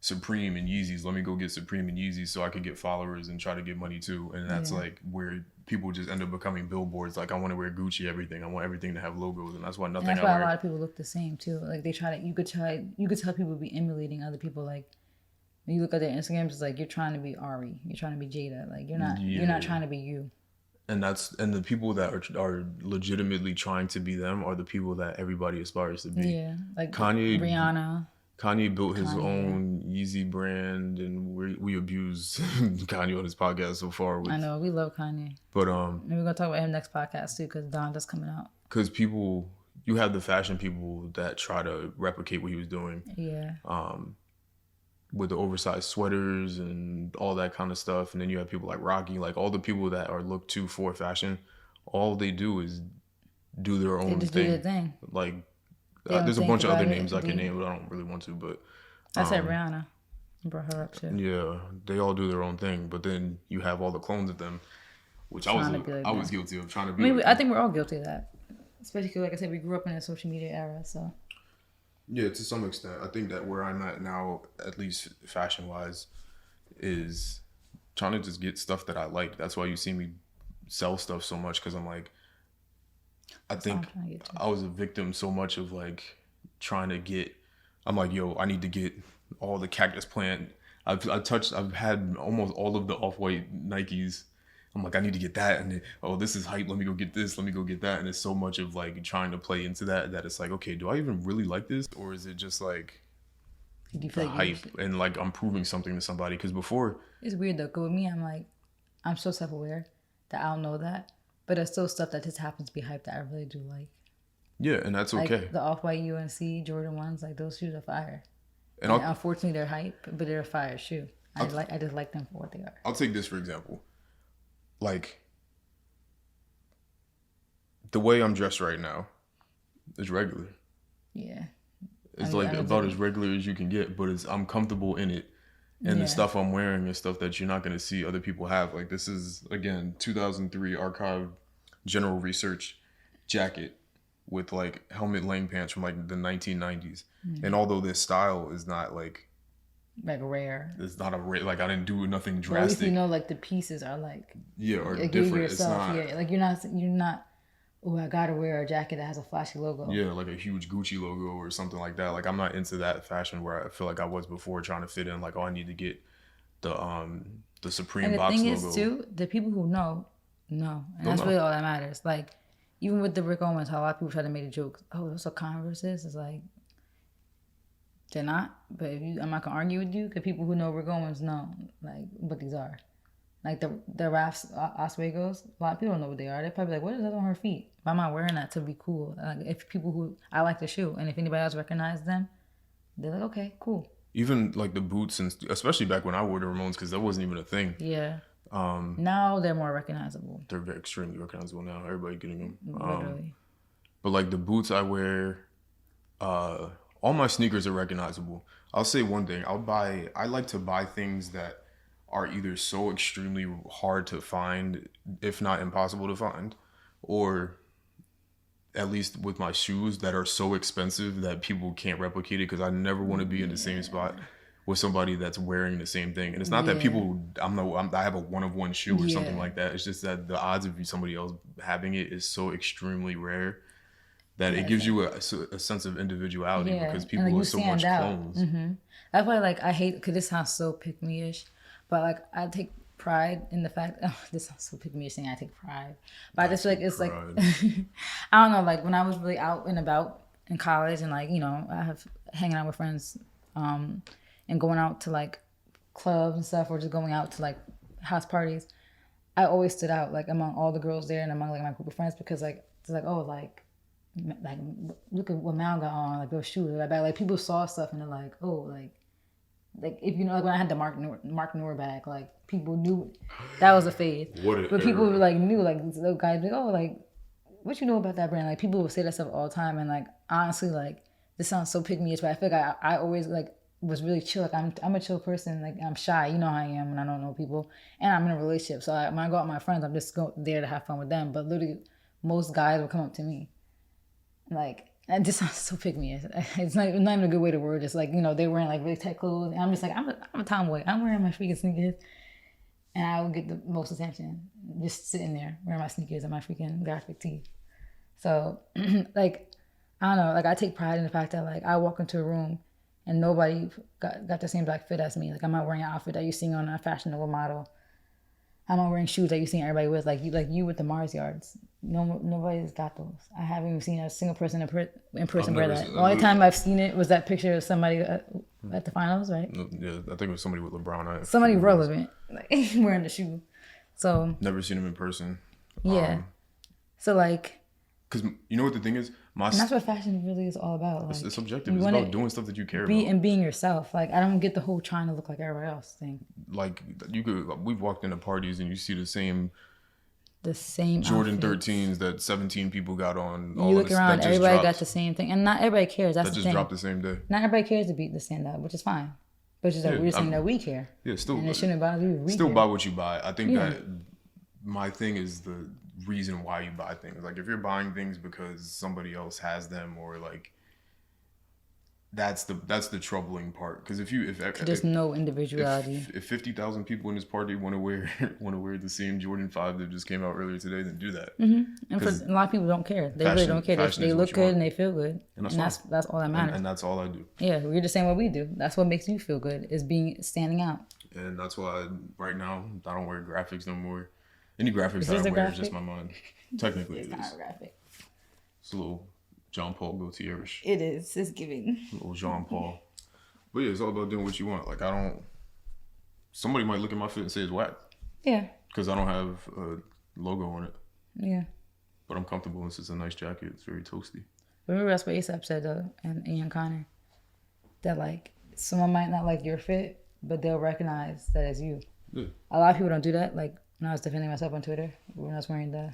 Supreme and Yeezys. Let me go get Supreme and Yeezys so I can get followers and try to get money too. And that's like where people just end up becoming billboards. Like, I want to wear Gucci everything. I want everything to have logos, and that's why nothing. And that's why a lot of people look the same too. Like, they try to. You could tell people be emulating other people. Like, when you look at their Instagrams, it's like you're trying to be Ari. You're trying to be Jada. Like, you're not. You're not trying to be you. And the people that are legitimately trying to be them are the people that everybody aspires to be. Yeah, like Kanye, Rihanna. Kanye built his own Yeezy brand, and we abuse Kanye on his podcast so far. I know, we love Kanye, but and we're gonna talk about him next podcast too, because Donda's coming out. Because you have the fashion people that try to replicate what he was doing. Yeah. With the oversized sweaters and all that kind of stuff. And then you have people like Rocky, like all the people that are looked to for fashion, all they do is do their own thing. Do their thing. Like, there's a bunch of other names I can name, but I don't really want to. But I said Rihanna. I brought her up too. Yeah, they all do their own thing. But then you have all the clones of them, which I was guilty of trying to be. I think we're all guilty of that. Especially because, like I said, we grew up in a social media era, so. Yeah, to some extent. I think that where I'm at now, at least fashion-wise, is trying to just get stuff that I like. That's why you see me sell stuff so much, because I'm like, I think I was a victim so much of, like, trying to get, I'm like, yo, I need to get all the cactus plant. I've had almost all of the Off-White Nikes. I'm like, I need to get that, and then, oh, this is hype. Let me go get this. Let me go get that, and it's so much of like trying to play into that it's like, okay, do I even really like this, or is it just like Do you the feel like hype and like I'm proving something to somebody? Because before, it's weird though? Cause with me, I'm like, I'm so self-aware that I don't know that, but there's still stuff that just happens to be hype that I really do like. yeah, and that's okay. Like the Off-White UNC Jordan ones, like those shoes are fire. And unfortunately, they're hype, but they're a fire shoe. I just like them for what they are. I'll take this for example. Like the way I'm dressed right now is regular. Yeah. It's like about as regular as you can get, but I'm comfortable in it. And the stuff I'm wearing is stuff that you're not going to see other people have. Like this is, again, 2003 archive general research jacket with like helmet lane pants from like the 1990s. Mm-hmm. And although this style is not like rare, it's not like I didn't do nothing drastic. At least you know like the pieces are like are different. Yourself, it's not like you're not. Oh, I gotta wear a jacket that has a flashy logo. Yeah, like a huge Gucci logo or something like that. Like I'm not into that fashion where I feel like I was before, trying to fit in. Like, oh, I need to get the Supreme box logo. And the thing is too, the people who know, and that's really all that matters. Like even with the Rick Owens, how a lot of people try to make a joke. Oh, those are Converses. It's like they're not. But I'm not gonna argue with you because people who know Rick Owens know like what these are. Like the Ralph's Oswegos, a lot of people don't know what they are. They're probably like, what is that on her feet? But I'm not wearing that to be cool. Like if people who I like the shoe, and if anybody else recognizes them, they're like, okay, cool. Even like the boots, and especially back when I wore the Ramones, because that wasn't even a thing. Yeah. Now they're more recognizable. They're extremely recognizable now. Everybody getting them. Literally. But like the boots I wear, all my sneakers are recognizable. I'll say one thing. I like to buy things that are either so extremely hard to find, if not impossible to find, or at least with my shoes that are so expensive that people can't replicate it, because I never want to be in the same spot with somebody that's wearing the same thing. And it's not that people, I have a one-of-one shoe or something like that. It's just that the odds of somebody else having it is so extremely rare that it gives you a sense of individuality, because people are so much clones. Mm-hmm. That's why I hate, because this sounds so pick-me-ish, but like I take pride in the fact, this sounds so pick-me-ish saying I take pride, but I just feel like it's pride. Like I don't know, like when I was really out and about in college, and like, you know, I have hanging out with friends and going out to like clubs and stuff, or just going out to like house parties, I always stood out like among all the girls there and among like my group of friends, because like it's like, oh, like look at what Mal got on, like those shoes, like people saw stuff and they're like, oh, like if you know, like when I had the Mark Noor bag, like people knew that was a fade. But people like knew, like those guys, like, oh, like what you know about that brand? Like people would say that stuff all the time, and like honestly, like this sounds so pick-me-ish, but I feel like I always like was really chill. Like I'm a chill person. Like I'm shy, you know how I am when I don't know people, and I'm in a relationship. So when I go out with my friends, I'm just there to have fun with them. But literally, most guys will come up to me, like. And this sounds so pick-me. It's not even a good way to word it. It's like, you know, they're wearing like really tight clothes. And I'm just like, I'm a tomboy. I'm wearing my freaking sneakers. And I would get the most attention just sitting there wearing my sneakers and my freaking graphic tee. So, like, I don't know. Like, I take pride in the fact that, like, I walk into a room and nobody got the same black fit as me. Like, I'm not wearing an outfit that you're seeing on a fashionable model. I'm not wearing shoes that you're seeing everybody with, like you with the Mars yards. Nobody's got those. I haven't even seen a single person in person wear that. The only time I've seen it was that picture of somebody at the finals, right? Yeah, I think it was somebody with LeBron. Somebody relevant, like wearing the shoe. So never seen him in person. Yeah. So like, because you know what the thing is, and that's what fashion really is all about. Like, it's subjective. It's about doing stuff that you care about and being yourself. Like I don't get the whole trying to look like everybody else thing. Like we've walked into parties and you see the same Jordan outfits. 13s that 17 people got on. You look around, everybody got the same thing, and not everybody cares. That's that the just thing. dropped the same day. Not everybody cares to beat the stand up, which is fine. But it's just that we're saying that we care. Yeah, still. And it shouldn't bother you. Still buy what you buy. I think that my thing is the reason why you buy things. Like if you're buying things because somebody else has them, or like that's the troubling part. Because if there's no individuality. If 50,000 people in this party want to wear the same Jordan 5 that just came out earlier today, then do that. Mm-hmm. And for a lot of people don't care. They really don't care. They look good and they feel good, and that's all that matters. And that's all I do. Yeah, we're just saying what we do. That's what makes you feel good, is standing out. And that's why right now I don't wear graphics no more. Any graphics Is that this I a wear is graphic? just my mind. Technically, It's it kind is. of graphic. It's a little John Paul Gaultier-ish. It is. It's giving. A little Jean Paul. But yeah, it's all about doing what you want. Like, I don't... Somebody might look at my fit and say it's whack. Yeah. Because I don't have a logo on it. Yeah. But I'm comfortable. It's just a nice jacket. It's very toasty. Remember that's what ASAP said, though, and Ian Connor. That, like, someone might not like your fit, but they'll recognize that it's you. Yeah. A lot of people don't do that. Like, when I was defending myself on Twitter, when I was wearing the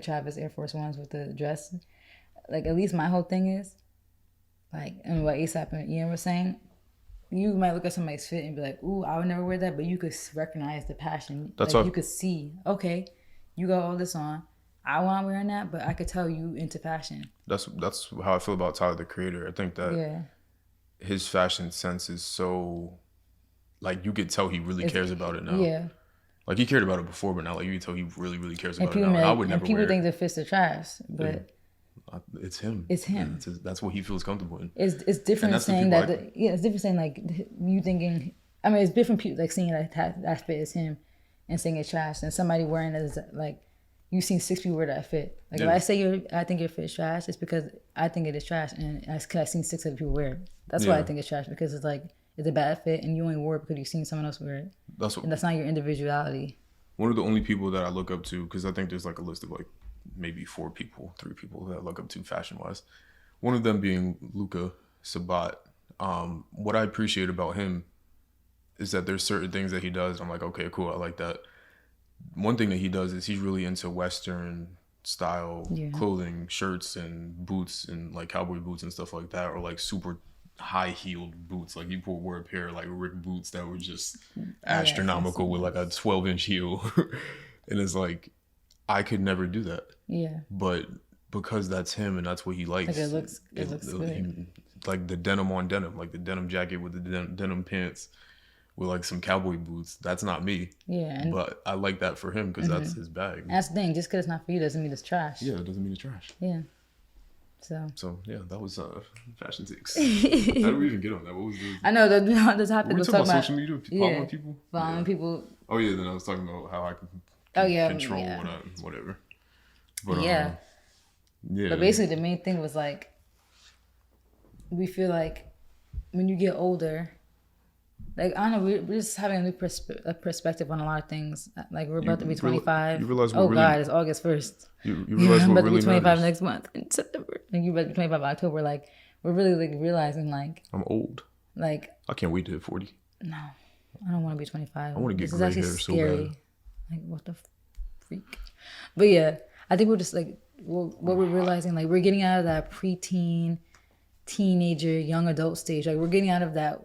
Travis Air Force Ones with the dress. Like, at least my whole thing is, like, and what ASAP and Ian were saying, you might look at somebody's fit and be like, ooh, I would never wear that, but you could recognize the passion. That's like, you could see, okay, you got all this on. I want wearing that, but I could tell you into fashion. That's how I feel about Tyler, the Creator. I think that his fashion sense is so, like, you could tell he really cares about it now. Yeah. Like, he cared about it before, but now, like, you can tell he really, really cares about it now. Like, I would never wear it. People think the fits are trash, but it's him. It's him. That's what he feels comfortable in. It's different saying that. It's different saying like you thinking. I mean, it's different people like seeing that fit is him, and saying it's trash, and somebody wearing it is like you've seen 6 people wear that fit. Like if I say I think your fit is trash, it's because I think it is trash, and I've seen 6 other people wear it. That's why I think it's trash, because it's like it's a bad fit, and you only wore it because you've seen someone else wear it. And that's not your individuality. One of the only people that I look up to, because I think there's like a list of like maybe 3 people that I look up to fashion wise. One of them being Luka Sabat. What I appreciate about him is that there's certain things that he does. I'm like, okay, cool, I like that. One thing that he does is he's really into Western style clothing, shirts and boots and like cowboy boots and stuff like that, or like super high heeled boots. Like you could wear a pair of like Rick boots that were just astronomical with like a 12-inch heel. And it's like, I could never do that. Yeah. But because that's him and that's what he likes. Like it looks good. Like the denim on denim, like the denim jacket with the denim pants with like some cowboy boots. That's not me. Yeah. But I like that for him because that's his bag. And that's the thing. Just because it's not for you doesn't mean it's trash. Yeah, it doesn't mean it's trash. Yeah. So yeah, that was fashion takes. How did we even get on that? What was the? I know the topic was talking about social media, following people. Following people. Oh yeah, then I was talking about how I can control whatever. But yeah. But basically, the main thing was like, we feel like when you get older, like I don't know, we're just having a new perspective on a lot of things. Like we're about to be 25. You realize God, it's August 1st. You realize I'm what about really to be 25 matters. next month in September. And you're about to be 25 in October. Like we're really like realizing like I'm old. Like I can't wait to hit 40. No, I don't want to be 25. I want to get gray hair so bad. Like what the freak? But yeah, I think we're just like what we're realizing. Like we're getting out of that preteen, teenager, young adult stage. Like we're getting out of that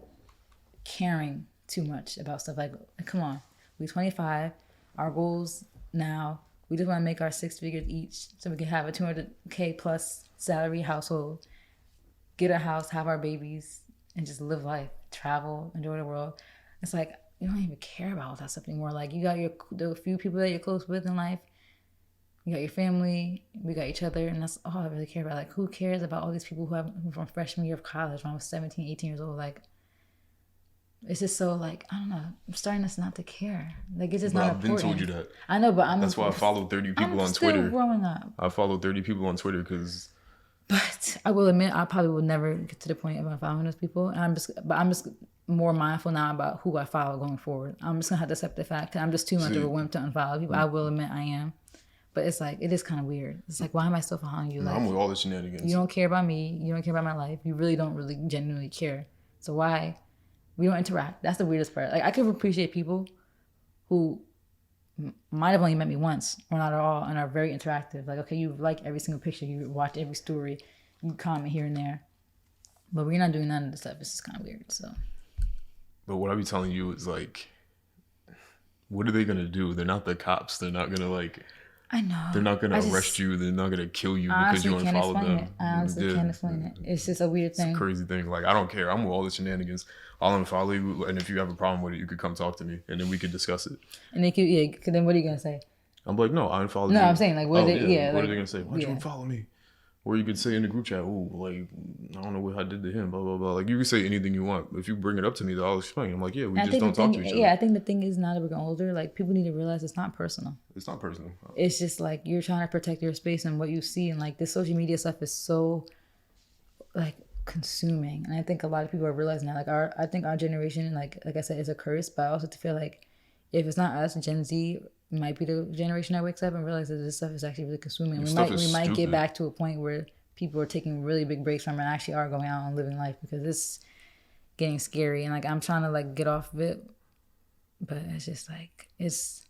caring too much about stuff. Like come on, we're 25. Our goals now, we just want to make our 6 figures each so we can have a 200K plus salary household, get a house, have our babies, and just live life, travel, enjoy the world. It's like you don't even care about all that stuff anymore. Like you got the few people that you're close with in life. You got your family, we got each other, and that's all I really care about. Like who cares about all these people who from freshman year of college when I was 17, 18 years old? Like it's just so like, I don't know, I'm starting to not to care. Like it's just not important. I've been told you that. I know, but that's why I follow 30 people on Twitter. I'm still growing up. I follow 30 people on Twitter because. But I will admit, I probably will never get to the point of following those people. And I'm just more mindful now about who I follow going forward. I'm just gonna have to accept the fact that I'm just too much of a wimp to unfollow people. I will admit I am. But it's like, it is kind of weird. It's like, why am I still following you? Like, I'm with all the shenanigans. You don't care about me. You don't care about my life. You really don't really genuinely care. So why? We don't interact. That's the weirdest part. Like, I could appreciate people who might have only met me once or not at all and are very interactive. Like, okay, you like every single picture. You watch every story. You comment here and there. But we're not doing none of this stuff. It's just kind of weird, so. But what I be telling you is, like, what are they going to do? They're not the cops. They're not going to, like... I know. They're not going to arrest you. They're not going to kill you because you unfollowed them. I honestly can't explain it. It's just a weird thing. It's a crazy thing. Like, I don't care. I'm with all the shenanigans. I'll unfollow you. And if you have a problem with it, you could come talk to me. And then we could discuss it. And they could, because then what are you going to say? I'm like, no, I unfollowed you. No, I'm saying, like, what are they going to say? Why'd you unfollow me? Or you could say in the group chat, oh, like, I don't know what I did to him, blah, blah, blah. Like, you can say anything you want. If you bring it up to me, though, I'll explain. I'm like, yeah, we just don't talk to each other. Yeah, I think the thing is now that we're getting older, like, people need to realize it's not personal. It's not personal. It's just, like, you're trying to protect your space and what you see. And, like, this social media stuff is so, like, consuming. And I think a lot of people are realizing that. Like, I think our generation, like I said, is a curse. But I also feel like if it's not us, Gen Z might be the generation that wakes up and realizes that this stuff is actually really consuming. We might get back to a point where people are taking really big breaks from it and actually are going out and living life, because it's getting scary. And like, I'm trying to like get off of it, but it's just like, it's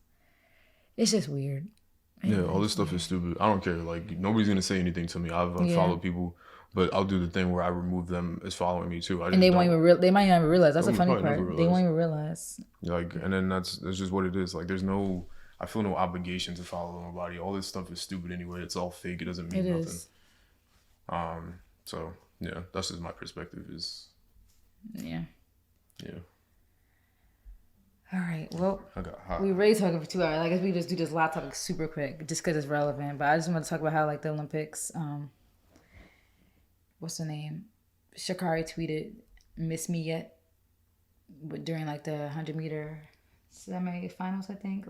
just weird. Yeah, all this stuff is stupid. I don't care. Like, nobody's gonna say anything to me. I've unfollowed people, but I'll do the thing where I remove them as following me too. And they might not even realize. That's the funny part. They won't even realize. Like, and then that's just what it is. Like, I feel no obligation to follow nobody. All this stuff is stupid anyway. It's all fake. It doesn't mean nothing. So yeah, that's just my perspective. Yeah. All right. Well, we already talking for 2 hours. I guess we just do this last topic super quick, just because it's relevant. But I just want to talk about how, like, the Olympics. What's the name? Sha'Carri tweeted, "Miss me yet?" But during like the 100-meter semi-finals, I think,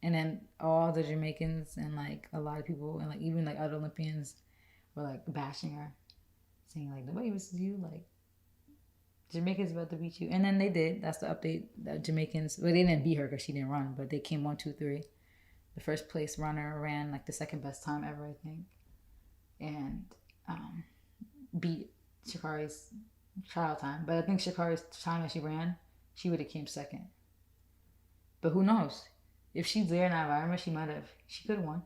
and then all the Jamaicans and like a lot of people and like even like other Olympians were like bashing her, saying like, "Nobody misses you, like Jamaicans about to beat you." And then they did. That's the update. The Jamaicans, well, they didn't beat her because she didn't run, but they came 1, 2, 3. The first place runner ran like the second best time ever, I think, and beat Sha'Carri's trial time. But I think Sha'Carri's time that she ran, she would have came second. But who knows? If she's there in that environment, she could have won.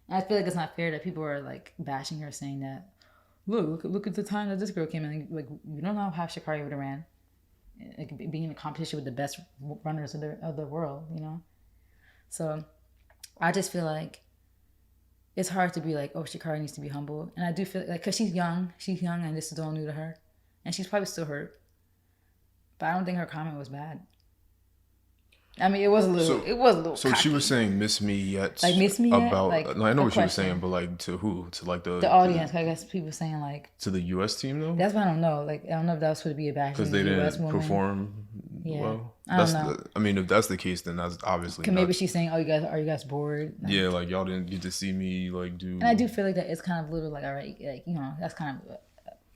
And I feel like it's not fair that people are like bashing her, saying that, look at the time that this girl came in. Like, you don't know how Sha'Carri would have ran, like, being in a competition with the best runners of the world, you know. So I just feel like it's hard to be like, oh, Sha'Carri needs to be humble. And I do feel like, because she's young and this is all new to her. And she's probably still hurt. But I don't think her comment was bad. I mean, it was a little. So cocky. She was saying, "Miss me yet?" Like, miss me yet? About, like, I know what she was saying, but like, to who? To like the audience. I guess people saying like to the U.S. team though. That's what I don't know. Like, I don't know if that was supposed to be a bash because they didn't perform. Yeah. Well, I don't know. I mean, if that's the case, then that's obviously. Maybe she's saying, "Oh, are you guys bored?" Like, yeah, like y'all didn't get to see me like do. And I do feel like that it's kind of a little like, all right, like, you know, that's kind of,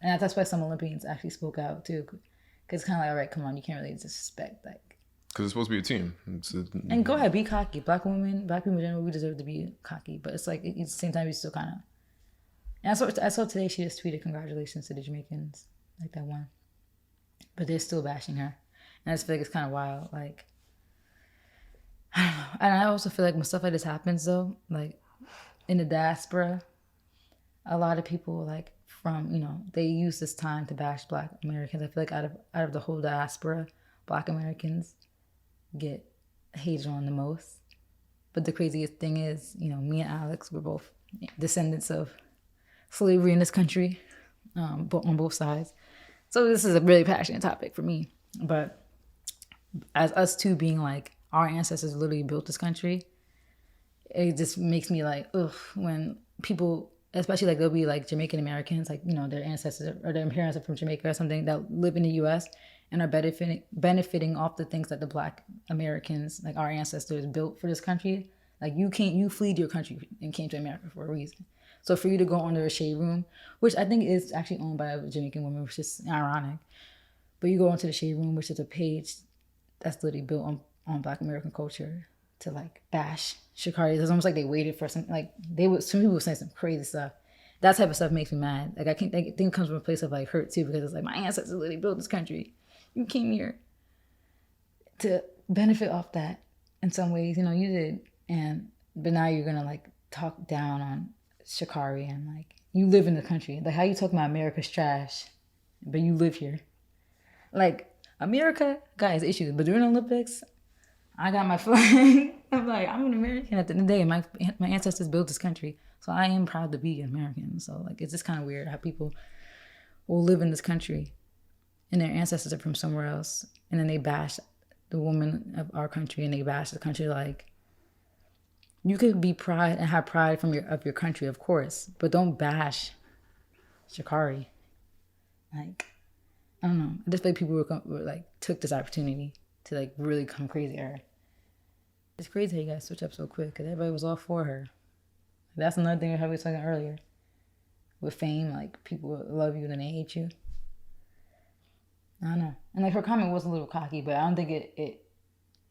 and that's why some Olympians actually spoke out too, because it's kind of like, all right, come on, you can't really disrespect like. Because it's supposed to be a team. And go ahead, be cocky. Black people in general, we deserve to be cocky. But it's like, at the same time, you still kind of. And I saw today she just tweeted congratulations to the Jamaicans, like that one. But they're still bashing her. And I just feel like it's kind of wild. Like, I don't know. And I also feel like when stuff like this happens, though, like in the diaspora, a lot of people, like, from, you know, they use this time to bash Black Americans. I feel like out of the whole diaspora, Black Americans get hated on the most. But the craziest thing is, you know, me and Alex, we're both descendants of slavery in this country, on both sides. So this is a really passionate topic for me. But as us two being like, our ancestors literally built this country, it just makes me like, ugh, when people, especially like, they'll be like Jamaican Americans, like, you know, their ancestors or their parents are from Jamaica or something, that live in the U.S. and are benefiting off the things that the Black Americans, like our ancestors, built for this country. Like, you fled your country and came to America for a reason. So for you to go under a shade room, which I think is actually owned by a Jamaican woman, which is ironic, but you go into the shade room, which is a page that's literally built on Black American culture, to like bash Sha'Carri. It's almost like they waited for something. Like, some people were saying some crazy stuff. That type of stuff makes me mad. Like, I think it comes from a place of like hurt too, because it's like, my ancestors literally built this country. You came here to benefit off that in some ways, you know, you did. But now you're gonna like talk down on Sha'Carri, and like, you live in the country. Like, how you talking about America's trash, but you live here? Like, America got its issues, but during the Olympics, I got my flag. I'm like, I'm an American at the end of the day. My ancestors built this country, so I am proud to be an American. So like, it's just kind of weird how people will live in this country and their ancestors are from somewhere else, and then they bash the woman of our country, and they bash the country. Like, you could be proud and have pride of your country, of course, but don't bash Sha'Carri. Like, I don't know. I just feel like people were like took this opportunity to like really come crazy at her. It's crazy how you guys switch up so quick because everybody was all for her. That's another thing we were talking earlier. With fame, like people love you and then they hate you. I don't know. And like her comment was a little cocky, but I don't think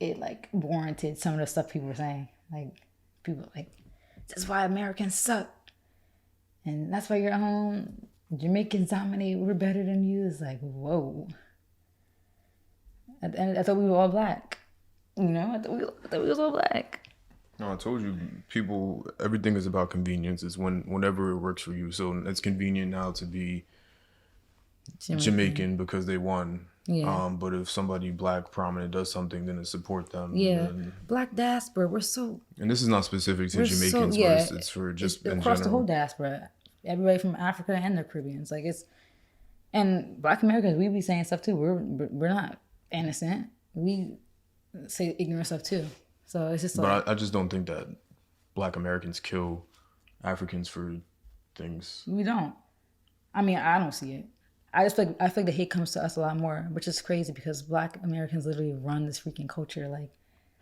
it like warranted some of the stuff people were saying. Like people like, that's why Americans suck. And that's why you're at home. Jamaicans dominate. We're better than you. It's like, whoa. At the end, I thought we were all black. You know, I thought we was all black. No, I told you, people, everything is about convenience. It's whenever it works for you. So it's convenient now to be Jamaican because they won. Yeah. But if somebody black prominent does something, then it support them. Yeah. Then... Black diaspora, we're so... And this is not specific to Jamaicans, but it's for just in across general. the whole diaspora. Everybody from Africa and the Caribbeans. Like it's... And Black Americans, we be saying stuff too. We're not innocent. We say ignorant stuff too. So it's just like... But I just don't think that Black Americans kill Africans for things. We don't. I mean, I don't see it. I feel like the hate comes to us a lot more, which is crazy because Black Americans literally run this freaking culture. Like,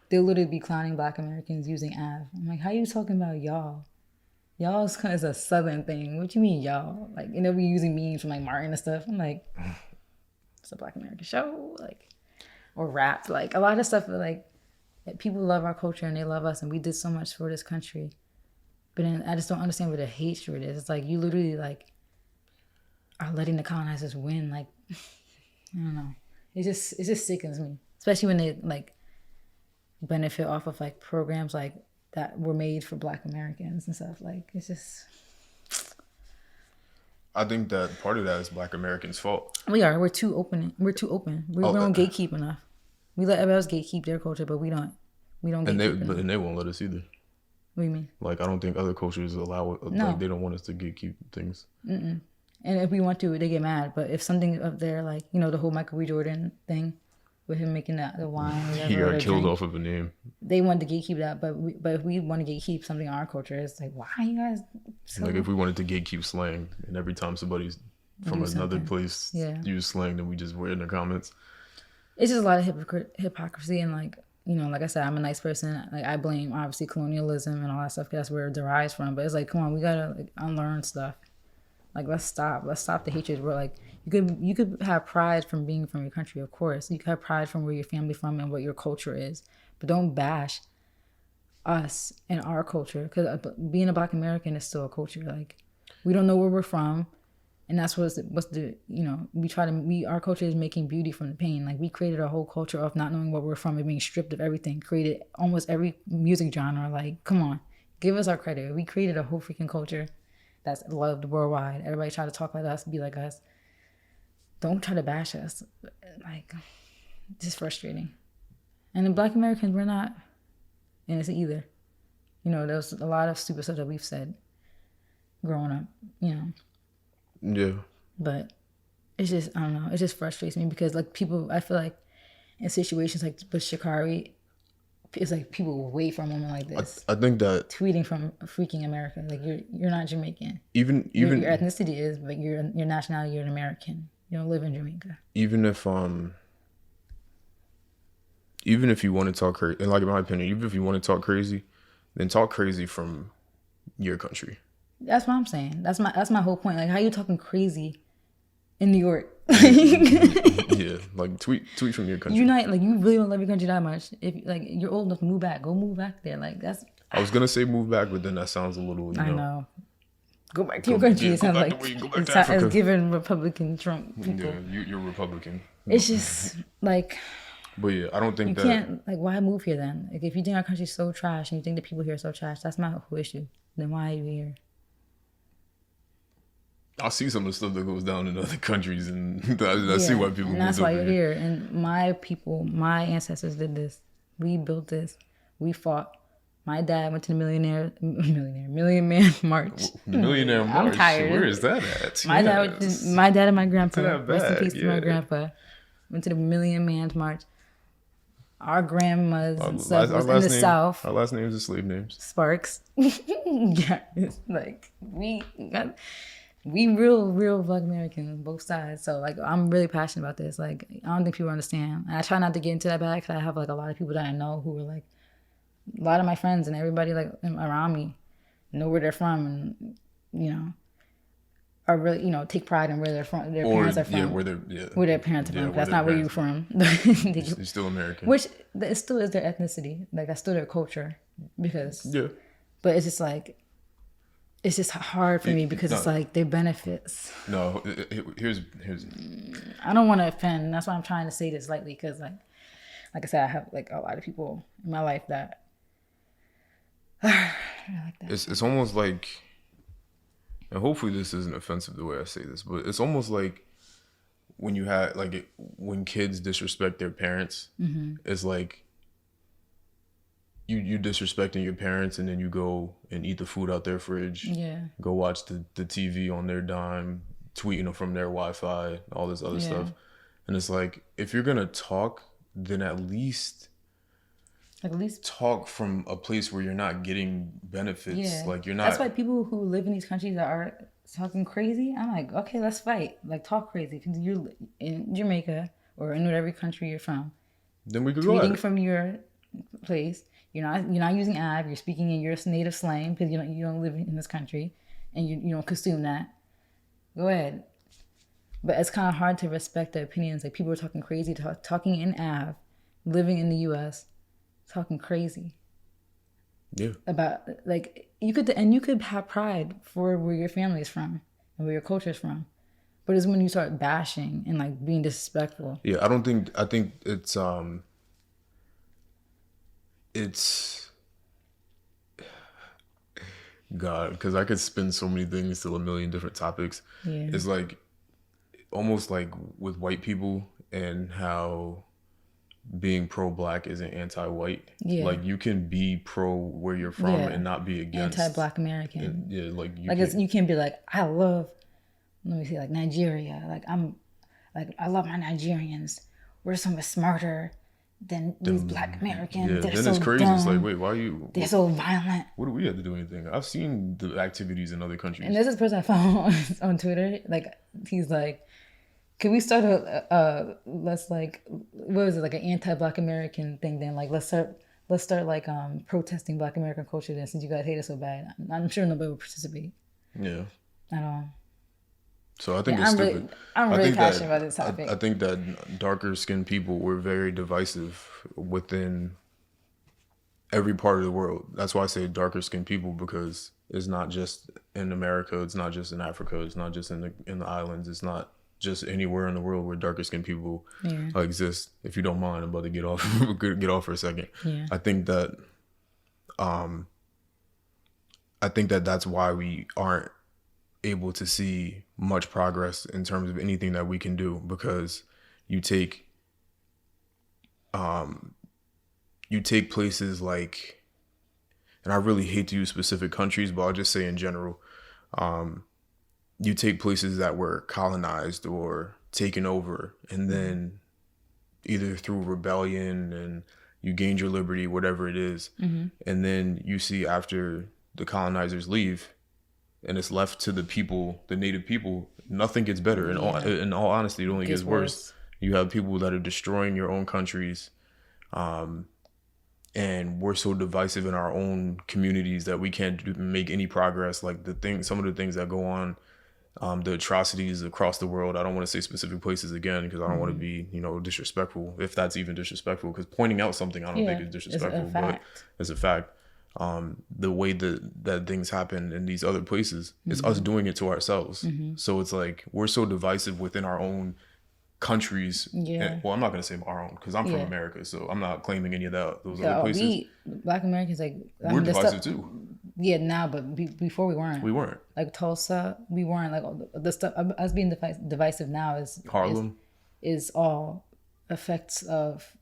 they'll literally be clowning Black Americans using Av. I'm like, how you talking about y'all? Y'all is kind of a Southern thing. What you mean y'all? Like, and they'll be using memes from like Martin and stuff. I'm like, it's a Black American show, like, or rap. Like, a lot of stuff like people love our culture and they love us, and we did so much for this country. But then I just don't understand where the hatred is. It's like you literally like are letting the colonizers win. Like, I don't know. It just sickens me, especially when they like benefit off of like programs like that were made for Black Americans and stuff. Like, it's just... I think that part of that is Black Americans' fault. We're too open. We don't gatekeep enough. We let everybody else gatekeep their culture, but we don't gatekeep. And they won't let us either. What do you mean? Like, I don't think other cultures allow it. No. Like, they don't want us to gatekeep things. Mm-mm. And if we want to, they get mad. But if something up there, like, you know, the whole Michael B. Jordan thing with him making the wine, or whatever, he got killed off of a name. They wanted to gatekeep that, but if we want to gatekeep something in our culture, it's like, why are you guys so... Like, if we wanted to gatekeep slang, and every time somebody's from another place use slang, then we just were in the comments. It's just a lot of hypocrisy, and like, you know, like I said, I'm a nice person. Like, I blame obviously colonialism and all that stuff because that's where it derives from. But it's like, come on, we gotta like unlearn stuff. Like, let's stop the hatred. We're like, you could have pride from being from your country, of course. You could have pride from where your family from and what your culture is, but don't bash us and our culture, because being a Black American is still a culture. Like, we don't know where we're from, and that's what's the, you know, our culture is making beauty from the pain. Like, we created a whole culture of not knowing where we're from and being stripped of everything. Created almost every music genre. Like, come on, give us our credit. We created a whole freaking culture that's loved worldwide. Everybody try to talk like us, be like us. Don't try to bash us. Like, it's just frustrating. And in Black Americans, we're not innocent either. You know, there's a lot of stupid stuff that we've said growing up, you know. Yeah. But it's just, I don't know, it just frustrates me because, like, people, I feel like in situations like with Sha'Carri, it's like people wait for a moment like this. I think that tweeting from freaking America, like, you're not Jamaican. Even your ethnicity is, but your nationality, you're an American. You don't live in Jamaica. Even if you want to talk crazy, like, in my opinion, even if you want to talk crazy, then talk crazy from your country. That's what I'm saying. That's my whole point. Like, how you talking crazy in New York? Yeah, like tweet from your country. You're not, like, you really don't love your country that much. If like you're old enough to move back, go move back there. Like, that's... I was gonna say move back, but then that sounds a little, you know. I know. Go back to your country. It sounds like it's giving Republican Trump people. Yeah, you're Republican. It's just like... But yeah, I don't think you can't, like, why move here then? Like, if you think our country's so trash and you think the people here are so trash, that's my whole issue. Then why are you here? I see some of the stuff that goes down in other countries, and I see why people. And that's why you're here. And my people, my ancestors did this. We built this. We fought. My dad went to the Million Man March. Millionaire March. I'm tired. Where is that at? My dad and my grandpa. Rest in peace to my grandpa. Went to the Million Man March. Our grandmas and stuff was in the South. Our last names are slave names. Sparks. Yeah, it's like we got. we real Black American, both sides. So like, I'm really passionate about this. Like, I don't think people understand. And I try not to get into that bag because I have like a lot of people that I know who are like, a lot of my friends and everybody like around me know where they're from, and you know, are really, you know, take pride in where they're from, their parents are from, where their parents are from. That's not where you're from. You're still American, which it still is their ethnicity. Like that's still their culture, because but it's just like, it's just hard for me because it's like their benefits. No, here's. I don't want to offend. That's why I'm trying to say this lightly, because like I said, I have like a lot of people in my life that like that. It's almost like, and hopefully this isn't offensive the way I say this, but it's almost like when you had like when kids disrespect their parents, it's like you disrespecting your parents, and then you go and eat the food out their fridge, go watch the TV on their dime, tweeting them from their Wi-Fi, all this other stuff. And it's like, if you're gonna talk, then at least talk from a place where you're not getting benefits. Like you're not. That's why people who live in these countries that are talking crazy, I'm like, okay, let's fight. Like, talk crazy. Because you're in Jamaica or in whatever country you're from, then we could go tweeting from your place. You're not using ab. You're speaking in your native slang because you don't live in this country, and you don't consume that. Go ahead. But it's kind of hard to respect the opinions. Like, people are talking crazy, talking in ab, living in the U.S., talking crazy. Yeah. About, like, you could have pride for where your family is from and where your culture is from. But it's when you start bashing and like being disrespectful. Yeah, I think it's God, because I could spin so many things to a million different topics. Yeah. It's like almost like with white people and how being pro-black isn't anti-white. Yeah. Like, you can be pro where you're from and not be against anti-Black American. Yeah, like you can be like, I love, let me see, like Nigeria. Like, I love my Nigerians. We're so much smarter than these Black Americans. Yeah, they're then so it's crazy. dumb. It's like, wait, why are you? They're so violent. What do we have to do anything? I've seen the activities in other countries. And there's this person I found on Twitter. Like, he's like, can we start let's like, what was it, like an anti-Black American thing then? Like, let's start like protesting Black American culture then, since you guys hate us so bad. I'm sure nobody will participate. Yeah. At all. So I think it's stupid. I'm really passionate about this topic. I think that darker skinned people were very divisive within every part of the world. That's why I say darker skinned people, because it's not just in America, it's not just in Africa, it's not just in the islands, it's not just anywhere in the world where darker skinned people exist. If you don't mind, I'm about to get off for a second. Yeah. I think that that's why we aren't able to see much progress in terms of anything that we can do, because you take places like, and I really hate to use specific countries, but I'll just say in general, you take places that were colonized or taken over, and then either through rebellion and you gained your liberty, whatever it is, and then you see after the colonizers leave, and it's left to the people, the native people, nothing gets better. In all honesty, it only gets worse. You have people that are destroying your own countries, and we're so divisive in our own communities that we can't make any progress. Like some of the things that go on, the atrocities across the world. I don't want to say specific places again, because I don't want to be, disrespectful, if that's even disrespectful, because pointing out something I don't think is disrespectful, but it's a fact. The way that things happen in these other places, it's us doing it to ourselves. So it's like, we're so divisive within our own countries. And, well, I'm not going to say our own, because I'm from America, so I'm not claiming any of those other places. Black Americans, like, we're divisive too. Yeah, now, but before we weren't. We weren't. Like Tulsa, we weren't. Like, the stuff, us being divisive now is Harlem. Is all effects of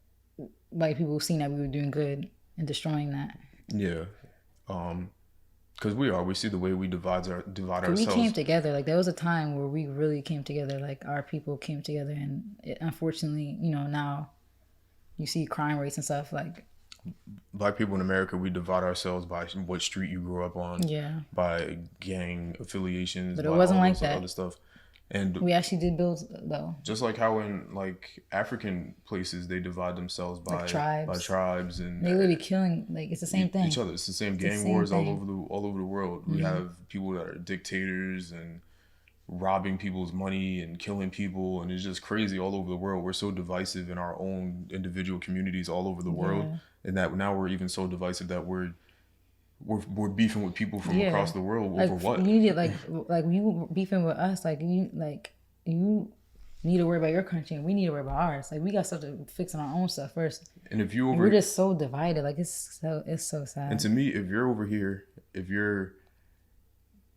white people seeing that we were doing good and destroying that. Yeah. Because we see the way we divide ourselves. We came together. Like, there was a time where we really came together. Like, our people came together, and unfortunately, now you see crime rates and stuff. Like, Black people in America, we divide ourselves by what street you grew up on, by gang affiliations, but it by wasn't all like this that. other stuff. And we actually did build though. Just like how in like African places they divide themselves by like tribes, and they literally killing, like it's the same thing. Each other. It's the same gang wars all over the world. We have people that are dictators and robbing people's money and killing people, and it's just crazy all over the world. We're so divisive in our own individual communities all over the world, and that now we're even so divisive that we're beefing with people from across the world over what? You need like you beefing with us, you need to worry about your country and we need to worry about ours. Like we got stuff to fix on our own stuff first. And if you we're just so divided, like it's so sad. And to me, if you're over here, if you're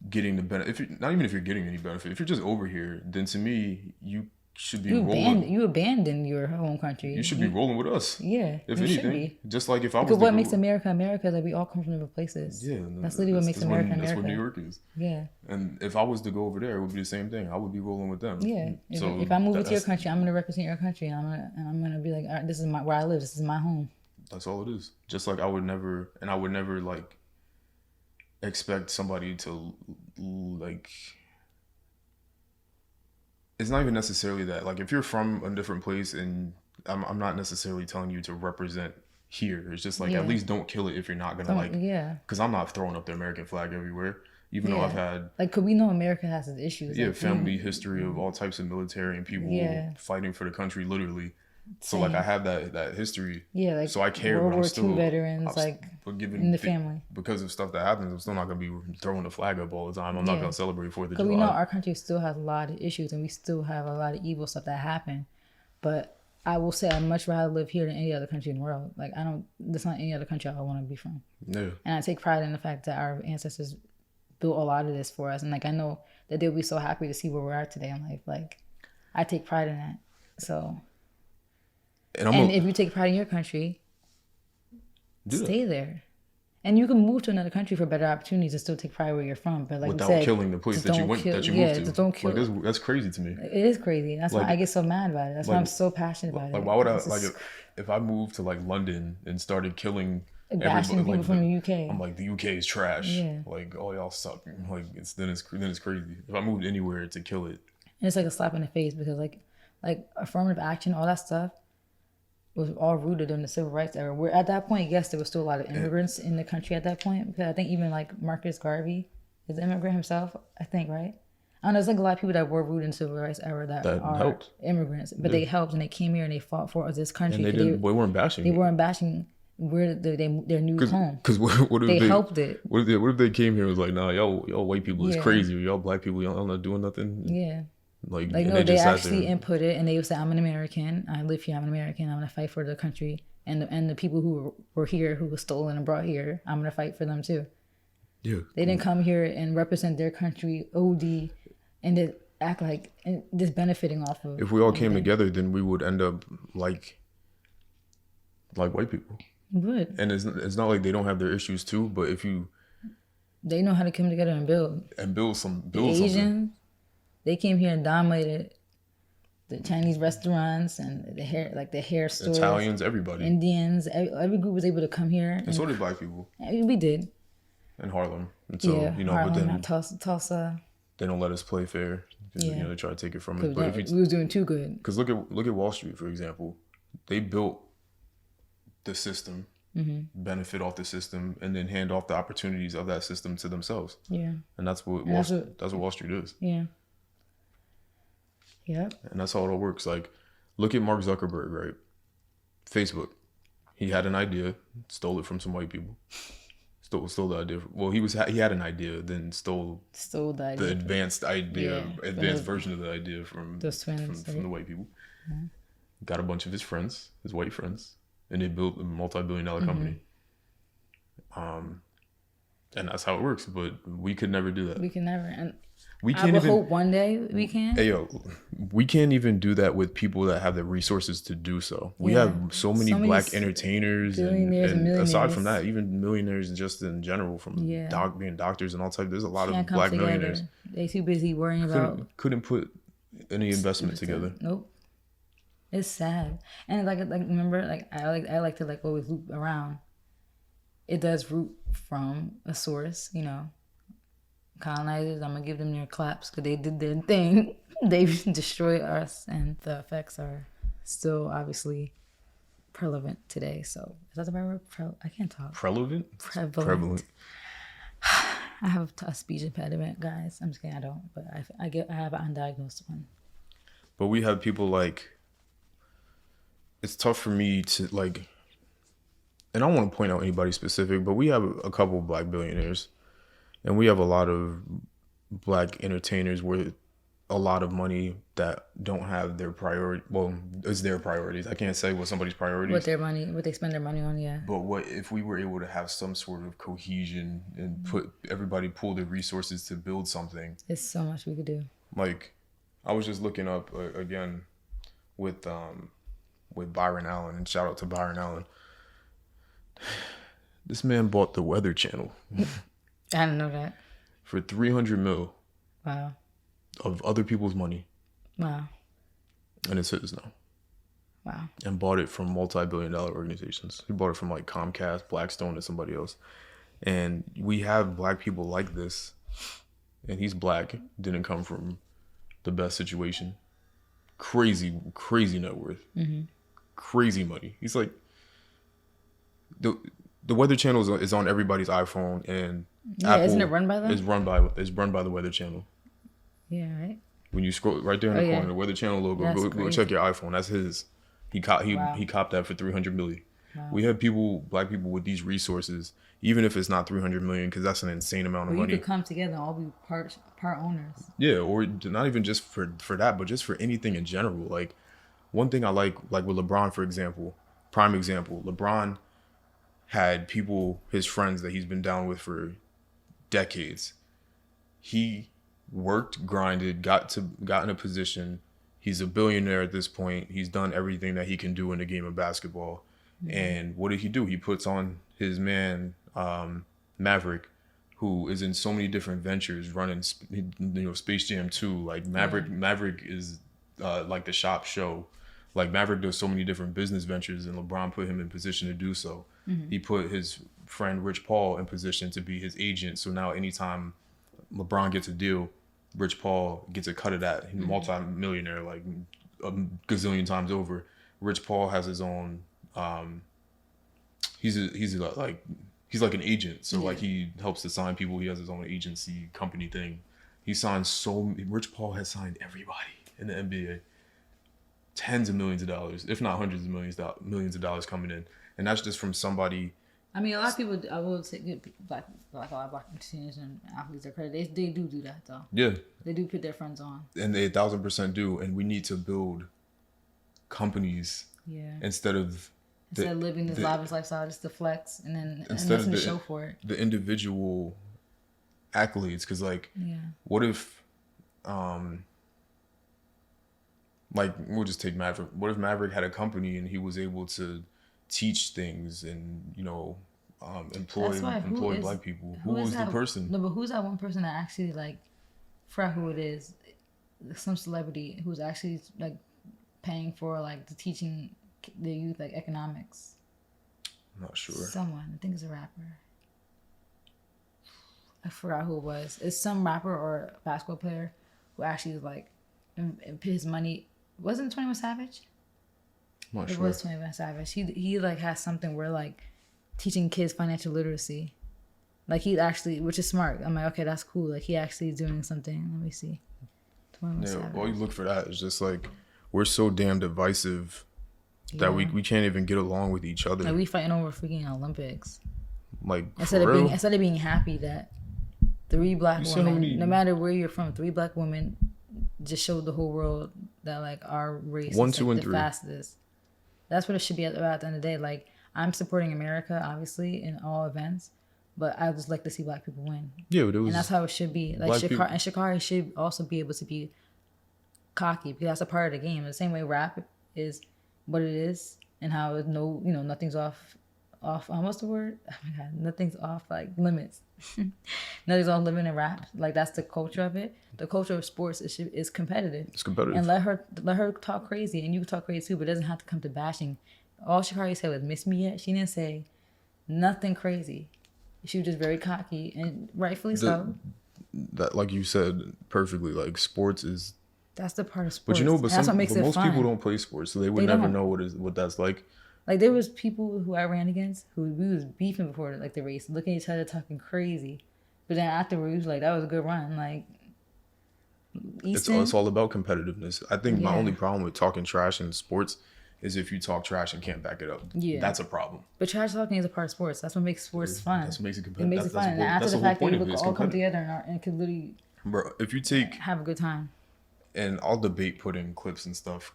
getting the benefit, not even if you're getting any benefit, if you're just over here, then to me you should be rolling. You abandon your home country. You should be rolling with us. Yeah, if anything, just like if I was. Because what makes America America is that we all come from different places. Yeah, that's literally what makes America America. That's what New York is. Yeah. And if I was to go over there, it would be the same thing. I would be rolling with them. Yeah. If I move into your country, I'm gonna represent your country, and I'm gonna be like, all right, this is where I live. This is my home. That's all it is. Just like I would never like expect somebody to like. It's not even necessarily that. Like, if you're from a different place, and I'm not necessarily telling you to represent here. It's just like, at least don't kill it if you're not gonna because I'm not throwing up the American flag everywhere. Even though I've had cause we know America has its issues. Yeah, family history of all types of military and people fighting for the country, literally. So I have that history. Yeah, so I care. World War II veterans, in the family. Because of stuff that happens, I'm still not gonna be throwing the flag up all the time. I'm not gonna celebrate 4th of July. Because we know our country still has a lot of issues, and we still have a lot of evil stuff that happened. But I will say I'd much rather live here than any other country in the world. Like there's not any other country I want to be from. Yeah. And I take pride in the fact that our ancestors built a lot of this for us, and I know that they'll be so happy to see where we're at today in life. Like I take pride in that. So. And if you take pride in your country, stay there. And you can move to another country for better opportunities and still take pride where you're from. But like without killing the place that you moved to. Just don't kill. Like, that's crazy to me. It is crazy. That's why I get so mad about it. That's why I'm so passionate about it. Like, why would I if I moved to like London and started killing bashing people from the UK? I'm like, the UK is trash. Yeah. Like, all y'all suck. Like then it's crazy. If I moved anywhere to kill it, and it's like a slap in the face because like affirmative action, all that stuff was all rooted in the civil rights era. Where at that point, yes, there was still a lot of immigrants in the country at that point. Because I think even like Marcus Garvey is an immigrant himself, I think, right? I don't know, there's like a lot of people that were rooted in the civil rights era that are helped. Immigrants. But they helped and they came here and they fought for this country. And they weren't bashing. They weren't bashing their new home. Because what if they helped it. What if they came here and was like, nah, y'all white people is crazy, or y'all black people, y'all not doing nothing? Yeah. Like no, they actually input it, and they would say, I'm an American, I live here, I'm an American, I'm gonna fight for the country, and the people who were here, who were stolen and brought here, I'm gonna fight for them too. Yeah. They didn't come here and represent their country OD and then act like and just benefiting off of. If we all came together, then we would end up like white people. Would. And it's not like they don't have their issues too, but they know how to come together and build something. They came here and dominated the Chinese restaurants and the hair stores. Italians, everybody. Indians, every group was able to come here. And so did black people. We did. In Harlem. And so, Harlem, but then Tulsa. They don't let us play fair because they try to take it from us. But we was doing too good. Because look at Wall Street, for example. They built the system, benefit off the system, and then hand off the opportunities of that system to themselves. Yeah. And that's what Wall Street is. Yeah. Yeah. And that's how it all works. Like, look at Mark Zuckerberg, right? Facebook. He had an idea, stole it from some white people. Stole the idea. Well, he had an idea, then stole the idea. The advanced version of the idea from those twins, from the white people. Yeah. Got a bunch of his white friends, and they built a multi-billion-dollar company. And that's how it works. But we could never do that. We can never. And I hope one day we can. Hey, we can't even do that with people that have the resources to do so. We have so many black entertainers and aside from that, even millionaires just in general, from being doctors and all types. There's a lot of black millionaires. They too busy worrying about. Couldn't put any investment together. Nope. It's sad. And like remember, like I like to like always loop around. It does root from a source, you know. Colonizers, I'm gonna give them their claps because they did their thing. They've destroyed us, and the effects are still obviously prevalent today. So is that the right word? I can't talk. Prevalent. Prevalent. I have a speech impediment, guys. I'm just kidding. I don't, but I have an undiagnosed one. But we have people like. It's tough for me to like, and I don't want to point out anybody specific, but we have a couple black billionaires, and we have a lot of black entertainers with a lot of money that don't have their priority. Well, it's their priorities. I can't say what somebody's priorities. What they spend their money on, yeah. But what if we were able to have some sort of cohesion and put everybody pool their resources to build something? There's so much we could do. Like, I was just looking up again with Byron Allen, and shout out to Byron Allen. This man bought the Weather Channel. I didn't know that. For $300 million. Wow. Of other people's money. Wow. And it's his now. Wow. And bought it from multi-billion-dollar organizations. He bought it from like Comcast, Blackstone, and somebody else. And we have black people like this. And he's black. Didn't come from the best situation. Crazy net worth. Mm-hmm. Crazy money. He's like, the Weather Channel is on everybody's iPhone, and yeah, Apple isn't it run by them? It's run by the Weather Channel. Yeah, right. When you scroll right there in the corner, the Weather Channel logo, go check your iPhone. That's his. He copped that for $300 million. Wow. We have black people with these resources, even if it's not $300 million, because that's an insane amount of money. You could come together and all be part owners. Yeah, or not even just for that, but just for anything in general. Like, one thing I like with LeBron, for example, prime example, LeBron had people, his friends that he's been down with for decades. He worked, grinded, got in a position. He's a billionaire at this point. He's done everything that he can do in the game of basketball. Mm-hmm. And what did he do? He puts on his man, Maverick, who is in so many different ventures, running, Space Jam 2. Like Maverick is like the shop show. Like Maverick does so many different business ventures, and LeBron put him in position to do so. Mm-hmm. He put his friend Rich Paul in position to be his agent. So now anytime LeBron gets a deal, Rich Paul gets a cut of that. He's multi-millionaire, like a gazillion times over. Rich Paul has his own. He's like an agent. So like he helps to sign people. He has his own agency company thing. He signs Rich Paul has signed everybody in the NBA. Tens of millions of dollars, if not hundreds of millions of dollars coming in, and that's just from somebody. I mean, a lot of people. I will say, a lot of black entertainers and athletes are credit. They do that though. Yeah, they do put their friends on, and they 1,000% do. And we need to build companies. Yeah. Instead of living this lavish lifestyle just to flex and nothing to show for it. The individual accolades, because what if, like we'll just take Maverick. What if Maverick had a company and he was able to teach things and employ black people? Who was the person? No, but who's that one person that actually forgot who it is? Some celebrity who's actually paying for the teaching the youth economics. I'm not sure. Someone, I think it's a rapper. I forgot who it was. It's some rapper or basketball player who actually his money. Wasn't 21 Savage? I'm not sure. It was 21 Savage. He has something where teaching kids financial literacy. He actually, which is smart. I'm like, okay, that's cool. He actually is doing something. Let me see. 21 Savage. All you look for that is just we're so damn divisive that we can't even get along with each other. We fighting over freaking Olympics. Instead of being happy that 3 black women, no matter where you're from, 3 black women just showed the whole world that our race 1, is 2, and the 3. fastest. That's what it should be about at the end of the day. I'm supporting America, obviously, in all events, but I just like to see black people win. Yeah, but and that's how it should be. Sha'Carri should also be able to be cocky because that's a part of the game. The same way rap is what it is and how nothing's off off. What's the word? Oh my god, nothing's off like limits. Nothing's off limit in rap. Like that's the culture of it. The culture of sports is competitive. It's competitive. And let her talk crazy, and you can talk crazy too, but it doesn't have to come to bashing. All Sha'Carri said was "miss me yet." She didn't say nothing crazy. She was just very cocky, and rightfully so. That, like you said perfectly, like sports is. That's the part of sports. But you know, but most fun. people don't play sports, so they would never know what that's like. Like there was people who I ran against who we was beefing before like the race, looking at each other, talking crazy, but then afterwards, like that was a good run. Like it's all about competitiveness. I think my only problem with talking trash in sports is if you talk trash and can't back it up. Yeah, that's a problem. But trash talking is a part of sports. That's what makes sports fun. That's what makes it competitive. It makes it fun. And after the fact that we all come together and can literally, bro, if you take have a good time. And I'll debate putting clips and stuff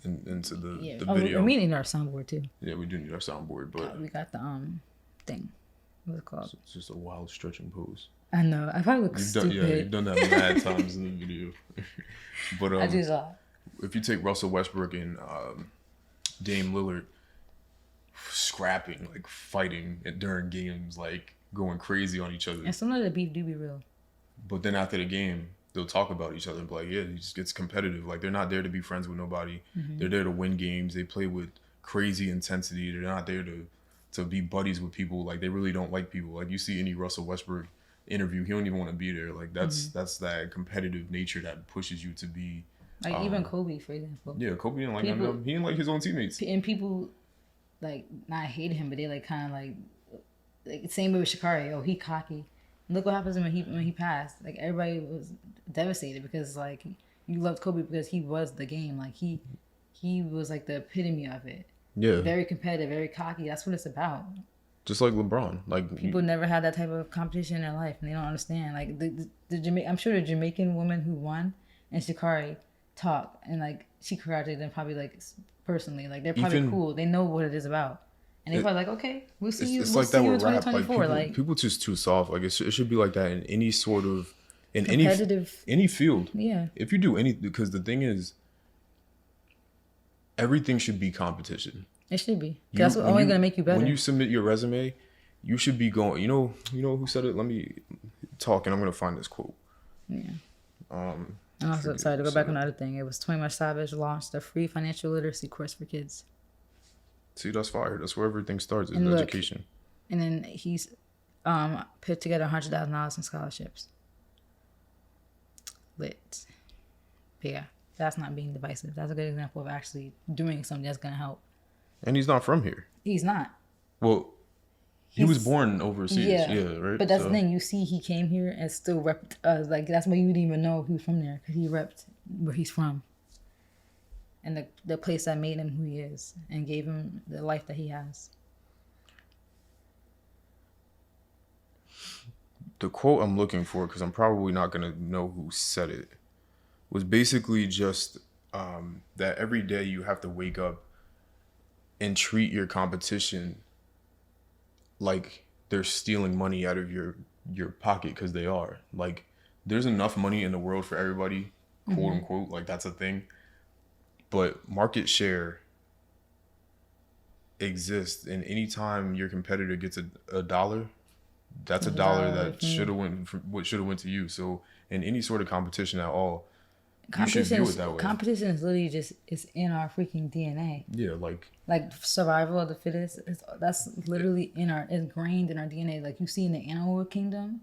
into the video. We need our soundboard too. Yeah, we do need our soundboard, but we got the thing. What's it called? It's just a wild stretching pose. I know. I probably look stupid. You've done that mad times in the video. But I do that. If you take Russell Westbrook and Dame Lillard scrapping, like fighting during games, like going crazy on each other. And some of the beef do be real. But then after the game, they'll talk about each other and be like, yeah, it just gets competitive. Like they're not there to be friends with nobody. Mm-hmm. They're there to win games. They play with crazy intensity. They're not there to be buddies with people. Like they really don't like people. Like you see any Russell Westbrook interview, he don't even want to be there. Like that's that competitive nature that pushes you to be. Like even Kobe, for example. Yeah, Kobe didn't like him. He didn't like his own teammates. And people like not hated him, but they like kind of like same way with Sha'Carri. Oh, he cocky. Look what happens when he passed. Like everybody was devastated because like you loved Kobe because he was the game. Like he was like the epitome of it. Yeah. Very competitive, very cocky. That's what it's about. Just like LeBron. Like people never had that type of competition in their life, and they don't understand. Like the I'm sure the Jamaican woman who won and Sha'Carri talk and like she congratulated them probably like personally. Like they're probably cool. They know what it is about. And they're probably like, okay, we'll see you. It's we'll like that with rap. Like people just too soft. Like it should be like that in any sort of competitive any field. Yeah. If you do any, because the thing is, everything should be competition. It should be. That's what's only gonna make you better. When you submit your resume, you should be going. You know who said it? Let me talk, and I'm gonna find this quote. Yeah. I'm also excited to go back on another thing. It was 21 Savage launched a free financial literacy course for kids. See, that's fire. That's where everything starts, is education. And then he's put together $100,000 in scholarships. Lit. But yeah, that's not being divisive. That's a good example of actually doing something that's going to help. And he's not from here. He's not. Well, he was born overseas. Yeah, right? But that's the thing. You see, he came here and still repped us. Like, that's why you didn't even know he was from there. Because he repped where he's from. And the place that made him who he is and gave him the life that he has. The quote I'm looking for, because I'm probably not going to know who said it, was basically just that every day you have to wake up and treat your competition like they're stealing money out of your pocket, because they are. Like, there's enough money in the world for everybody, quote unquote, like that's a thing. But market share exists, and anytime your competitor gets a dollar, that's a dollar that should have went to you. So in any sort of competition at all, you should view it that way. Competition is literally just it's in our freaking DNA. Yeah, like survival of the fittest. That's literally ingrained in our DNA. Like you see in the animal kingdom,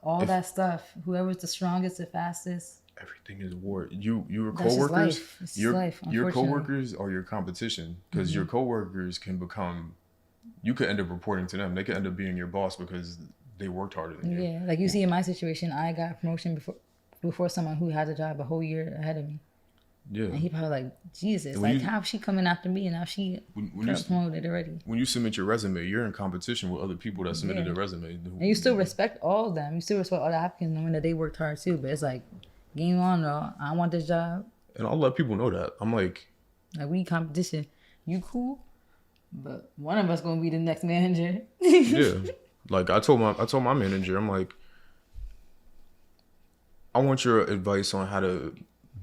that stuff. Whoever's the strongest, the fastest. Everything is war. Your coworkers, your coworkers are your competition, because your coworkers can become. You could end up reporting to them. They could end up being your boss because they worked harder than you. Yeah, like you see in my situation, I got promotion before someone who had a job a whole year ahead of me. Yeah, and he probably like, Jesus, like how's she coming after me and now she got promoted already? When you submit your resume, you're in competition with other people that submitted their resume. And you still respect all of them. You still respect all the applicants, knowing that they worked hard too. But it's like, game on though. I want this job. And I'll let people know that. I'm like we competition. You cool? But one of us gonna be the next manager. Yeah, like I told my manager, I'm like, I want your advice on how to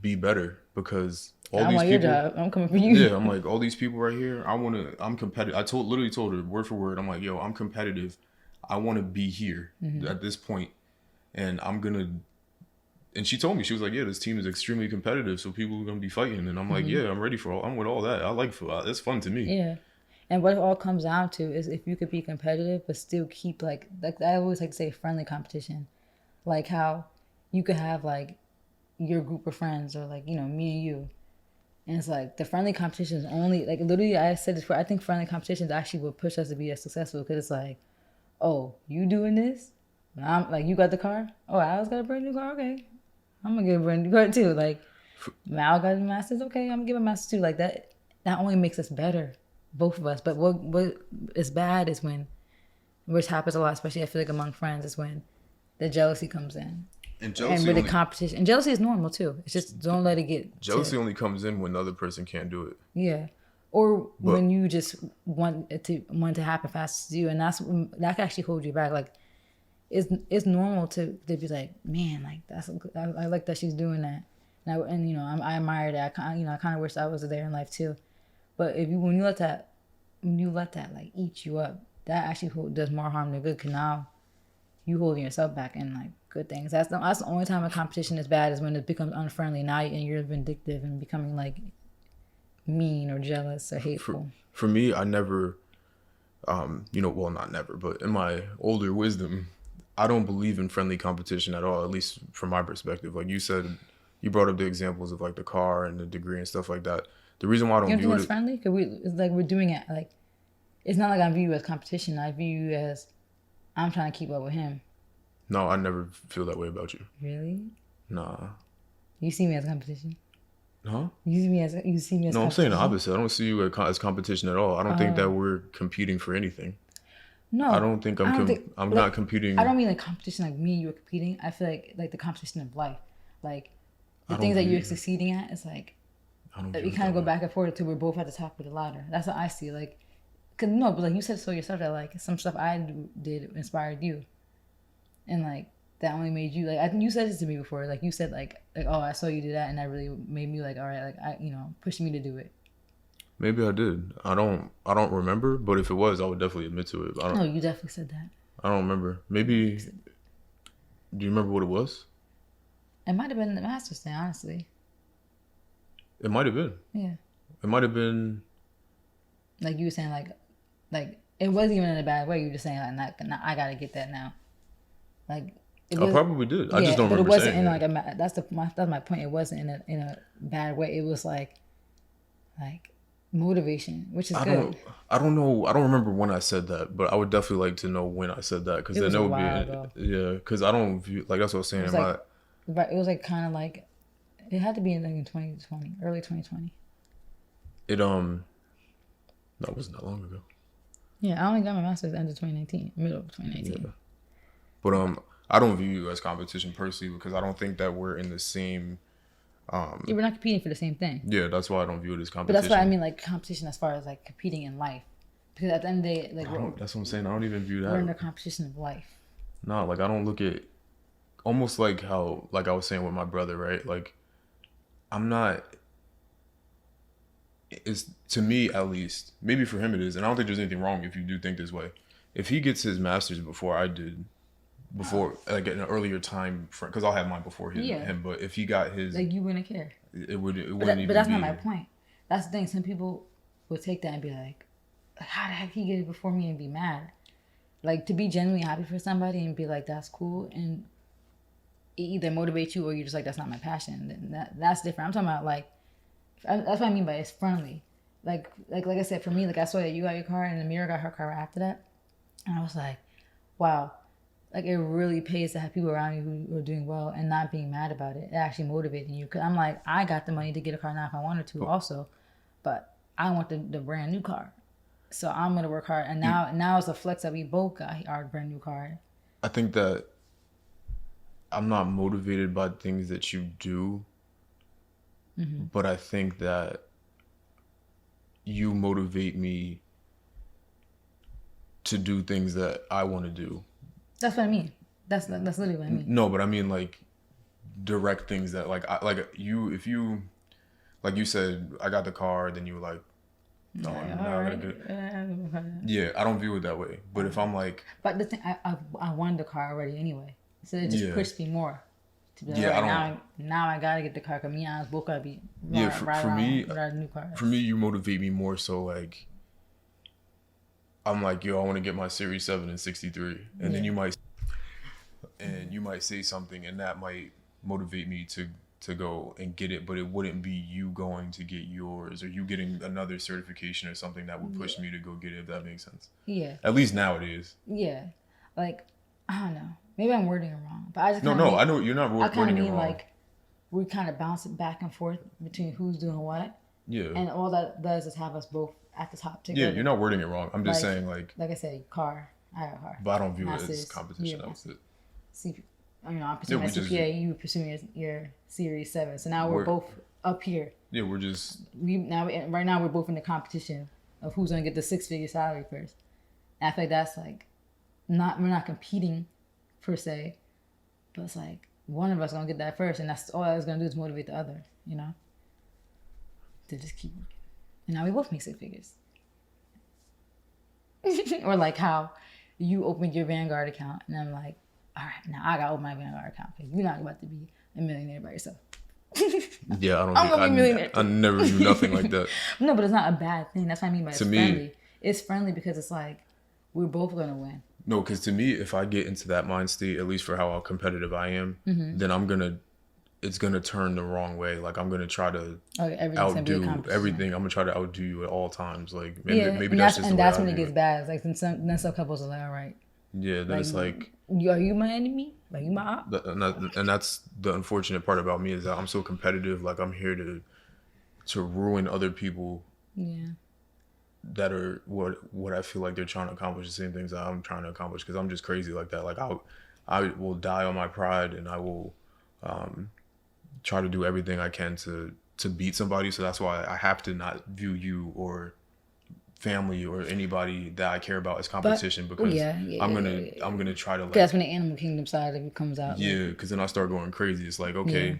be better, because all I these want your people. job. I'm coming for you. Yeah, I'm like, all these people right here. I'm competitive. Literally told her word for word. I'm like, yo, I'm competitive. I want to be here at this point, and I'm gonna. And she told me, she was like, yeah, this team is extremely competitive, so people are gonna be fighting. And I'm like, yeah, I'm ready for all. I'm with all that. I like football. It's fun to me. Yeah. And what it all comes down to is if you could be competitive but still keep like I always like to say friendly competition. Like how you could have like your group of friends or like, me and you. And it's like the friendly competition is only like literally I said this before, I think friendly competitions actually will push us to be as successful because it's like, oh, you doing this? I'm like, you got the car? Oh, Al's got a brand new car? Okay. I'm gonna get a brand new car too. Like Mal got a master's, okay, I'm gonna give a master's too. Like that only makes us better. Both of us. But what is bad is when, which happens a lot, especially I feel like among friends, is when the jealousy comes in. And jealousy with the competition. And jealousy is normal too. It's just don't let it get jealousy only comes in when the other person can't do it. Yeah. Or when you just want it to happen fast as you, and that can actually hold you back. Like it's normal to be like, man, like I like that she's doing that. And I admire that. I kind of wish I was there in life too. But when you let that like eat you up, that actually does more harm than good. Cause now you holding yourself back in like good things. That's the only time a competition is bad is when it becomes unfriendly. Now and you're vindictive and becoming like mean or jealous or hateful. For me, I never, well, not never, but in my older wisdom, I don't believe in friendly competition at all. At least from my perspective. Like you said, you brought up the examples of like the car and the degree and stuff like that. The reason why I don't view it friendly, because it's like we're doing it like it's not like I view you as competition. I view you as I'm trying to keep up with him. No, I never feel that way about you. Really? Nah. You see me as competition? Huh? You see me as No, I'm saying the opposite. I don't see you as competition at all. I don't think that we're competing for anything. No, I don't think I'm not competing. I don't mean like competition like me and you are competing. I feel like the competition of life, like the things that you're succeeding at. It's like we kind of go back and forth until we're both at the top of the ladder. That's what I see. Like, but like you said so yourself that like some stuff I did inspired you, and like that only made you like I think you said this to me before. Like you said like oh I saw you do that and that really made me like all right like I pushed me to do it. Maybe I did. I don't remember, but if it was, I would definitely admit to it. No, you definitely said that. I don't remember. Maybe. Do you remember what it was? It might have been the master's thing, honestly. It might have been. Yeah. It might have been. Like you were saying, like it wasn't even in a bad way. You were just saying like, I gotta get that now. Like. I probably did. I just don't remember. But it wasn't saying in like that's my point. It wasn't in a bad way. It was like motivation, which is good. I don't know. I don't remember when I said that, but I would definitely like to know when I said that because then it would be yeah. Because I don't view like that's what I was saying. It was like kind of like it had to be in 2020, early 2020. That wasn't that long ago. Yeah, I only got my master's end of 2019, middle of 2019. Yeah. But I don't view you as competition personally because I don't think that we're in the same. Yeah, we're not competing for the same thing. Yeah, that's why I don't view it as competition. But that's what I mean, like competition as far as like competing in life. Because at the end of the day, like that's what I'm saying. I don't even view that. We're in the competition of life. No, like I don't look at almost like how like I was saying with my brother, right? Like I'm not. It's to me at least. Maybe for him it is, and I don't think there's anything wrong if you do think this way. If he gets his master's before I did. Like at an earlier time, because I'll have mine before him. But if he got his, like you wouldn't care. It wouldn't. But that's not my point. That's the thing. Some people would take that and be like, "How the heck he get it before me?" and be mad. Like to be genuinely happy for somebody and be like, "That's cool," and it either motivates you or you're just like, "That's not my passion." Then that's different. I'm talking about like, that's what I mean by it's friendly. Like I said, for me, like I saw that you got your car and Amira got her car right after that, and I was like, "Wow." Like, it really pays to have people around you who are doing well and not being mad about it. It actually motivating you. Because I'm like, I got the money to get a car now if I wanted to also. But I want the brand new car. So I'm going to work hard. And now it's a flex that we both got our brand new car. I think that I'm not motivated by things that you do. Mm-hmm. But I think that you motivate me to do things that I want to do. That's what I mean. That's literally what I mean. No, but I mean like direct things that like if you like you said, I got the car, then you were like, no, I'm not gonna get it. Yeah, I don't view it that way. But if I'm like, but the thing, I won the car already anyway, so it just pushed me more to be like, yeah, now I gotta get the car. Cause me and I was both gotta be for me, a new car. For me, you motivate me more so like. I'm like, yo, I want to get my Series 7 and 63, and then you might say something, and that might motivate me to go and get it, but it wouldn't be you going to get yours or you getting another certification or something that would push me to go get it, if that makes sense. Yeah. At least nowadays. Yeah. Like, I don't know. Maybe I'm wording it wrong, but I just I know you're not wording it wrong. Like, we kind of bounce it back and forth between who's doing what. Yeah. And all that does is have us both at the top together. Yeah, you're not wording it wrong. I'm just saying, like I said, car. I have a car. But I don't view it as competition. That was it. I'm pursuing my CPA. You pursuing your Series 7. So now we're both up here. Yeah, we're just right now we're both in the competition of who's gonna get the 6-figure salary first. And I feel like that's like we're not competing per se, but it's like one of us gonna get that first, and that's all I was gonna do is motivate the other, you know, to just keep working. And now we both make 6 figures. Or like how you opened your Vanguard account, and I'm like, all right, now I gotta open my Vanguard account because you're not about to be a millionaire by yourself. Yeah, I never do nothing like that. No, but it's not a bad thing. That's what I mean by it's friendly. It's friendly because it's like we're both gonna win. No, because to me, if I get into that mind state, at least for how competitive I am, then it's gonna turn the wrong way. Like I'm gonna try to outdo everything. I'm gonna try to outdo you at all times. Like maybe that's just the way that's when it gets bad. It's like then some couples are like, all right. Yeah, then it's like, are you my enemy? Are you my op? And that's the unfortunate part about me is that I'm so competitive. Like I'm here to ruin other people. Yeah. That are what I feel like they're trying to accomplish the same things that I'm trying to accomplish because I'm just crazy like that. Like I will die on my pride and I will try to do everything I can to beat somebody. So that's why I have to not view you or family or anybody that I care about as competition because I'm gonna try to like. That's when the animal kingdom side of it comes out. Yeah, because then I start going crazy. It's like okay,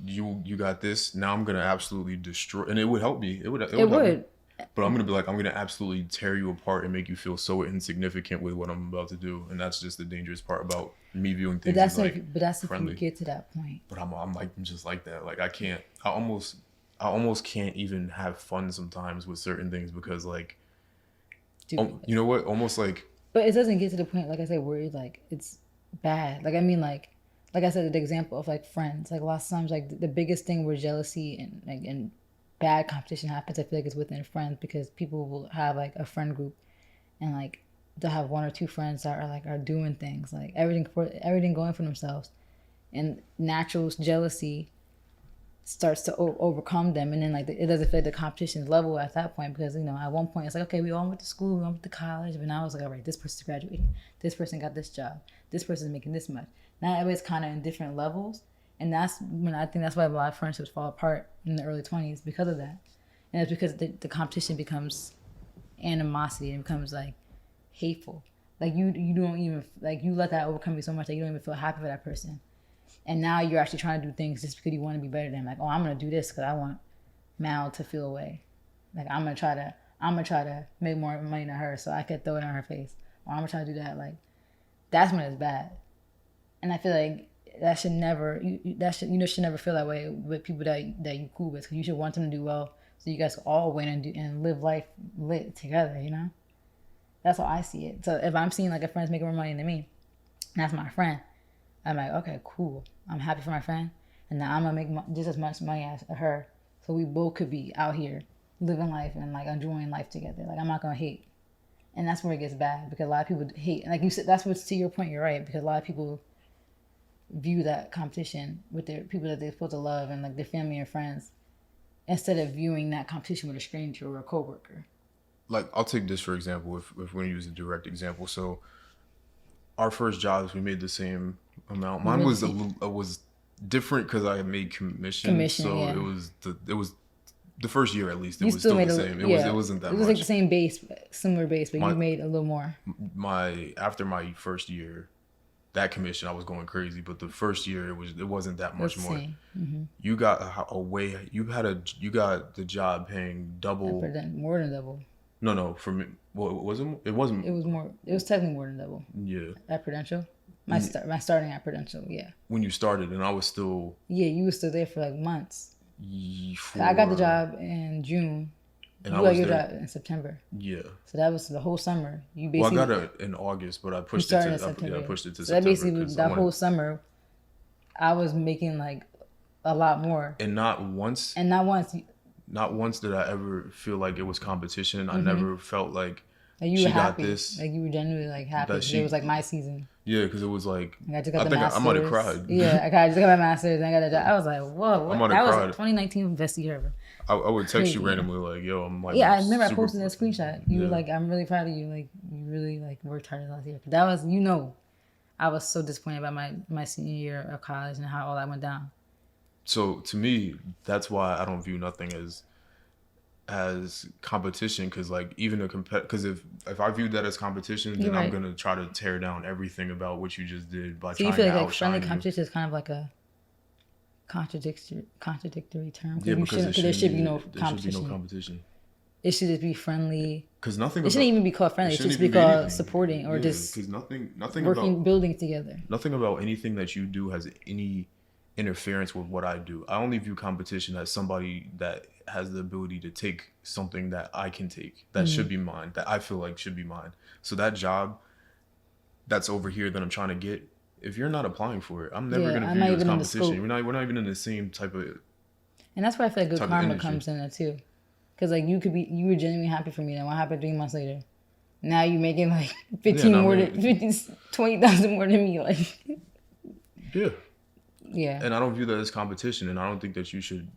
you got this. Now I'm gonna absolutely destroy, and it would help me. It would. But I'm gonna be like, I'm gonna absolutely tear you apart and make you feel so insignificant with what I'm about to do, and that's just the dangerous part about me viewing things as like friendly. If you get to that point. But I'm just like that. Like I can't. I almost can't even have fun sometimes with certain things because like, you know what? Almost like. But it doesn't get to the point, like I said, where like it's bad. Like I mean, like I said, the example of like friends. Like lots of times, like the biggest thing where jealousy and bad competition happens, I feel like it's within friends because people will have like a friend group and like they'll have one or two friends that are doing things like everything going for themselves, and natural jealousy starts to overcome them, and then like it doesn't feel like the competition's level at that point because at one point it's like okay, we all went to school, we all went to college, but now it's like all right, this person's graduating, this person got this job, this person's making this much. Now everybody's kind of in different levels. And that's when I think that's why a lot of friendships fall apart in the early 20s because of that. And it's because the competition becomes animosity and becomes like hateful. Like you don't even like you let that overcome you so much that you don't even feel happy for that person. And now you're actually trying to do things just because you want to be better than them. Like, oh, I'm gonna do this because I want Mal to feel away. Like I'm gonna try to make more money than her so I could throw it in her face. Or I'm gonna try to do that. Like that's when it's bad. And I feel like that should never should never feel that way with people that you cool with, because you should want them to do well so you guys can all win and live life lit together. That's how I see it. So if I'm seeing like a friend's making more money than me, and that's my friend, I'm like, okay, cool, I'm happy for my friend, and now I'm gonna make just as much money as her, so we both could be out here living life and like enjoying life together. Like I'm not gonna hate. And that's where it gets bad, because a lot of people hate, and like you said, that's what's, to your point, you're right, because a lot of people view that competition with their people that they're supposed to love and like their family and friends, instead of viewing that competition with a stranger or a coworker. Like I'll take this for example, if we're gonna use a direct example. So our first jobs, we made the same amount. Mine was different because I made commission. So yeah. it was the first year at least. It was still the same. It wasn't that much. It was like the same base, similar base, but you made a little more. After my first year, that commission, I was going crazy. But the first year, it wasn't that much more. Mm-hmm. You got you got the job paying double. More than double. No, for me, well, it wasn't. It wasn't. It was more. It was technically more than double. Yeah. At Prudential, my starting at Prudential, yeah. When you started, and I was still. Yeah, you were still there for like months. I got the job in June. And you got your job in September. Yeah. So that was the whole summer. You basically. Well, I got it in August, but I pushed it to September. Yeah, I pushed it to September. That basically that whole summer, I was making like a lot more. And not once. Not once did I ever feel like it was competition. I never felt like you were happy. Got this. Like you were genuinely like happy. It was like my season. Yeah, because it was like I think I might have cried. Yeah, I just got my master's and I got a job. I was like, whoa, that was 2019 best year ever. I would text you randomly like, yo, I'm like. Yeah, I remember I posted that screenshot. You were like, I'm really proud of you. Like you really like worked hard last year. That was, I was so disappointed about my senior year of college and how all that went down. So to me, that's why I don't view nothing as competition, because like even because if I view that as competition, then I'm gonna try to tear down everything about what you just did by trying to outshine you. So you feel like friendly competition is kind of like a contradictory term? Yeah, because there should be no competition. It should just be friendly. Because it shouldn't even be called friendly. It should just be called supporting or just building together. Nothing about anything that you do has any interference with what I do. I only view competition as somebody that has the ability to take something that I can take, that should be mine, that I feel like should be mine. So that job that's over here that I'm trying to get, if you're not applying for it, I'm never going to view it as competition. We're not even in the same type of. And that's where I feel like good karma comes in there too. Because like you were genuinely happy for me. Then what happened 3 months later? Now you're making like 20,000 more than me. Like. Yeah. Yeah. And I don't view that as competition, and I don't think that you should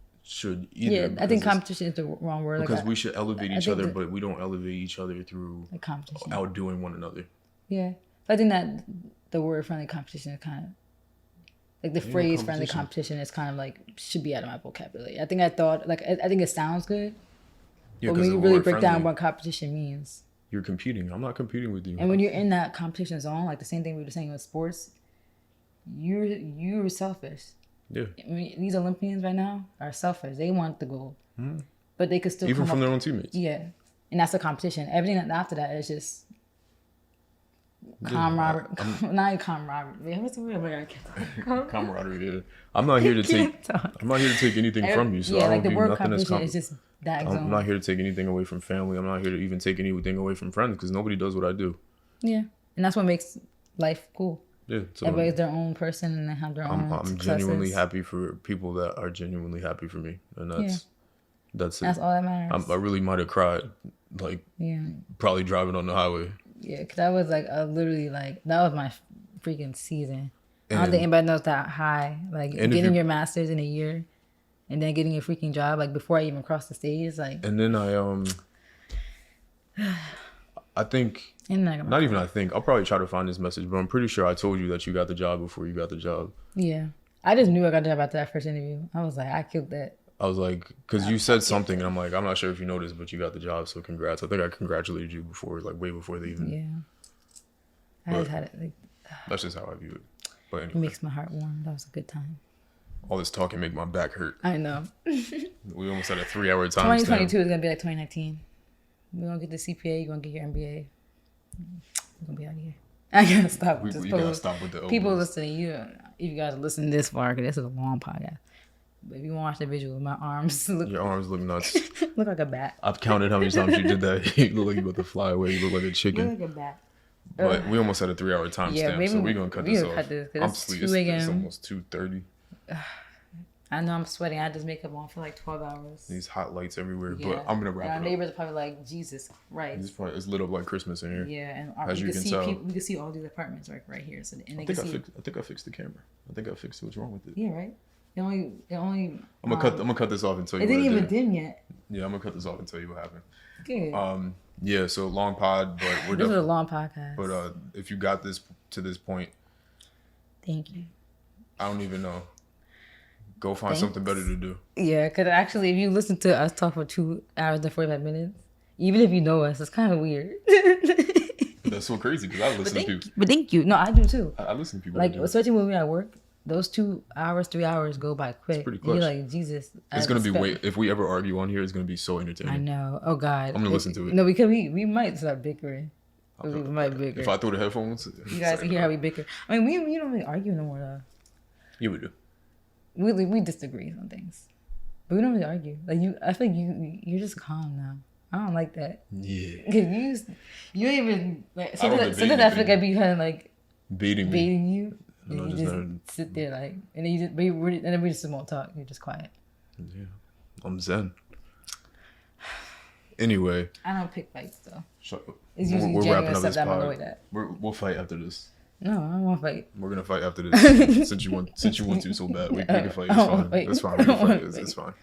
either. Yeah, I think competition is the wrong word. Because we should elevate each other, but we don't elevate each other through outdoing one another. Yeah. I think that the word friendly competition is kind of like the phrase friendly competition is kind of like should be out of my vocabulary. I think it sounds good. Yeah, but when you really break down what competition means, you're competing. I'm not competing with you. And when you're in that competition zone, like the same thing we were saying with sports, you're selfish. Yeah. I mean, these Olympians right now are selfish. They want the gold, but they could still even from their own teammates. Yeah, and that's a competition. Everything after that is just camaraderie. Not even camaraderie. What's the word? Camaraderie. Yeah. I'm not here to take anything from you. So I don't like the word nothing competition is just that. I'm not here to take anything away from family. I'm not here to even take anything away from friends, because nobody does what I do. Yeah, and that's what makes life cool. Yeah, so everybody's their own person and they have their own I'm genuinely happy for people that are genuinely happy for me, and that's it. That's all that matters. I really might have cried, like probably driving on the highway. Yeah, because that was like literally like that was my freaking season. I don't think anybody knows that high. Like getting your master's in a year, and then getting a freaking job like before I even crossed the stage. Like, and then I think. I'll probably try to find this message, but I'm pretty sure I told you that you got the job before you got the job. Yeah. I just knew I got the job after that first interview. I was like, I killed that. I was like, because you said something, and I'm like, I'm not sure if you noticed, but you got the job, so congrats. I think I congratulated you before, like way before they even. Yeah. I just had it. Like, that's just how I view it. But anyway. It makes my heart warm. That was a good time. All this talking make my back hurt. I know. We almost had a 3-hour time 2022 is going to be like 2019. We're going to get the CPA, you're going to get your MBA. We're gonna be out here. I gotta stop. We gotta stop with the people listening. If you guys listen this far, because this is a long podcast. But if you want to watch the visual, my arms look. Your arms look nuts. Look like a bat. I've counted how many times you did that. You look like you about to fly away. You look like a chicken. Look like a bat. But we almost had a 3-hour time stamp, so we're gonna cut this off. I'm sleeping. It's almost 2:30. I know I'm sweating. I had this makeup on for like 12 hours. These hot lights everywhere, but I'm gonna wrap it up. Our neighbors are probably like, Jesus Christ. It's lit up like Christmas in here. Yeah, and as you can tell, we can see all these apartments right here. So I think I fixed the camera. I think I fixed what's wrong with it. Yeah, right. It only. I'm gonna cut this off and tell you. It didn't even dim yet. Yeah, I'm gonna cut this off and tell you what happened. Good. Yeah. So long pod, but this is a long podcast. But if you got to this point, thank you. I don't even know. Go find something better to do. Yeah, because actually, if you listen to us talk for 2 hours and 45 minutes, even if you know us, it's kind of weird. That's so crazy because I listen to people. But thank you. No, I do too. I listen to people. Like, especially when we're at work, those 2 hours, 3 hours go by quick. It's pretty clutch. You're like, Jesus. It's going to be if we ever argue on here, it's going to be so entertaining. I know. Oh, God. I'm going to listen to it. No, because we might start bickering. We might bicker. If I throw the headphones, you guys can hear how we bicker. I mean, we don't really argue no more, though. Yeah, we do. We disagree on things. But we don't really argue. Like, I feel like you're just calm now. I don't like that. Yeah. Cause you ain't even like sometimes I feel like I be kind of like baiting you. And you just sit there like, and then and then we just small talk. You're just quiet. Yeah, I'm zen. Anyway, I don't pick fights though. Shut up. It's usually we're wrapping up this pod. We'll fight after this. No, I don't want to fight. We're gonna fight after this. since you want to so bad, we can fight. It's fine. We can fight. It's fine.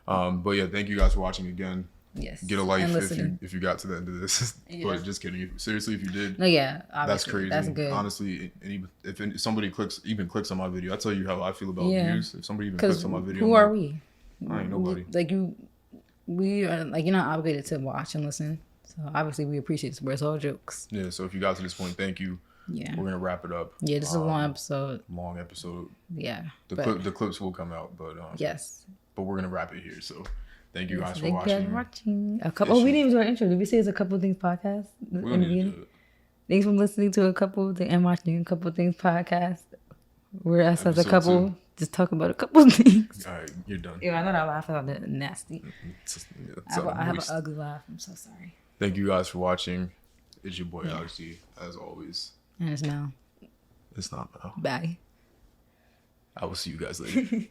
But yeah, thank you guys for watching again. Yes. Get a life if you got to the end of this. Yeah. But just kidding. Seriously, if you did, no, yeah, that's crazy. That's good. Honestly, and if somebody clicks on my video, I tell you how I feel about views. If somebody even clicks on my video, who are we? I ain't nobody. We are like, you're not obligated to watch and listen. So obviously, we appreciate it. It's all jokes. Yeah. So if you got to this point, thank you. Yeah. We're gonna wrap it up. Yeah, this is a long episode. Long episode. Yeah. The clips will come out, but yes. But we're gonna wrap it here. So thank you guys for watching. Thank you for watching. We didn't even do our intro. Did we say it's a Couple Things podcast? We don't need to do it. Thanks for listening to a Couple Things and watching a Couple Things podcast. Where us as a couple 2. Just talk about a couple things. All right, you're done. Yeah, I know that laugh is nasty. I have an ugly laugh. I'm so sorry. Thank you guys for watching. It's your boy Oxy, as always. And it's now. It's not now. Bye. I will see you guys later.